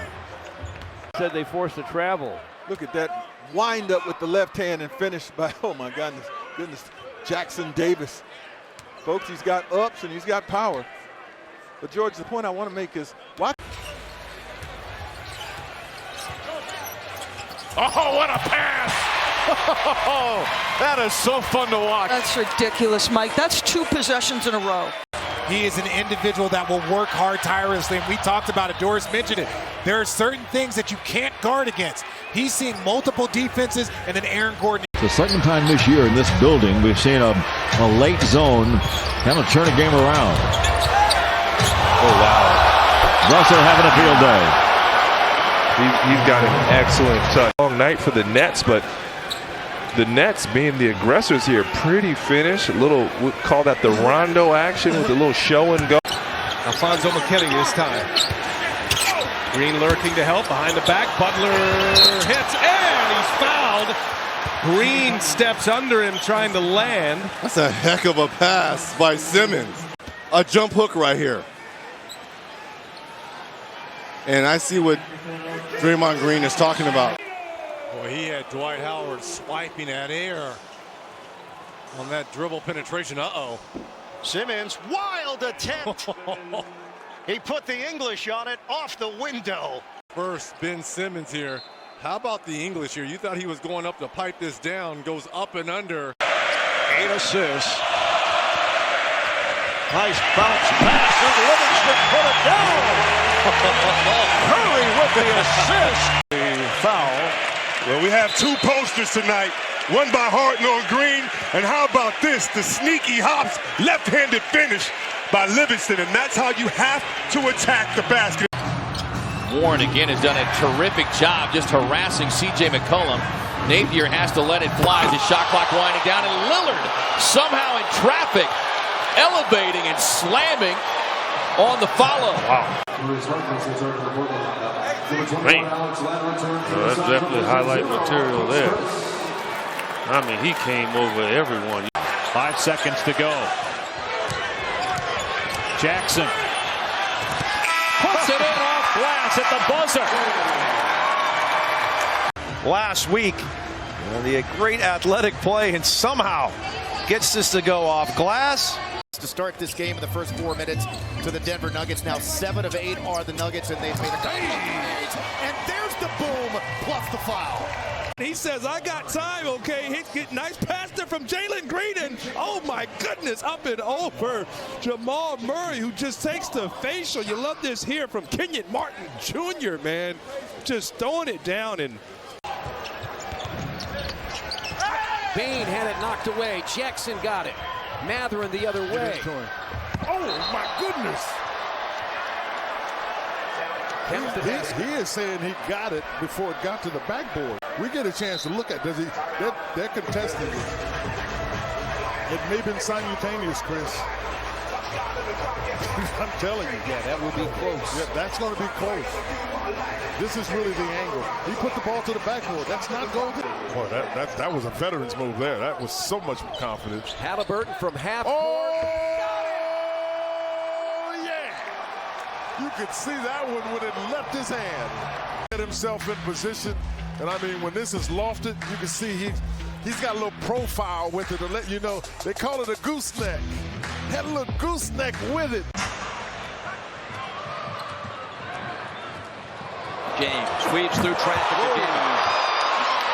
Said they forced a travel. Look at that wind up with the left hand and finish by, oh my goodness, Jackson Davis. Folks, he's got ups and he's got power. But George, the point I want to make is watch. Oh, what a pass! That is so fun to watch. That's ridiculous, Mike. That's 2 possessions in a row. He is an individual that will work hard tirelessly, and we talked about it. Doris mentioned it. There are certain things that you can't guard against. He's seeing multiple defenses, and then Aaron Gordon. The second time this year in this building, we've seen a late zone kind of turn a game around. Oh, wow. Russell having a field day. He's got an excellent touch. Long night for the Nets, but the Nets being the aggressors here, pretty finish. A little, we call that the Rondo action with a little show and go. Alfonso McKinney this time. Green lurking to help behind the back. Butler hits and he's fouled. Green steps under him trying to land. That's a heck of a pass by Simmons. A jump hook right here. And I see what Draymond Green is talking about. Boy, he had Dwight Howard swiping at air on that dribble penetration. Uh-oh. Simmons, wild attempt. He put the English on it, off the window. First, Ben Simmons here. How about the English here? You thought he was going up to pipe this down, goes up and under. 8 assists. Nice bounce pass, and Livingston put it down. Curry with the assist. The foul. Well, we have 2 posters tonight. One by Harden on Green, and how about this? The sneaky hops, left-handed finish by Livingston, and that's how you have to attack the basket. Warren again has done a terrific job just harassing C.J. McCollum. Napier has to let it fly. The shot clock winding down, and Lillard somehow in traffic, elevating and slamming on the follow. Wow. Man, that's definitely highlight material there. I mean, he came over everyone. 5 seconds to go. Jackson puts it in off glass at the buzzer. Last week, the great athletic play, and somehow gets this to go off glass. To start this game in the first 4 minutes to the Denver Nuggets. Now 7 of 8 are the Nuggets, and they've made a couple of trades. And there's the boom plus the foul. He says, I got time, okay? Get nice pass there from Jalen Green, and oh my goodness, up and over Jamal Murray, who just takes the facial. You love this here from Kenyon Martin Jr., man. Just throwing it down. And Bain had it knocked away. Jackson got it. Matherin the other way. Oh, my goodness. He is saying he got it before it got to the backboard. We get a chance to look at, does he, they're contesting it. It may have been simultaneous, Chris. I'm telling you. Yeah, that will be close. Yeah, that's going to be close. This is really the angle. He put the ball to the backboard. That's not going to. Boy, that was a veteran's move there. That was so much confidence. Halliburton from half court. Oh, yeah. You could see that one when it left his hand. Get himself in position. And I mean, when this is lofted, you can see he's got a little profile with it to let you know. They call it a gooseneck. Had a little gooseneck with it. James weaves through traffic again.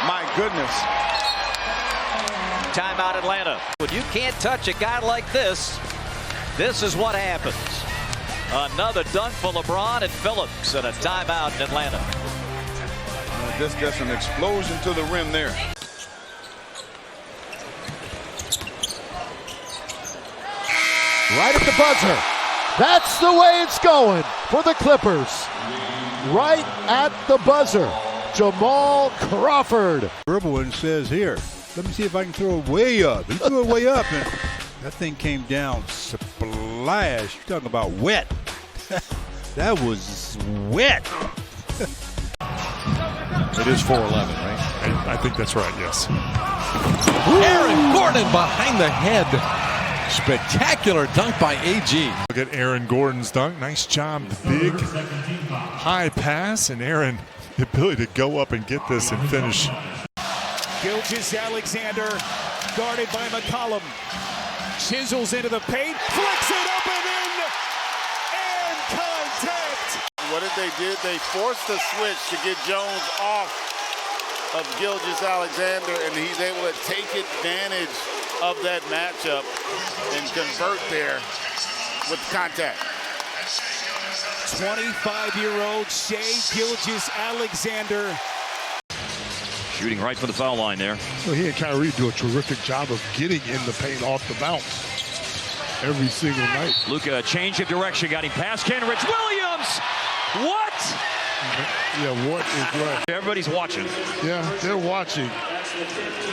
My goodness. Timeout Atlanta. When you can't touch a guy like this, this is what happens. Another dunk for LeBron and Phillips, and a timeout in Atlanta. Just an explosion to the rim there. Right at the buzzer. That's the way it's going for the Clippers. Right at the buzzer, Jamal Crawford. Dribble and says, here, let me see if I can throw it way up. He threw it way up, and that thing came down splash. You're talking about wet. That was wet. It is 4-11, right? I think that's right, yes. Aaron Gordon behind the head. Spectacular dunk by AG. Look at Aaron Gordon's dunk. Nice job. Big, high pass. And Aaron, the ability to go up and get this and finish. Gilgeous-Alexander guarded by McCollum. Chisels into the paint. Flicks it up and in. And contact. What did they do? They forced the switch to get Jones off of Gilgeous-Alexander, and he's able to take advantage of that matchup and convert there with contact. 25-year-old Shai Gilgeous-Alexander. Shooting right for the foul line there. So he and Kyrie do a terrific job of getting in the paint off the bounce every single night. Luka, change of direction, got him past Kenrich Williams. What? Yeah, what is what? Everybody's watching. Yeah, they're watching.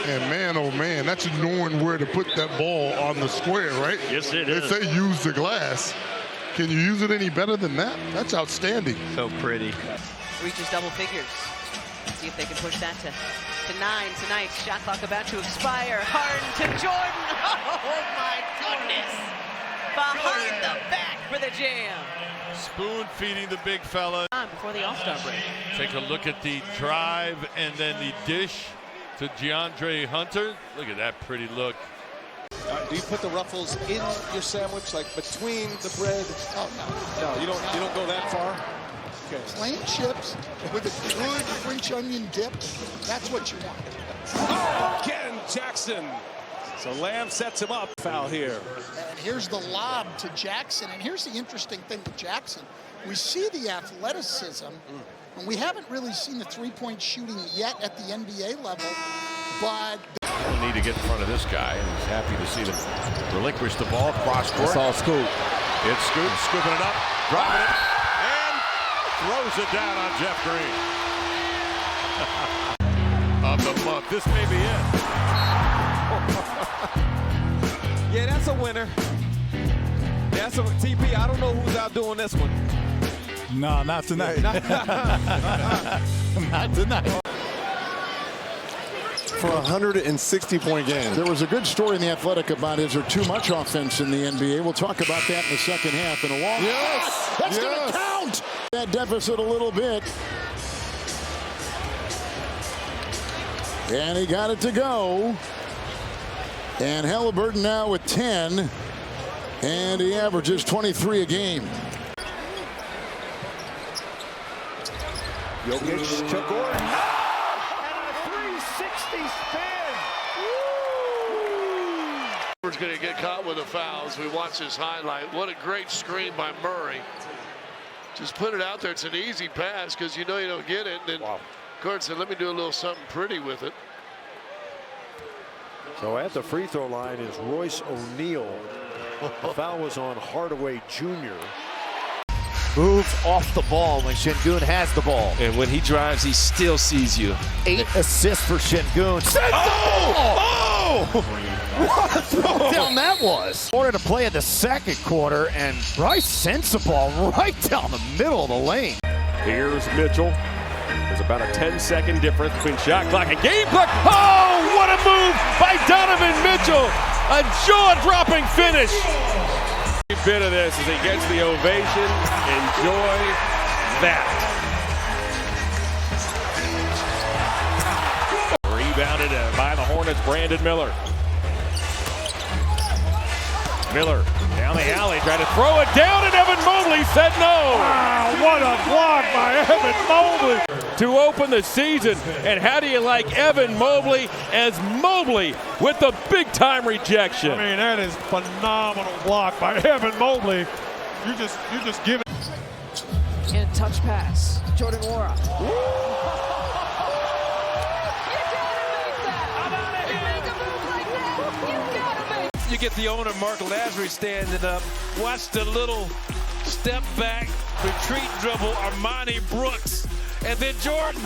And man, oh man, that's knowing where to put that ball on the square, right? Yes, it is. They say use the glass. Can you use it any better than that? That's outstanding. So pretty. Reaches double figures. See if they can push that to 9 tonight. Shot clock about to expire. Harden to Jordan. Oh my goodness. Behind the back for the jam. Spoon feeding the big fella. Before the All-Star break. Take a look at the drive and then the dish to DeAndre Hunter. Look at that pretty look. Do you put the ruffles in your sandwich, like between the bread? Oh no, no, you don't go that far. Okay. Plain chips with a good French onion dip. That's what you want. Oh, again, Jackson. So Lamb sets him up. Foul here. And here's the lob to Jackson. And here's the interesting thing with Jackson. We see the athleticism, and we haven't really seen the three-point shooting yet at the NBA level, but... They need to get in front of this guy, and he's happy to see them relinquish the ball cross court. It's all Scoop. It's Scoop, scooping it up, dropping it, and throws it down on Jeff Green. Of the month. This may be it. Yeah, that's a winner. That's a TP. I don't know who's out doing this one. No, not tonight. Not tonight. For a 160-point game. There was a good story in The Athletic about is there too much offense in the NBA? We'll talk about that in the second half. And a long Yes! That's Yes! going to count! That deficit a little bit. And he got it to go. And Halliburton now with 10. And he averages 23 a game. Jokic to Gordon. And a 360 spin. We're going to get caught with a foul as we watch this highlight. What a great screen by Murray. Just put it out there. It's an easy pass because you know you don't get it. And then Gordon said, let me do a little something pretty with it. So at the free throw line is Royce O'Neal. The foul was on Hardaway Jr. Moves off the ball when Şengün has the ball. And when he drives, he still sees you. 8 assists for Şengün. What a throwdown that was. Order to play in the second quarter, and Bryce sends the ball right down the middle of the lane. Here's Mitchell. There's about a 10-second difference between shot clock and game clock. Oh, what a move by Donovan Mitchell. A jaw-dropping finish. Every bit of this as he gets the ovation. Enjoy that. Rebounded by the Hornets, Brandon Miller. Miller down the alley, tried to throw it down, and Evan Mobley said no. Wow, what a block by Evan Mobley to open the season. And how do you like Evan Mobley as Mobley with the big-time rejection? I mean, that is phenomenal block by Evan Mobley. You just give it. And touch pass, Jordan Nwora. You get the owner, Mark Lazary, standing up. Watch the little step back, retreat dribble, Armani Brooks, and then Jordan.